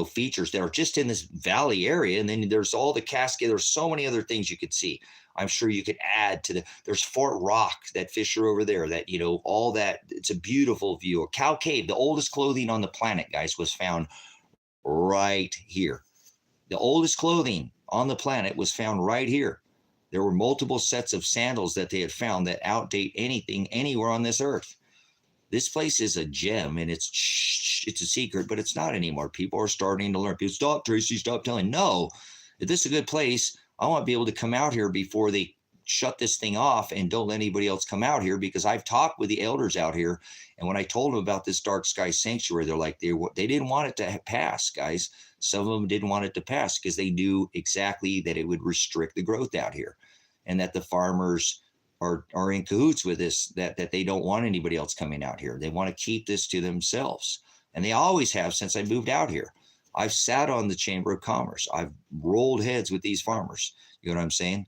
features that are just in this valley area. And then there's all the cascade. There's so many other things you could see. I'm sure you could add to there's Fort Rock, that fissure over there, that, all that. It's a beautiful view. A Cow Cave, the oldest clothing on the planet, guys, was found right here. The oldest clothing on the planet was found right here. There were multiple sets of sandals that they had found that outdate anything anywhere on this earth. This place is a gem, and it's a secret, but it's not anymore. People are starting to learn. People, stop, Tracy, stop telling. No, if this is a good place, I want to be able to come out here before they shut this thing off and don't let anybody else come out here, because I've talked with the elders out here. And when I told them about this dark sky sanctuary, they're like, they didn't want it to pass, guys. Some of them didn't want it to pass because they knew exactly that it would restrict the growth out here, and that the farmers are in cahoots with this, that they don't want anybody else coming out here. They want to keep this to themselves. And they always have since I moved out here. I've sat on the Chamber of Commerce. I've rolled heads with these farmers. You know what I'm saying?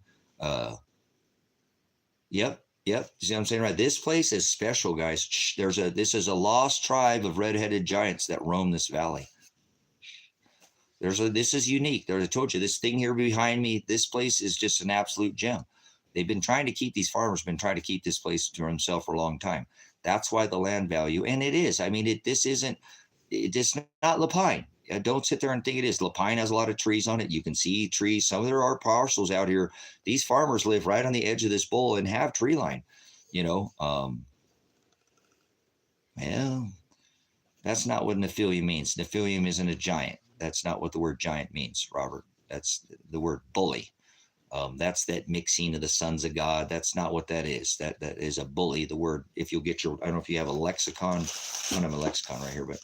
Yep. You see what I'm saying? Right. This place is special, guys. This is a lost tribe of red-headed giants that roam this valley. This is unique. I told you, this thing here behind me, this place is just an absolute gem. They've been trying to keep, these farmers been trying to keep this place to themselves for a long time. That's why the land value, and it is. I mean, it's not Lapine. Don't sit there and think it is. Lapine has a lot of trees on it. You can see trees. Some of there are parcels out here. These farmers live right on the edge of this bowl and have tree line, Well, that's not what Nephilim means. Nephilim isn't a giant. That's not what the word giant means, Robert. That's the word bully. That's that mixing of the sons of God. That's not what that is. That is a bully. The word, if you'll get I don't know if you have a lexicon. I don't have a lexicon right here, but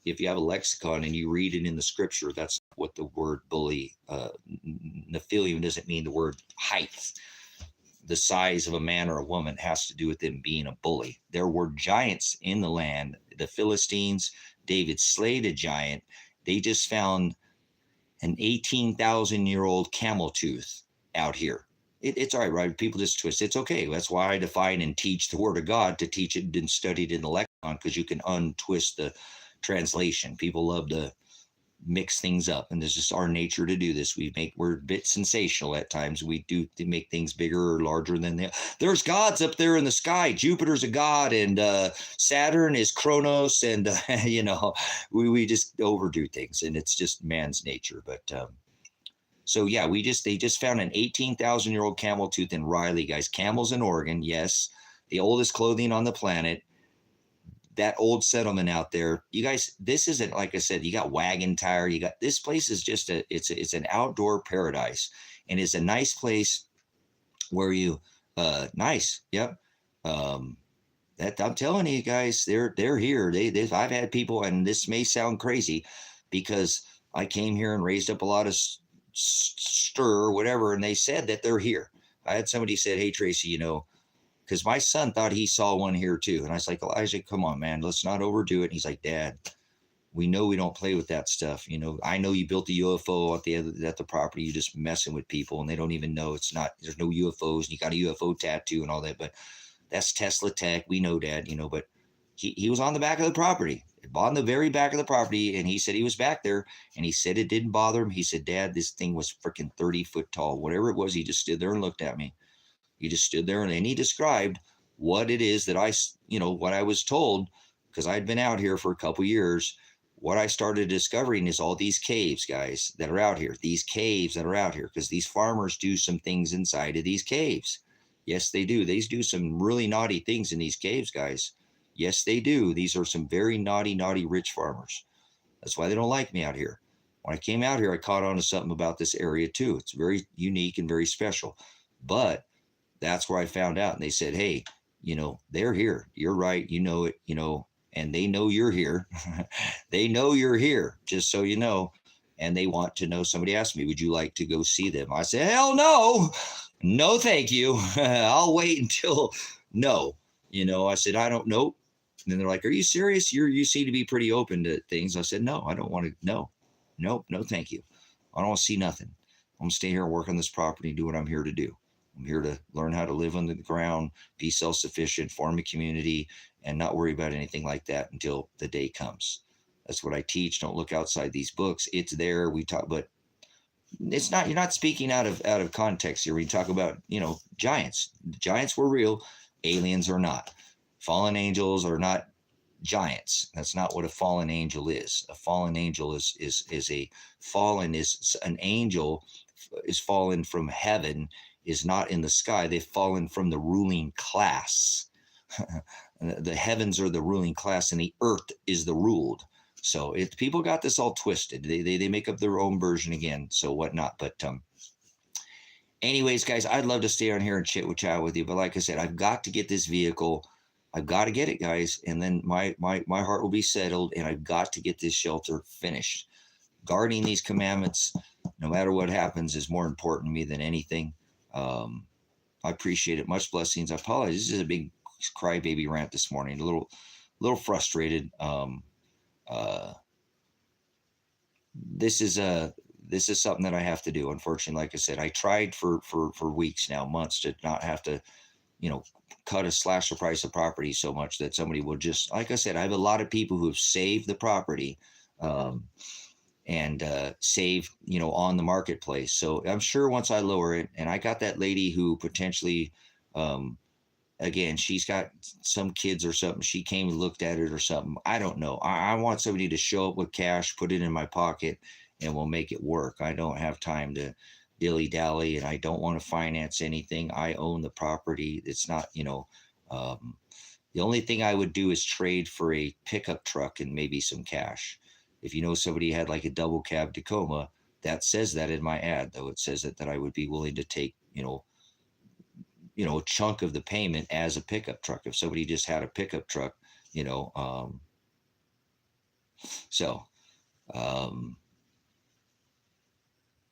if you have a lexicon and you read it in the scripture, that's what the word bully. Nephilim doesn't mean the word height. The size of a man or a woman has to do with them being a bully. There were giants in the land. The Philistines, David slayed a giant. They just found an 18,000-year-old camel tooth out here. It's all right, right? People just twist. It's okay. That's why I define and teach the word of God, to teach it and study it in the lexicon, because you can untwist the translation. People love to mix things up, and it's just our nature to do this. We're a bit sensational at times. We do to make things bigger or larger than there's gods up there in the sky. Jupiter's a god, and Saturn is Kronos, and we just overdo things, and it's just man's nature. But so yeah, they just found an 18,000-year-old camel tooth in Riley, guys. Camels in Oregon, yes, the oldest clothing on the planet. That old settlement out there, you guys, this isn't, like I said, you got wagon tire, this place is just it's an outdoor paradise, and it's a nice place where nice. Yep. That I'm telling you guys, they're here. I've had people, and this may sound crazy because I came here and raised up a lot of stir or whatever, and they said that they're here. I had somebody said, hey, Tracy, because my son thought he saw one here too. And I was like, Elijah, come on, man, let's not overdo it. And he's like, Dad, We know we don't play with that stuff. You know, I know you built a UFO at the property. You're just messing with people, and they don't even know it's not. There's no UFOs, and you got a UFO tattoo and all that. But that's Tesla tech. We know, Dad. You know, but he was on the back of the property, on the very back of the property, and he said he was back there, and he said it didn't bother him. He said, Dad, this thing was freaking 30 foot tall. Whatever it was, he just stood there and looked at me. He just stood there, and then he described what it is that what I was told, because I'd been out here for a couple years. What I started discovering is all these caves, guys, that are out here, these caves that are out here, because these farmers do some things inside of these caves. Yes, they do. They do some really naughty things in these caves, guys. Yes, they do. These are some very naughty, naughty rich farmers. That's why they don't like me out here. When I came out here, I caught on to something about this area too. It's very unique and very special. But that's where I found out. And they said, hey, they're here. You're right. You know it, and they know you're here. They know you're here, just so you know. And they want to know. Somebody asked me, would you like to go see them? I said, hell no. No, thank you. I'll wait until no. I said, I don't know. And then they're like, are you serious? You seem to be pretty open to things. I said, no, I don't want to. No, thank you. I don't want to see nothing. I'm going to stay here and work on this property and do what I'm here to do. I'm here to learn how to live on the ground, be self-sufficient, form a community, and not worry about anything like that until the day comes. That's what I teach. Don't look outside these books. It's there. We talk, but it's not. You're not speaking out of context here. We talk about giants. Giants were real. Aliens are not. Fallen angels are not giants. That's not what a fallen angel is. A fallen angel is an angel is fallen from heaven, is not in the sky. They've fallen from the ruling class. The heavens are the ruling class, and the earth is the ruled. So people got this all twisted. They make up their own version again. So whatnot. But anyways, guys, I'd love to stay on here and chat with you. But like I said, I've got to get this vehicle. I've got to get it, guys, and then my heart will be settled, and I've got to get this shelter finished. Guarding these commandments, no matter what happens, is more important to me than anything. I appreciate it. Much blessings. I apologize. This is a big crybaby rant this morning. A little frustrated. This is something that I have to do. Unfortunately, like I said, I tried for weeks now, months, to not have to, slash the price of property so much that somebody will just, like I said, I have a lot of people who have saved the property, and save, on the marketplace. So I'm sure once I lower it, and I got that lady who potentially, again, she's got some kids or something. She came and looked at it or something. I don't know. I want somebody to show up with cash, put it in my pocket, and we'll make it work. I don't have time to dilly-dally, and I don't want to finance anything. I own the property. It's not, the only thing I would do is trade for a pickup truck and maybe some cash. If somebody had like a double cab Tacoma, that says that in my ad, though. It says that I would be willing to take, a chunk of the payment as a pickup truck. If somebody just had a pickup truck,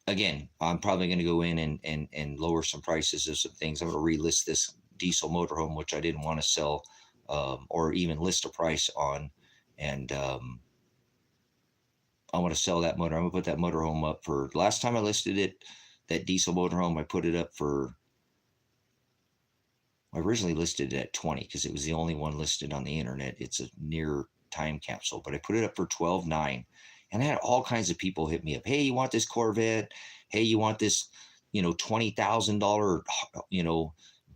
again, I'm probably going to go in and lower some prices of some things. I'm going to relist this diesel motorhome, which I didn't want to sell, or even list a price on. And I want to sell that motor. I'm going to put that motorhome up for, last time I listed it, that diesel motorhome, I put it up for, I originally listed it at 20 because it was the only one listed on the internet. It's a near time capsule, but I put it up for $12,900. And I had all kinds of people hit me up. Hey, you want this Corvette? Hey, you want this, $20,000,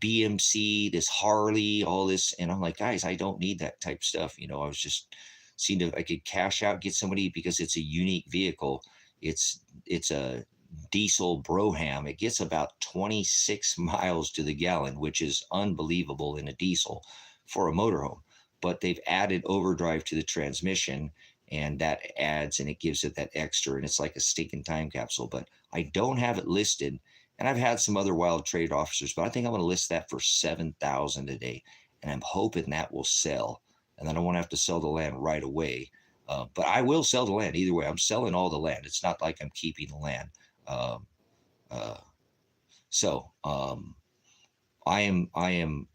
BMC, this Harley, all this. And I'm like, guys, I don't need that type of stuff. I was just seeing if I could cash out, get somebody, because it's a unique vehicle. It's a diesel Broham. It gets about 26 miles to the gallon, which is unbelievable in a diesel for a motorhome. But they've added overdrive to the transmission, and that adds, and it gives it that extra, and it's like a stinking time capsule. But I don't have it listed, and I've had some other wild trade officers, but I think I'm going to list that for $7,000 a day, and I'm hoping that will sell, and then I won't have to sell the land right away. But I will sell the land either way. I'm selling all the land. It's not like I'm keeping the land. I am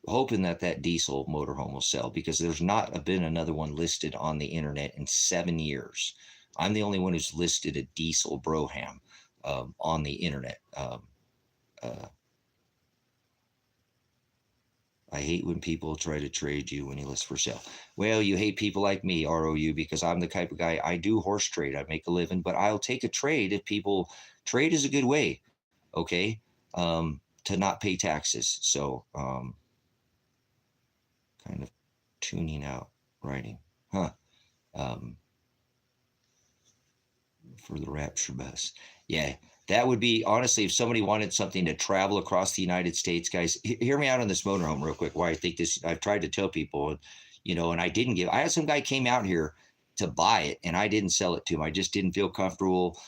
hoping that that diesel motorhome will sell, because there's not been another one listed on the internet in 7 years. I'm the only one who's listed a diesel Broham on the internet. Uh, I hate when people try to trade you when you list for sale. Well, you hate people like me, ROU, because I'm the type of guy, I do horse trade. I make a living, but I'll take a trade if people, trade is a good way, okay, to not pay taxes. So kind of tuning out writing. Huh. For the rapture bus. Yeah, that would be, honestly, if somebody wanted something to travel across the United States, guys, hear me out on this motorhome real quick. Why I think this, I've tried to tell people, and I didn't give, I had some guy came out here to buy it and I didn't sell it to him. I just didn't feel comfortable.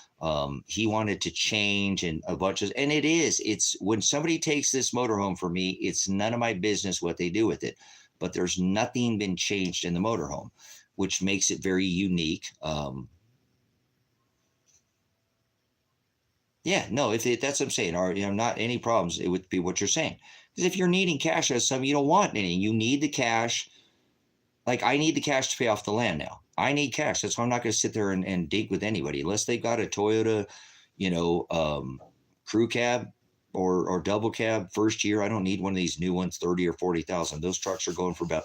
He wanted to change and a bunch of, and it's when somebody takes this motorhome for me, it's none of my business what they do with it, but there's nothing been changed in the motorhome, which makes it very unique. Yeah, no, if that's what I'm saying, or not any problems, it would be what you're saying. Because if you're needing cash as something, you don't want any. You need the cash. Like I need the cash to pay off the land now. I need cash. That's why I'm not going to sit there and date with anybody unless they've got a Toyota, crew cab or double cab first year. I don't need one of these new ones, 30 or 40,000. Those trucks are going for about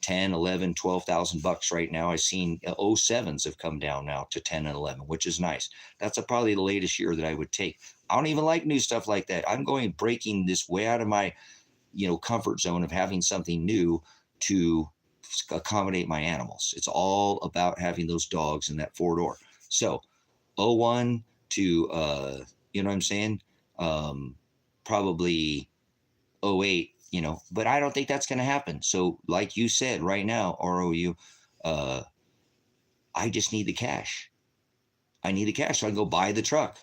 10, 11, 12,000 bucks right now. I've seen 07s have come down now to 10 and 11, which is nice. That's probably the latest year that I would take. I don't even like new stuff like that. I'm going breaking this way out of my, comfort zone of having something new to accommodate my animals. It's all about having those dogs in that 4-door. So 01 to, you know what I'm saying? Probably 08, but I don't think that's going to happen. So like you said right now, ROU, I just need the cash. I need the cash so I can go buy the truck.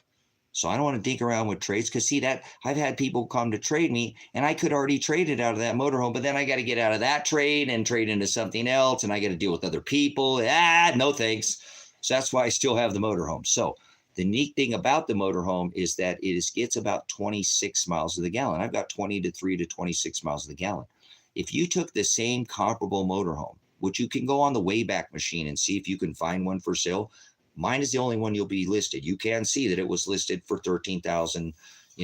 So I don't want to dink around with trades, because see that I've had people come to trade me and I could already trade it out of that motorhome, but then I got to get out of that trade and trade into something else, and I got to deal with other people. No thanks. So that's why I still have the motorhome. So the neat thing about the motorhome is that gets about 26 miles to the gallon. I've got 23 to 26 miles to the gallon. If you took the same comparable motorhome, which you can go on the Wayback Machine and see if you can find one for sale, mine is the only one you'll be listed. You can see that it was listed for 13,000.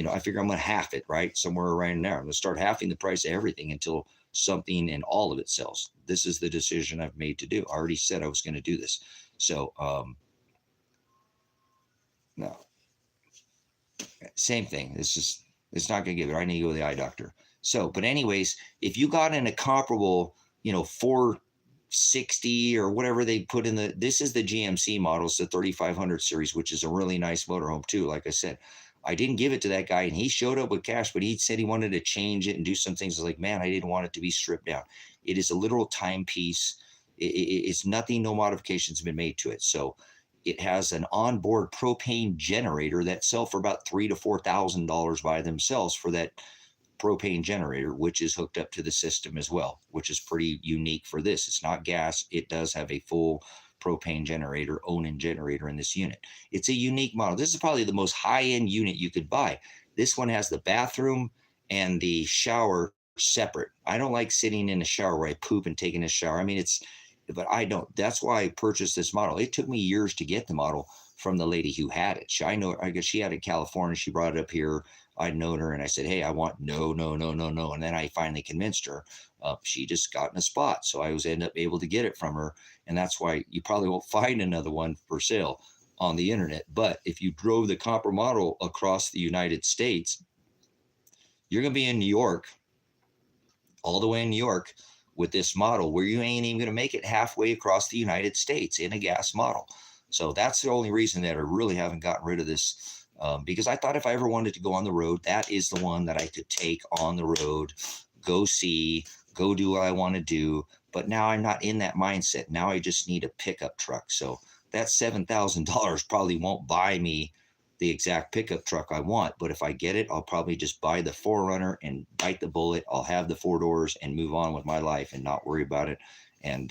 I figure I'm going to half it, right? Somewhere around there. I'm going to start halving the price of everything until something and all of it sells. This is the decision I've made to do. I already said I was going to do this. So, no, same thing. It's not going to give it. I need to go to the eye doctor. So, but anyways, if you got in a comparable, 460 or whatever they put in this is the GMC models, the 3500 series, which is a really nice motorhome too. Like I said, I didn't give it to that guy and he showed up with cash, but he said he wanted to change it and do some things. I was like, man, I didn't want it to be stripped down. It is a literal timepiece. It's nothing, no modifications have been made to it. So it has an onboard propane generator that sell for about $3,000 to $4,000 by themselves for that propane generator, which is hooked up to the system as well, which is pretty unique for this. It's not gas. It does have a full propane generator, Onan generator in this unit. It's a unique model. This is probably the most high-end unit you could buy. This one has the bathroom and the shower separate. I don't like sitting in a shower where I poop and taking a shower. I mean, but I don't. That's why I purchased this model. It took me years to get the model from the lady who had it. I guess she had it in California. She brought it up here. I'd known her and I said, hey, I want no. And then I finally convinced her. She just got in a spot. So I was end up able to get it from her. And that's why you probably won't find another one for sale on the internet. But if you drove the copper model across the United States, you're going to be in New York, all the way in New York, with this model where you ain't even going to make it halfway across the United States in a gas model. So that's the only reason that I really haven't gotten rid of this, because I thought if I ever wanted to go on the road, that is the one that I could take on the road, go see, go do what I want to do. But now I'm not in that mindset. Now I just need a pickup truck. So that $7,000 probably won't buy me the exact pickup truck I want. But if I get it, I'll probably just buy the 4Runner and bite the bullet. I'll have the 4 doors and move on with my life and not worry about it. And,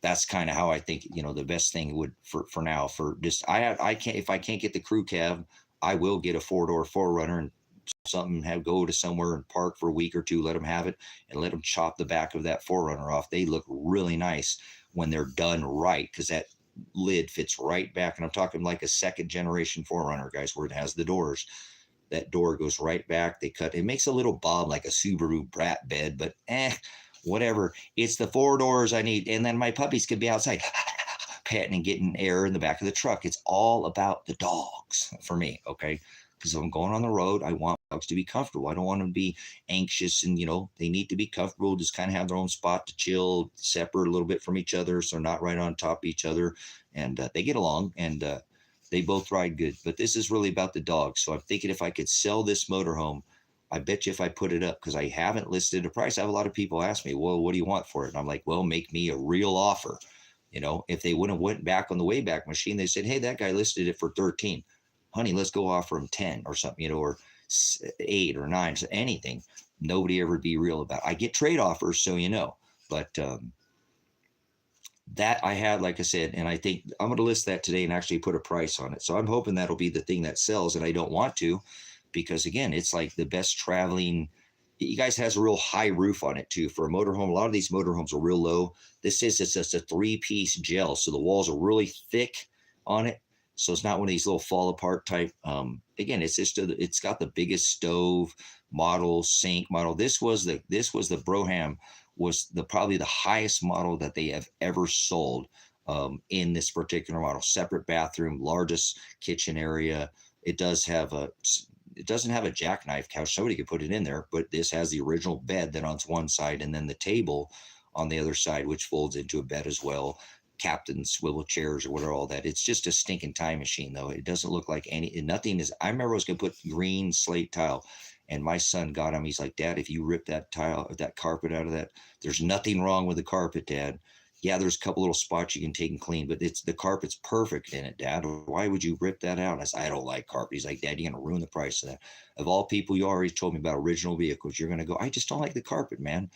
that's kind of how I think, the best thing would for now, for just, I can't, if I can't get the crew cab, I will get a 4-door 4Runner and something, have go to somewhere and park for a week or two, let them have it, and let them chop the back of that 4Runner off. They look really nice when they're done right, because that lid fits right back. And I'm talking like a second generation 4Runner, guys, where it has the doors. That door goes right back. They cut, it makes a little bob like a Subaru brat bed, but whatever. It's the 4 doors I need. And then my puppies could be outside patting and getting air in the back of the truck. It's all about the dogs for me, okay? Because if I'm going on the road, I want dogs to be comfortable. I don't want them to be anxious, and, they need to be comfortable, just kind of have their own spot to chill, separate a little bit from each other, so they're not right on top of each other. And they get along, and they both ride good. But this is really about the dogs. So I'm thinking if I could sell this motorhome, I bet you if I put it up, because I haven't listed a price. I have a lot of people ask me, well, what do you want for it? And I'm like, well, make me a real offer. If they wouldn't have went back on the Wayback Machine, they said, hey, that guy listed it for 13. Honey, let's go offer him 10 or something, or 8 or 9, so anything. Nobody ever be real about it. I get trade offers, so but that I had, like I said, and I think I'm going to list that today and actually put a price on it. So I'm hoping that'll be the thing that sells, and I don't want to, because again, it's like the best traveling. You guys has a real high roof on it too for a motorhome. A lot of these motorhomes are real low. It's just a 3-piece gel, so the walls are really thick on it. So it's not one of these little fall apart type. Again, it's got the biggest stove model, sink model. This was the Broham, was probably the highest model that they have ever sold in this particular model. Separate bathroom, largest kitchen area. It doesn't have a jackknife couch. Somebody could put it in there, but this has the original bed that on one side, and then the table on the other side, which folds into a bed as well. Captain swivel chairs or whatever, all that. It's just a stinking time machine, though. It doesn't look like nothing is. I remember I was going to put green slate tile, and my son got him. He's like, Dad, if you rip that carpet out of that, there's nothing wrong with the carpet, Dad. Yeah, there's a couple little spots you can take and clean, but the carpet's perfect in it, Dad. Why would you rip that out? I said, I don't like carpet. He's like, Dad, you're going to ruin the price of that. Of all people, you already told me about original vehicles. You're going to go, I just don't like the carpet, man.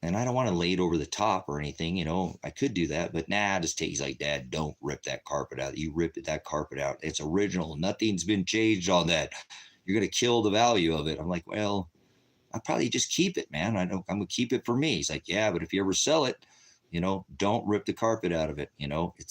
And I don't want to lay it over the top or anything, I could do that, but he's like, Dad, don't rip that carpet out. You ripped that carpet out. It's original. Nothing's been changed on that. You're going to kill the value of it. I'm like, well, I'll probably just keep it, man. I'm going to keep it for me. He's like, yeah, but if you ever sell it, don't rip the carpet out of it.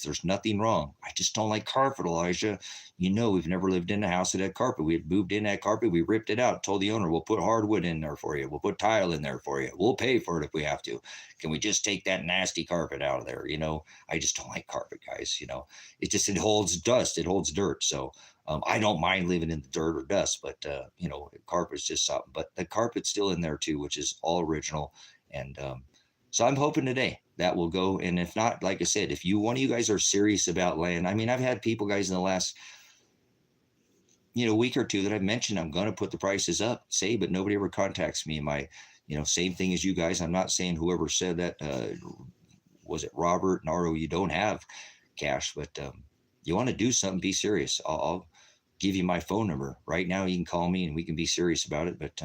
There's nothing wrong. I just don't like carpet, Elijah. We've never lived in a house that had carpet. We had moved in that carpet. We ripped it out, told the owner, we'll put hardwood in there for you. We'll put tile in there for you. We'll pay for it if we have to. Can we just take that nasty carpet out of there? I just don't like carpet, guys. It holds dust. It holds dirt. So I don't mind living in the dirt or dust, but, carpet's just something. But the carpet's still in there too, which is all original. And so I'm hoping today that will go. And if not, like I said, if one of you guys are serious about land, I've had people, guys, in the last, week or two that I've mentioned, I'm going to put the prices up, but nobody ever contacts me. My, same thing as you guys. I'm not saying whoever said that, was it Robert, Naro, you don't have cash, but you want to do something, be serious. I'll give you my phone number right now. You can call me and we can be serious about it. But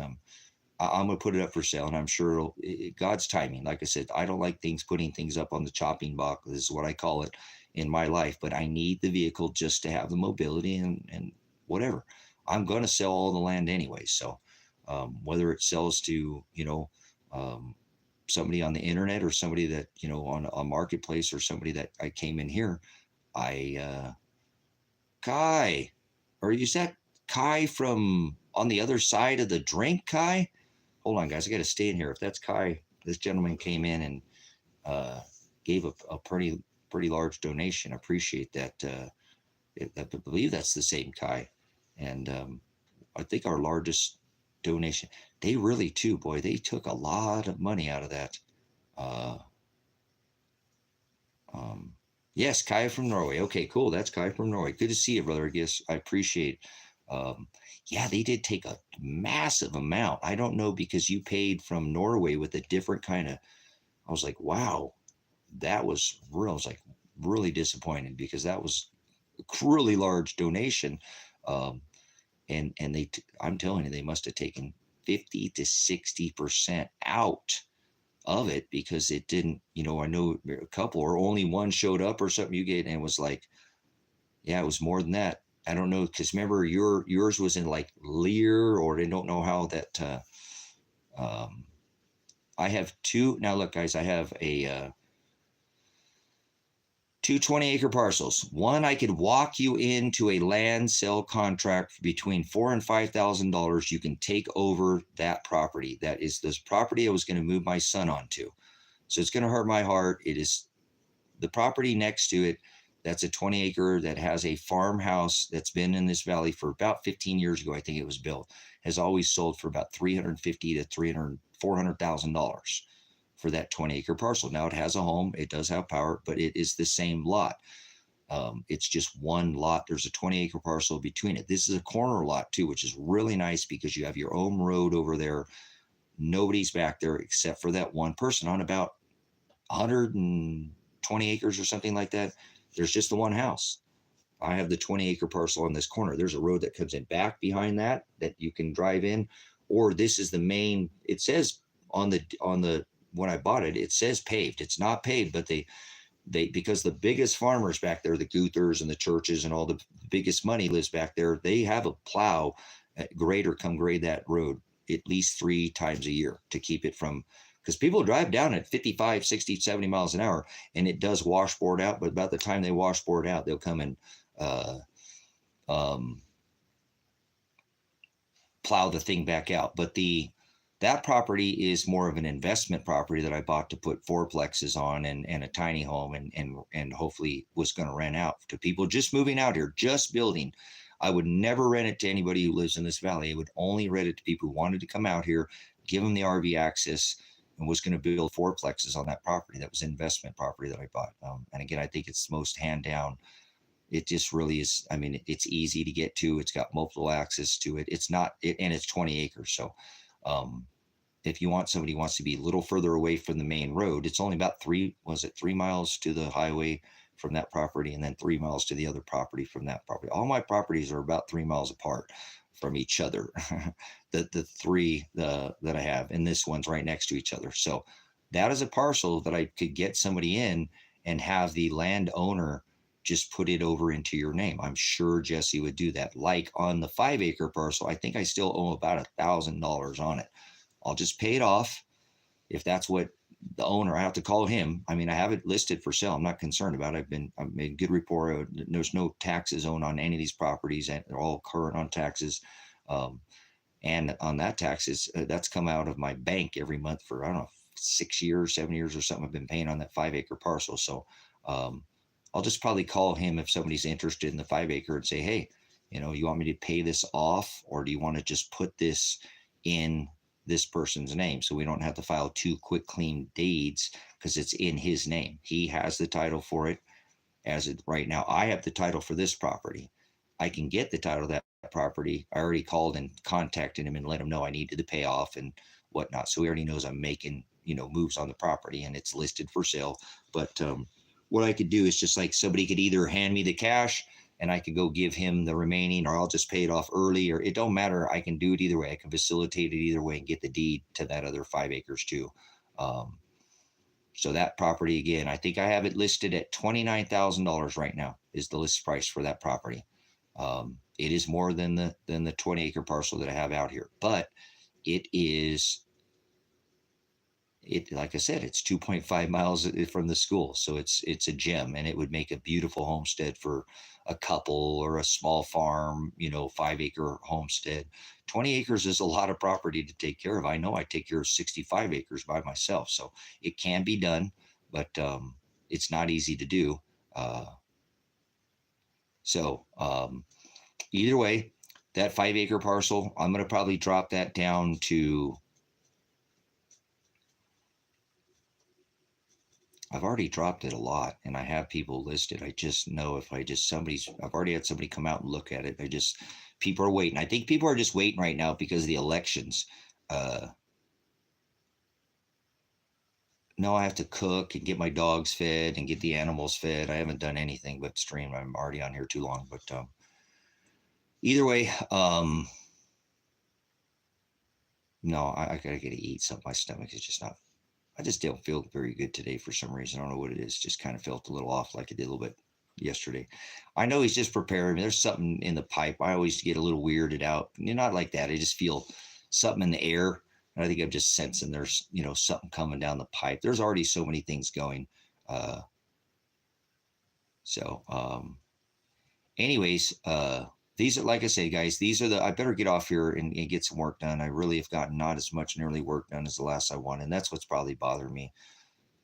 I'm going to put it up for sale, and I'm sure God's timing. Like I said, I don't like putting things up on the chopping block. This is what I call it in my life, but I need the vehicle just to have the mobility and whatever. I'm going to sell all the land anyway. So whether it sells to, somebody on the internet or somebody that, on a marketplace, or somebody that I came in here, Kai, or is that Kai from on the other side of the drink, Kai? Hold on, guys. I got to stay in here. If that's Kai, this gentleman came in and gave a pretty large donation. I appreciate that. I believe that's the same Kai. And I think our largest donation, they really too, boy, they took a lot of money out of that. Yes, Kai from Norway. Okay, cool. That's Kai from Norway. Good to see you, brother. I guess I appreciate. Yeah, they did take a massive amount. I don't know, because you paid from Norway with a different kind of. I was like, wow, that was real. I was like really disappointed, because that was a really large donation. And I'm telling you, they must have taken 50 to 60% out of it, because it didn't, I know a couple or only one showed up or something you get, and it was like, yeah, it was more than that. I don't know, because remember yours was in like Lear, or I don't know how that. Um, I have two now. Look, guys, I have a two 20-acre parcels. One, I could walk you into a land sale contract for between $4,000 and $5,000. You can take over that property. That is this property I was going to move my son onto. So it's going to hurt my heart. It is the property next to it. That's a 20-acre that has a farmhouse that's been in this valley for about 15 years ago. I think it was built. Has always sold for about $350,000 to $400,000 for that 20-acre parcel. Now it has a home. It does have power, but it is the same lot. It's just one lot. There's a 20-acre parcel between it. This is a corner lot too, which is really nice because you have your own road over there. Nobody's back there except for that one person on about 120 acres or something like that. There's just the one house. I have the 20-acre parcel on this corner. There's a road that comes in back behind that you can drive in, or this is the main. It says on the when I bought it, it says paved. It's not paved, but they because the biggest farmers back there, the Guthers and the churches and all the biggest money lives back there. They have a plow grader come grade that road at least 3 times a year to keep it from, because people drive down at 55, 60, 70 miles an hour, and it does washboard out. But about the time they washboard out, they'll come and plow the thing back out. But that property is more of an investment property that I bought to put fourplexes on and a tiny home and hopefully was going to rent out to people just moving out here, just building. I would never rent it to anybody who lives in this valley. I would only rent it to people who wanted to come out here, give them the RV access, and was going to build fourplexes on that property. That was investment property that I bought. And again, I think it's most hand down. It just really is. I mean, it's easy to get to. It's got multiple access to it. It's not, and it's 20 acres. So if you want somebody who wants to be a little further away from the main road, it's only about 3 miles to the highway from that property, and then 3 miles to the other property from that property. All my properties are about 3 miles apart from each other. the three that I have, and this one's right next to each other. So that is a parcel that I could get somebody in and have the landowner just put it over into your name. I'm sure Jesse would do that. Like on the 5-acre parcel, I think I still owe about $1,000 on it. I'll just pay it off. If that's what the owner, I have to call him. I mean, I have it listed for sale. I'm not concerned about it. I've made good rapport. There's no taxes owed on any of these properties, and they're all current on taxes. And on that taxes, that's come out of my bank every month for, I don't know, 6 years, 7 years or something. I've been paying on that 5-acre parcel. So I'll just probably call him if somebody's interested in the 5-acre and say, hey, you want me to pay this off, or do you want to just put this in this person's name so we don't have to file 2 quick clean deeds because it's in his name? He has the title for it as it right now. I have the title for this property. I can get the title of that property. I already called and contacted him and let him know I needed to pay off and whatnot. So he already knows I'm making, moves on the property and it's listed for sale. But what I could do is just like somebody could either hand me the cash and I could go give him the remaining, or I'll just pay it off early, or it don't matter. I can do it either way. I can facilitate it either way and get the deed to that other 5 acres too. So that property, again, I think I have it listed at $29,000 right now is the list price for that property. It is more than the 20-acre parcel that I have out here, but it like I said, it's 2.5 miles from the school. So it's a gem, and it would make a beautiful homestead for a couple or a small farm, 5-acre homestead. 20 acres is a lot of property to take care of. I know I take care of 65 acres by myself. So it can be done, but it's not easy to do. So either way, that 5-acre parcel, I'm going to probably drop that down to, I've already dropped it a lot and I have people listed. I just know if I've already had somebody come out and look at it. People are waiting. I think people are just waiting right now because of the elections. No, I have to cook and get my dogs fed and get the animals fed. I haven't done anything but stream. I'm already on here too long, but either way, no, I gotta get to eat something. My stomach is just not, I just don't feel very good today for some reason. I don't know what it is. Just kind of felt a little off, like it did a little bit yesterday. I know he's just preparing. There's something in the pipe. I always get a little weirded out. You're not like that. I just feel something in the air. And I think I'm just sensing there's, something coming down the pipe. There's already so many things going. Uh, so, anyways, these are, like I say, guys, these are I better get off here and get some work done. I really have gotten not as much nearly work done as the last I wanted. And that's what's probably bothering me.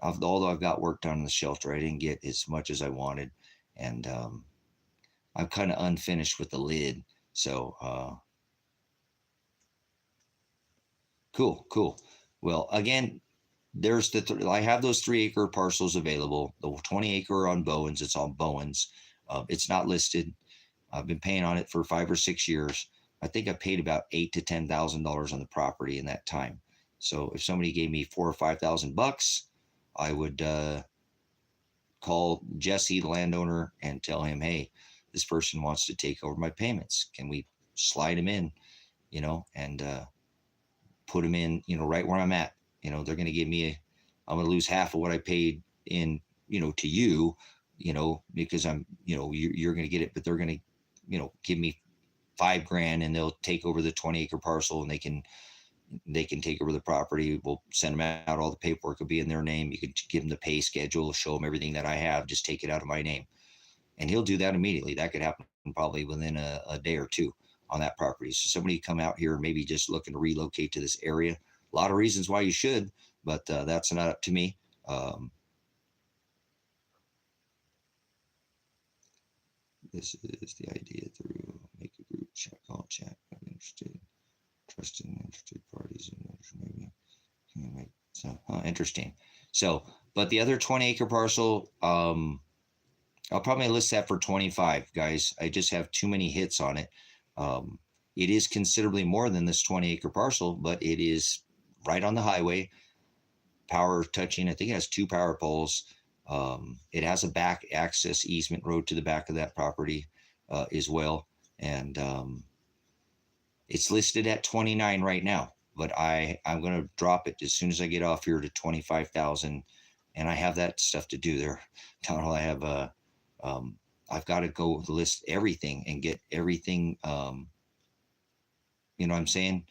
Although I've got work done in the shelter, I didn't get as much as I wanted. And I'm kind of unfinished with the lid. So, cool. Well, again, there's I have those 3-acre parcels available. The 20-acre on Bowens, it's on Bowens. It's not listed. I've been paying on it for 5 or 6 years. I think I paid about $8,000 to $10,000 on the property in that time. So if somebody gave me $4,000 or $5,000, I would call Jesse, the landowner, and tell him, hey, this person wants to take over my payments. Can we slide him in, and put him in, right where I'm at? They're going to give me I'm going to lose half of what I paid in, to you, because you're going to get it, but they're going to, give me $5,000 and they'll take over the 20-acre parcel and they can take over the property. We'll send them out. All the paperwork will be in their name. You can give them the pay schedule, show them everything that I have, just take it out of my name. And he'll do that immediately. That could happen probably within a day or two on that property. So somebody come out here, maybe just looking to relocate to this area. A lot of reasons why you should, but that's not up to me. This is the idea through make a group chat, call chat. I'm interested, trusting interested parties, and maybe can make so interesting. So, but the other 20-acre parcel, I'll probably list that for 25, guys. I just have too many hits on it. It is considerably more than this 20-acre parcel, but it is right on the highway. Power touching, I think it has 2 power poles. It has a back access easement road to the back of that property as well. And it's listed at 29 right now, but I'm going to drop it as soon as I get off here to 25,000. And I have that stuff to do there. Town hall, I have I've got to go list everything and get everything. You know what I'm saying?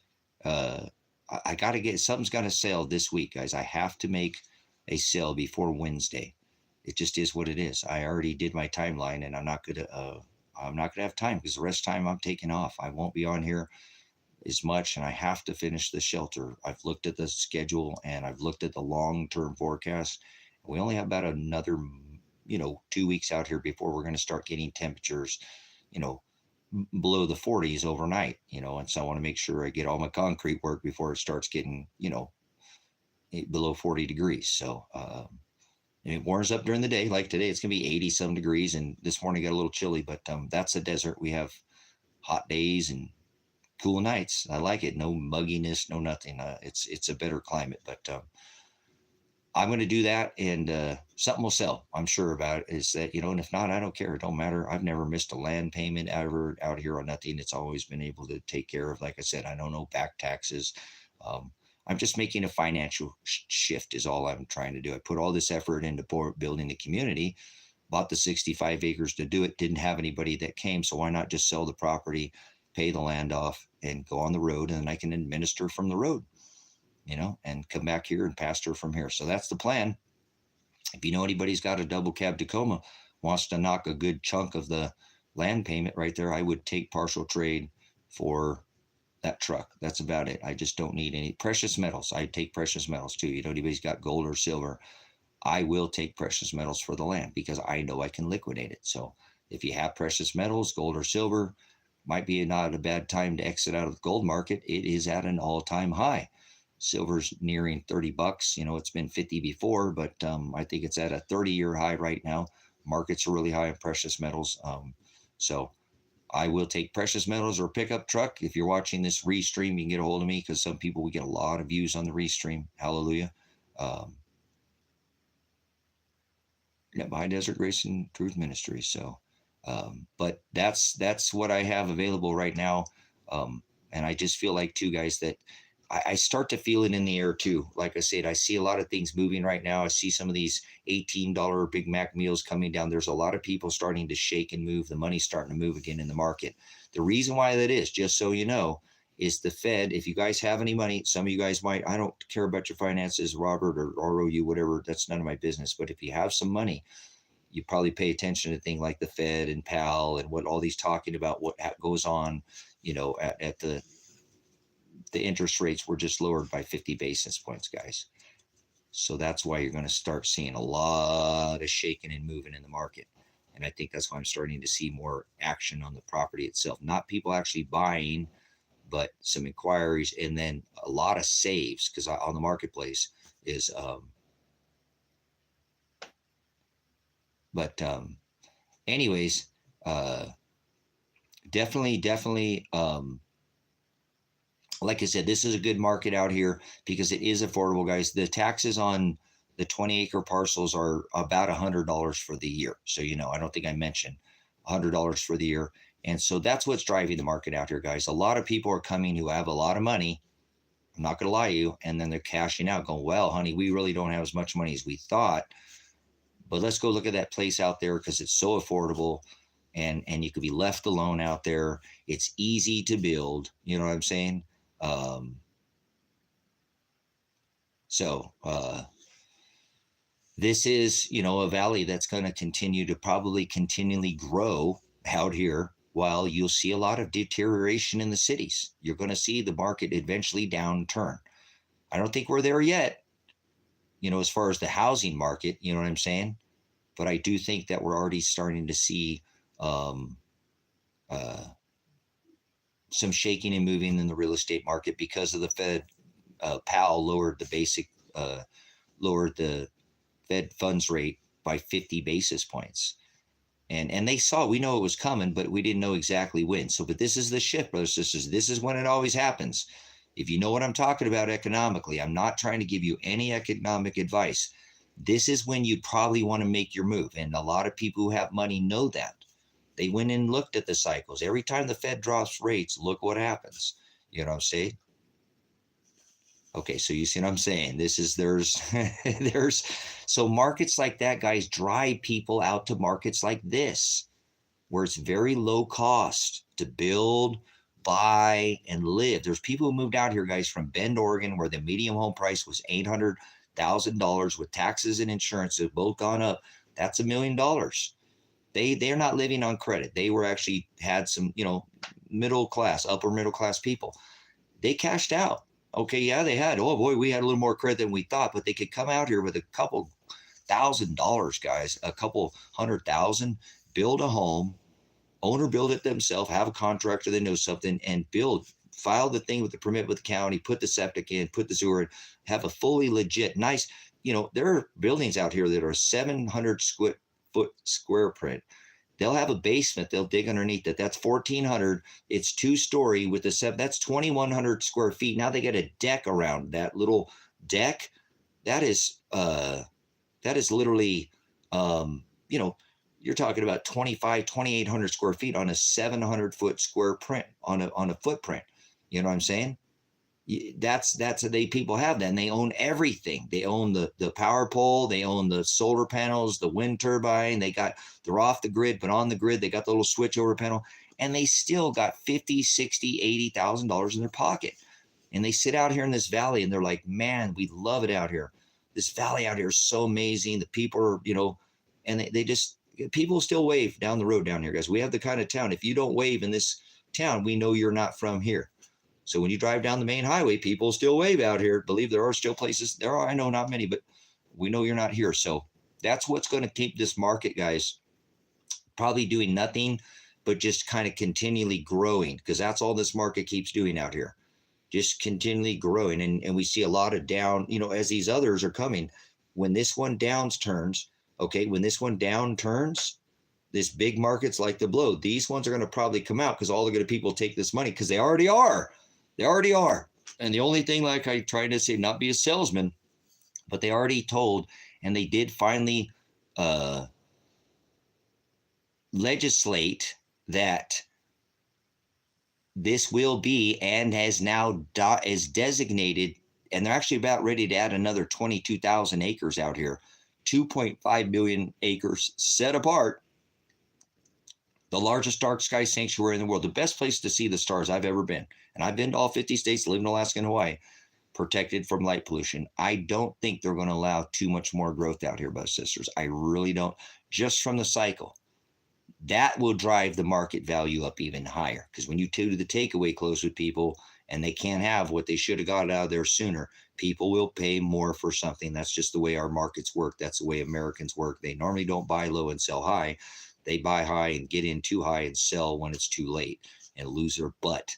I got to get something's got to sell this week, guys. I have to make a sale before Wednesday. It just is what it is. I already did my timeline, and I'm not gonna have time because the rest of the time I'm taking off. I won't be on here as much, and I have to finish the shelter. I've looked at the schedule and I've looked at the long-term forecast. We only have about another 2 weeks out here before we're going to start getting temperatures, below the 40s overnight, and so I want to make sure I get all my concrete work before it starts getting, below 40 degrees. So, it warms up during the day. Like today, it's going to be 80 some degrees, and this morning got a little chilly, but that's the desert. We have hot days and cool nights. I like it. No mugginess, no nothing. It's a better climate, but I'm going to do that, and something will sell. I'm sure about it. Is that, and if not, I don't care. It don't matter. I've never missed a land payment ever out here on nothing. It's always been able to take care of. Like I said, I don't know back taxes. I'm just making a financial shift is all I'm trying to do. I put all this effort into building the community, bought the 65 acres to do it, didn't have anybody that came. So why not just sell the property, pay the land off, and go on the road, and then I can administer from the road, and come back here and pastor from here. So that's the plan. If you know anybody's got a double cab Tacoma, wants to knock a good chunk of the land payment right there, I would take partial trade for that truck. That's about it. I just don't need any precious metals. I take precious metals too. Anybody's got gold or silver, I will take precious metals for the land because I know I can liquidate it. So if you have precious metals, gold or silver, might be not a bad time to exit out of the gold market. It is at an all-time high. Silver's nearing $30. It's been 50 before, but I think it's at a 30-year high right now. Markets are really high in precious metals. So I will take precious metals or pickup truck. If you're watching this restream, you can get a hold of me because some people, we get a lot of views on the restream. Hallelujah. By Desert Grace and Truth Ministry. So, but that's what I have available right now. And I just feel like too, guys, that I start to feel it in the air too. Like I said, I see a lot of things moving right now. I see some of these $18 Big Mac meals coming down. There's a lot of people starting to shake and move. The money's starting to move again in the market. The reason why that is, just so you know, is the Fed. If you guys have any money, some of you guys might, I don't care about your finances, Robert, or ROU, whatever. That's none of my business. But if you have some money, you probably pay attention to things like the Fed and PAL and what all these talking about what goes on, at the interest rates were just lowered by 50 basis points, guys. So that's why you're going to start seeing a lot of shaking and moving in the market. And I think that's why I'm starting to see more action on the property itself. Not people actually buying, but some inquiries, and then a lot of saves, because on the marketplace is, anyways, definitely, like I said, this is a good market out here because it is affordable, guys. The taxes on the 20-acre parcels are about $100 for the year. So, I don't think I mentioned $100 for the year. And so that's what's driving the market out here, guys. A lot of people are coming who have a lot of money. I'm not going to lie to you. And then they're cashing out going, well, honey, we really don't have as much money as we thought. But let's go look at that place out there because it's so affordable. And you could be left alone out there. It's easy to build. You know what I'm saying? This is, a valley that's going to continue to probably continually grow out here, while you'll see a lot of deterioration in the cities. You're going to see the market eventually downturn. I don't think we're there yet, as far as the housing market, you know what I'm saying? But I do think that we're already starting to see some shaking and moving in the real estate market because of the Fed. Powell lowered the Fed funds rate by 50 basis points. And we know it was coming, but we didn't know exactly when. But this is the shift, brothers and sisters. This is when it always happens. If you know what I'm talking about economically, I'm not trying to give you any economic advice. This is when you probably want to make your move. And a lot of people who have money know that. They went and looked at the cycles. Every time the Fed drops rates, look what happens. You know what I'm saying? Okay, so you see what I'm saying? So markets like that, guys, drive people out to markets like this, where it's very low cost to build, buy, and live. There's people who moved out here, guys, from Bend, Oregon, where the median home price was $800,000 with taxes and insurance have both gone up. That's $1 million. They're not living on credit. They were actually had some, middle class, upper middle class people. They cashed out. Okay, yeah, they had. Oh boy, we had a little more credit than we thought, but they could come out here with a couple $1,000, guys, a couple $100,000, build a home, owner build it themselves, have a contractor that knows something, and file the thing with the permit with the county, put the septic in, put the sewer in, have a fully legit, nice. There are buildings out here that are 700 foot square print. They'll have a basement. They'll dig underneath it. That's 1,400. It's 2-story with the seven. That's 2,100 square feet. Now they get a deck around that little deck. That is literally, you're talking about 2,800 square feet on a 700 foot square print on a footprint. You know what I'm saying? People have that, and they own everything. They own the power pole, they own the solar panels, the wind turbine. They're off the grid, but on the grid, they got the little switch over panel, and they still got $50,000, $60,000, $80,000 in their pocket. And they sit out here in this valley, and they're like, man, we love it out here. This valley out here is so amazing. The people are, and people still wave down the road down here, guys. We have the kind of town, if you don't wave in this town, we know you're not from here. So when you drive down the main highway, people still wave out here. Believe there are still places. There are, I know, not many, but we know you're not here. So that's what's going to keep this market, guys, probably doing nothing but just kind of continually growing, because that's all this market keeps doing out here, just continually growing. And we see a lot of down, as these others are coming. When this one turns, this big markets like the blow, these ones are going to probably come out because all the good people take this money because they already are. They already are. And the only thing, like I tried to say, not be a salesman, but they already told, and they did finally legislate that this will be, and has now is designated, and they're actually about ready to add another 22,000 acres out here, 2.5 million acres set apart. The largest dark sky sanctuary in the world, the best place to see the stars I've ever been. And I've been to all 50 states, live in Alaska and Hawaii, protected from light pollution. I don't think they're going to allow too much more growth out here, brothers and sisters. I really don't. Just from the cycle. That will drive the market value up even higher, because when you do the takeaway close with people and they can't have what they should have got out of there sooner, people will pay more for something. That's just the way our markets work. That's the way Americans work. They normally don't buy low and sell high. They buy high and get in too high and sell when it's too late and lose their butt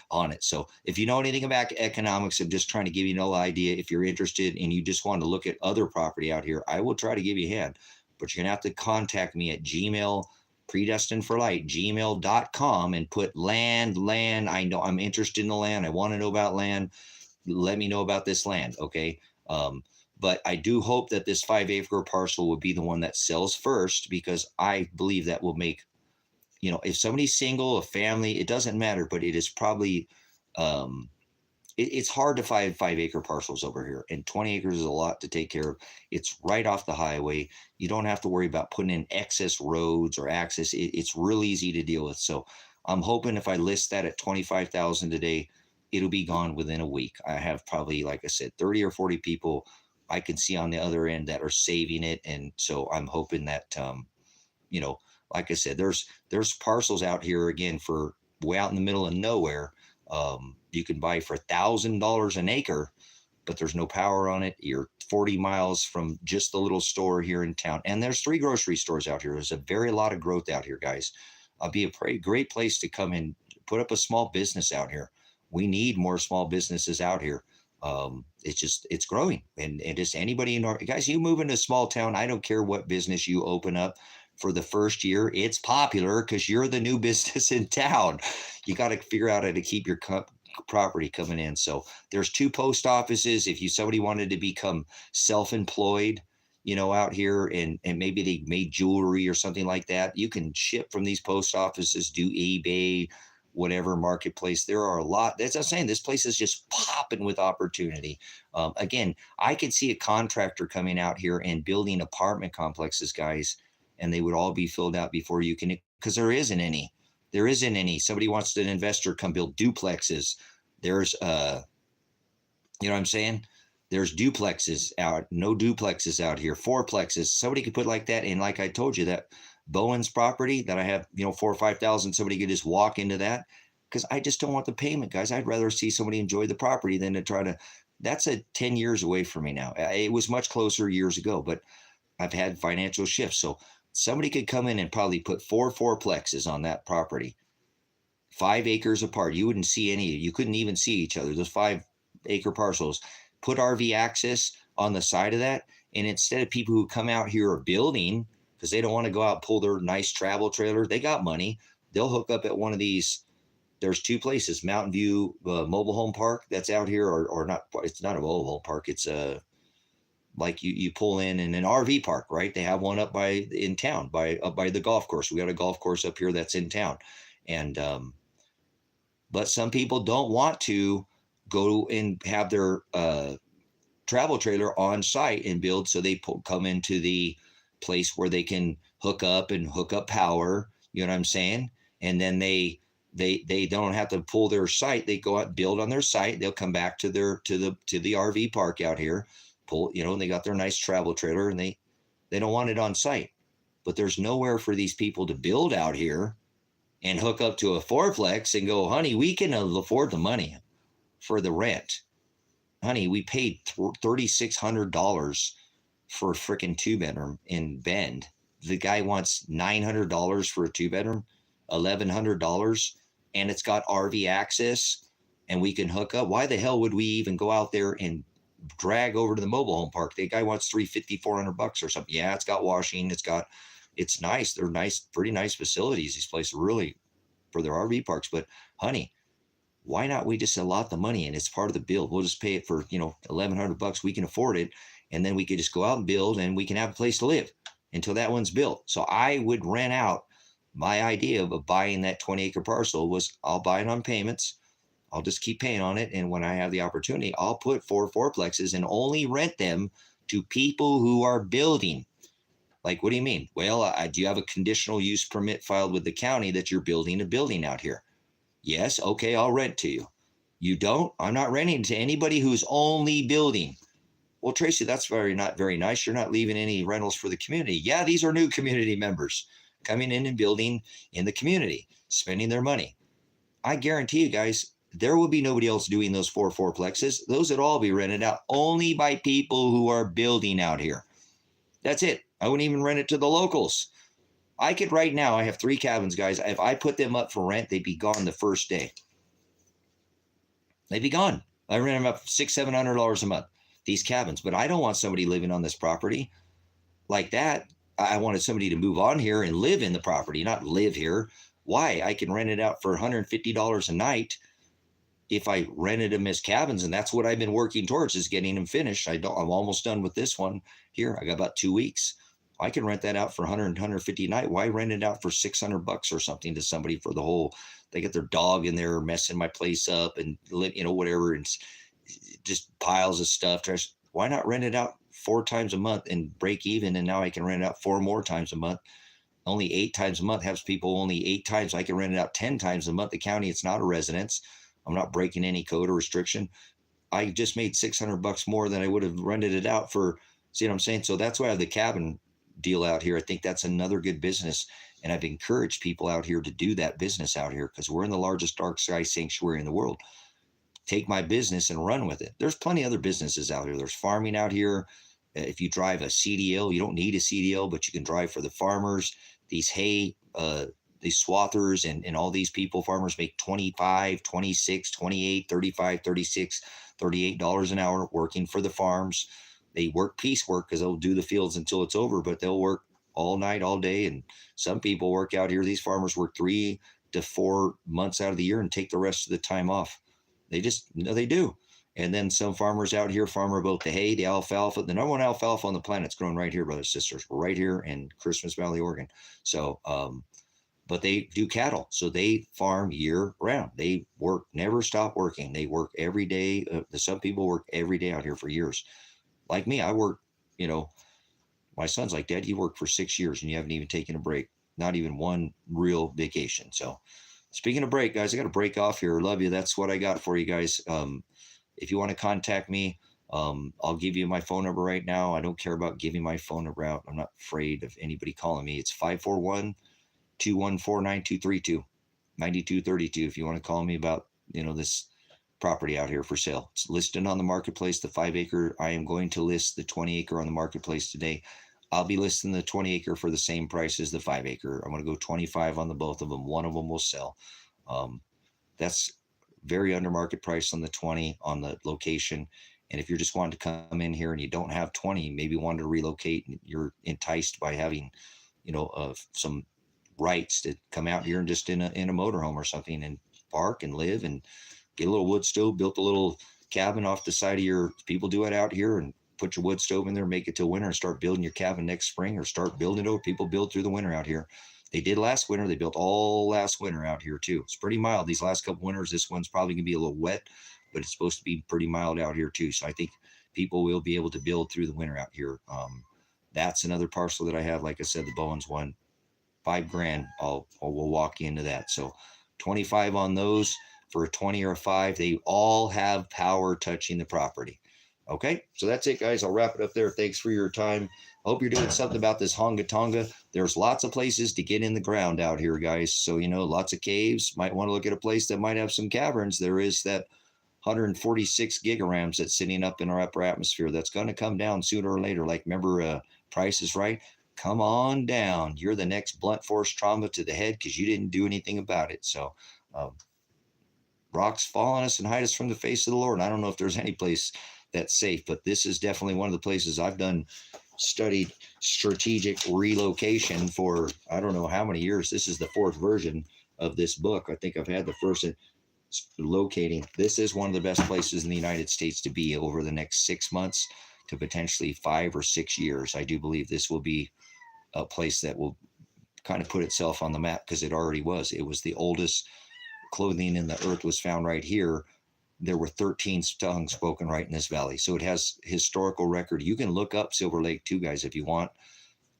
on it. So if you know anything about economics, I'm just trying to give you no idea. If you're interested and you just want to look at other property out here, I will try to give you a hand, but you're going to have to contact me at Predestined4light, gmail.com, and put land. I know I'm interested in the land. I want to know about land. Let me know about this land. Okay. But I do hope that this 5-acre parcel will be the one that sells first, because I believe that will make, if somebody's single, a family, it doesn't matter, but it is probably, it's hard to find 5-acre parcels over here, and 20 acres is a lot to take care of. It's right off the highway. You don't have to worry about putting in excess roads or access. It's real easy to deal with. So I'm hoping if I list that at 25,000 today, it'll be gone within a week. I have probably, like I said, 30 or 40 people I can see on the other end that are saving it. And so I'm hoping that, like I said, there's parcels out here, again, for way out in the middle of nowhere. You can buy for $1,000 an acre, but there's no power on it. You're 40 miles from just the little store here in town. And there's 3 grocery stores out here. There's a lot of growth out here, guys. It'll be a great place to come and put up a small business out here. We need more small businesses out here. It's growing, and just anybody guys, you move into a small town, I don't care what business you open up for the first year, it's popular because you're the new business in town. You got to figure out how to keep your property coming in. So there's 2 post offices. If somebody wanted to become self-employed, out here, and maybe they made jewelry or something like that, you can ship from these post offices, do eBay, whatever marketplace. There are a lot. That's what I'm saying. This place is just popping with opportunity. Again, I could see a contractor coming out here and building apartment complexes, guys, and they would all be filled out before you can, because there isn't any. Somebody wants an investor come build duplexes. There's, you know what I'm saying? There's duplexes out, no duplexes out here, 4plexes. Somebody could put like that. And like I told you, that Bowen's property that I have, 4,000 or 5,000, somebody could just walk into that, because I just don't want the payment, guys. I'd rather see somebody enjoy the property than to try to, that's 10 years away from me now. It was much closer years ago, but I've had financial shifts. So somebody could come in and probably put 4plexes on that property, 5 acres apart. You wouldn't see you couldn't even see each other. Those 5-acre parcels, put RV access on the side of that. And instead of people who come out here are building, because they don't want to go out and pull their nice travel trailer, they got money. They'll hook up at one of these. There's 2 places, Mountain View Mobile Home Park that's out here, or not. It's not a mobile home park. It's like you pull in an RV park, right? They have one up in town, up by the golf course. We got a golf course up here that's in town, and but some people don't want to go and have their travel trailer on site and build, so they come into the place where they can hook up power, you know what I'm saying? And then they don't have to pull their site. They go out and build on their site. They'll come back to the RV park out here, and they got their nice travel trailer, and they don't want it on site. But there's nowhere for these people to build out here and hook up to a 4plex and go, honey, we can afford the money for the rent. Honey, we paid $3,600 for a freaking 2-bedroom in Bend. The guy wants $900 for a 2-bedroom, $1,100, and it's got RV access, and we can hook up. Why the hell would we even go out there and drag over to the mobile home park? The guy wants $350, $400 or something. Yeah, it's got washing. It's nice. They're nice, pretty nice facilities. These places really for their RV parks. But honey, why not we just allot the money and it's part of the build? We'll just pay it for, $1,100. We can afford it. And then we could just go out and build, and we can have a place to live until that one's built. So I would rent out my idea of buying that 20-acre parcel was I'll buy it on payments. I'll just keep paying on it. And when I have the opportunity, I'll put 4 fourplexes and only rent them to people who are building. Like, what do you mean? Well, do you have a conditional use permit filed with the county that you're building a building out here? Yes. Okay, I'll rent to you. You don't? I'm not renting to anybody who's only building. Well, Tracy, that's not very nice. You're not leaving any rentals for the community. Yeah, these are new community members coming in and building in the community, spending their money. I guarantee you guys, there will be nobody else doing those 4 fourplexes. Those would all be rented out only by people who are building out here. That's it. I wouldn't even rent it to the locals. I could right now, I have 3 cabins, guys. If I put them up for rent, they'd be gone the first day. They'd be gone. I rent them up $600-700 a month, these cabins. But I don't want somebody living on this property like that. I wanted somebody to move on here and live in the property, not live here. Why? I can rent it out for $150 a night if I rented them as cabins, and that's what I've been working towards, is getting them finished. I'm almost done with this one here. I got about 2 weeks. I can rent that out for $100, $150 a night. Why rent it out for $600 or something to somebody for the whole? They get their dog in there messing my place up and whatever, and just piles of stuff. Why not rent it out 4 times a month and break even? And now I can rent it out 4 more times a month. Only 8 times a month. Has people only 8 times. I can rent it out 10 times a month. The county, it's not a residence. I'm not breaking any code or restriction. I just made $600 more than I would have rented it out for. See what I'm saying? So that's why I have the cabin deal out here. I think that's another good business. And I've encouraged people out here to do that business out here because we're in the largest dark sky sanctuary in the world. Take my business and run with it. There's plenty of other businesses out here. There's farming out here. If you drive a CDL, you don't need a CDL, but you can drive for the farmers. These hay, these swathers and all these people, farmers make $25, $26, $28, $35, $36, $38 an hour working for the farms. They work piecework because they'll do the fields until it's over, but they'll work all night, all day. And some people work out here. These farmers work 3 to 4 months out of the year and take the rest of the time off. They do. And then some farmers out here farm both the hay, the alfalfa. The number 1 alfalfa on the planet is grown right here, brothers and sisters, right here in Christmas Valley, Oregon. So, but they do cattle. So they farm year round. They work, never stop working. They work every day. Some people work every day out here for years. Like me, I work, my son's like, Dad, you worked for 6 years and you haven't even taken a break. Not even one real vacation. So speaking of break, guys, I got to break off here. Love you. That's what I got for you guys. If you want to contact me, I'll give you my phone number right now. I don't care about giving my phone number out. I'm not afraid of anybody calling me. It's 541-214-9232, 9232. If you want to call me about, this property out here for sale. It's listed on the marketplace, the 5-acre. I am going to list the 20-acre on the marketplace today. I'll be listing the 20-acre for the same price as the 5-acre. I'm going to go 25 on the both of them. One of them will sell. That's very under market price on the 20 on the location. And if you're just wanting to come in here and you don't have 20, maybe want to relocate, and you're enticed by having, some rights to come out here and just in a motorhome or something and park and live and get a little wood stove, built a little cabin off the side of your, people do it out here, and put your wood stove in there, make it till winter and start building your cabin next spring, or start building it over. People build through the winter out here. They did last winter. They built all last winter out here too. It's pretty mild these last couple winters. This one's probably gonna be a little wet, but it's supposed to be pretty mild out here too. So I think people will be able to build through the winter out here. That's another parcel that I have. Like I said, the Bowens one, $5,000. We'll walk into that. So 25 on those for a 20 or a 5. They all have power touching the property. Okay, so that's it, guys. I'll wrap it up there. Thanks for your time. I hope you're doing something about this Honga Tonga. There's lots of places to get in the ground out here, guys. So, lots of caves. Might want to look at a place that might have some caverns. There is that 146 gigarams that's sitting up in our upper atmosphere. That's going to come down sooner or later. Like, remember, Price is Right? Come on down. You're the next blunt force trauma to the head because you didn't do anything about it. So, rocks fall on us and hide us from the face of the Lord. And I don't know if there's any place that's safe, but this is definitely one of the places I've studied strategic relocation for I don't know how many years. This is the 4th version of this book. I think I've had the first locating. This is one of the best places in the United States to be over the next 6 months to potentially 5 or 6 years. I do believe this will be a place that will kind of put itself on the map, because it already was. It was the oldest clothing in the earth was found right here. There were 13 tongues spoken right in this valley. So it has historical record. You can look up Silver Lake too, guys, if you want,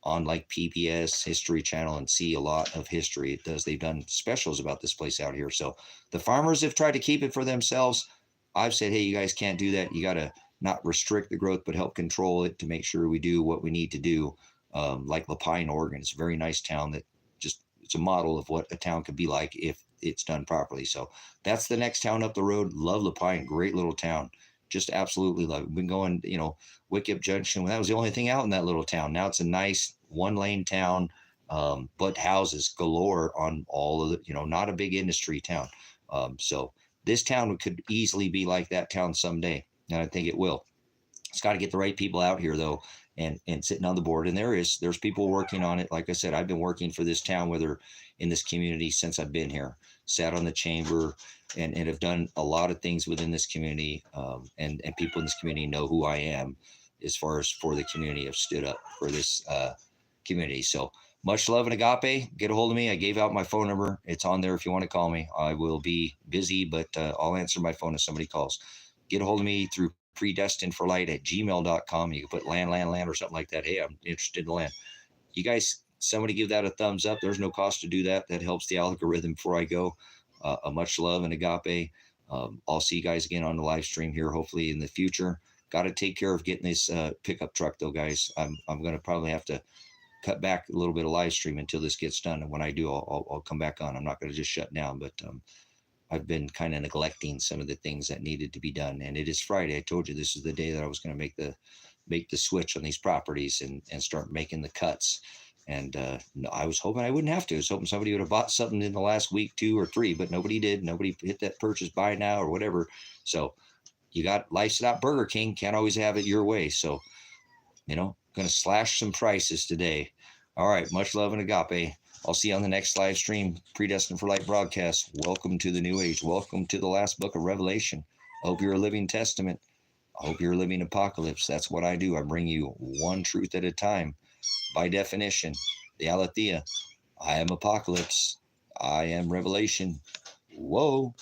on like PBS History Channel, and see a lot of history. It does. They've done specials about this place out here. So the farmers have tried to keep it for themselves. I've said, hey, you guys can't do that. You got to not restrict the growth, but help control it to make sure we do what we need to do. Like Lapine, Oregon, it's a very nice town that just, it's a model of what a town could be like if it's done properly. So that's the next town up the road. Love Lapine, great little town. Just absolutely love it. We've been going, Wickup Junction, when that was the only thing out in that little town. Now it's a nice 1-lane town, but houses galore on all of the, not a big industry town. So this town could easily be like that town someday, and I think it will. It's got to get the right people out here, though, and sitting on the board. And there's people working on it. Like I said, I've been working for this town, whether in this community, since I've been here. Sat on the chamber and have done a lot of things within this community. And people in this community know who I am as far as for the community. I've stood up for this community. So much love and agape. Get a hold of me. I gave out my phone number. It's on there if you want to call me. I will be busy, but I'll answer my phone if somebody calls. Get a hold of me through predestined4light@gmail.com. You can put land or something like that. Hey, I'm interested in land. You guys, somebody give that a thumbs up. There's no cost to do that. That helps the algorithm before I go. A much love and agape. I'll see you guys again on the live stream here, hopefully in the future. Got to take care of getting this pickup truck, though, guys. I'm going to probably have to cut back a little bit of live stream until this gets done. And when I do, I'll come back on. I'm not going to just shut down, but I've been kind of neglecting some of the things that needed to be done. And it is Friday. I told you this is the day that I was going to make the switch on these properties and start making the cuts. And no, I was hoping I wouldn't have to. I was hoping somebody would have bought something in the last week, 2 or 3, but nobody did. Nobody hit that purchase buy now or whatever. So you got life's not Burger King. Can't always have it your way. So, going to slash some prices today. All right. Much love and agape. I'll see you on the next live stream, Predestined for Light broadcast. Welcome to the new age. Welcome to the last book of Revelation. I hope you're a living testament. I hope you're a living apocalypse. That's what I do. I bring you one truth at a time. By definition, the aletheia. I am apocalypse. I am revelation. Whoa.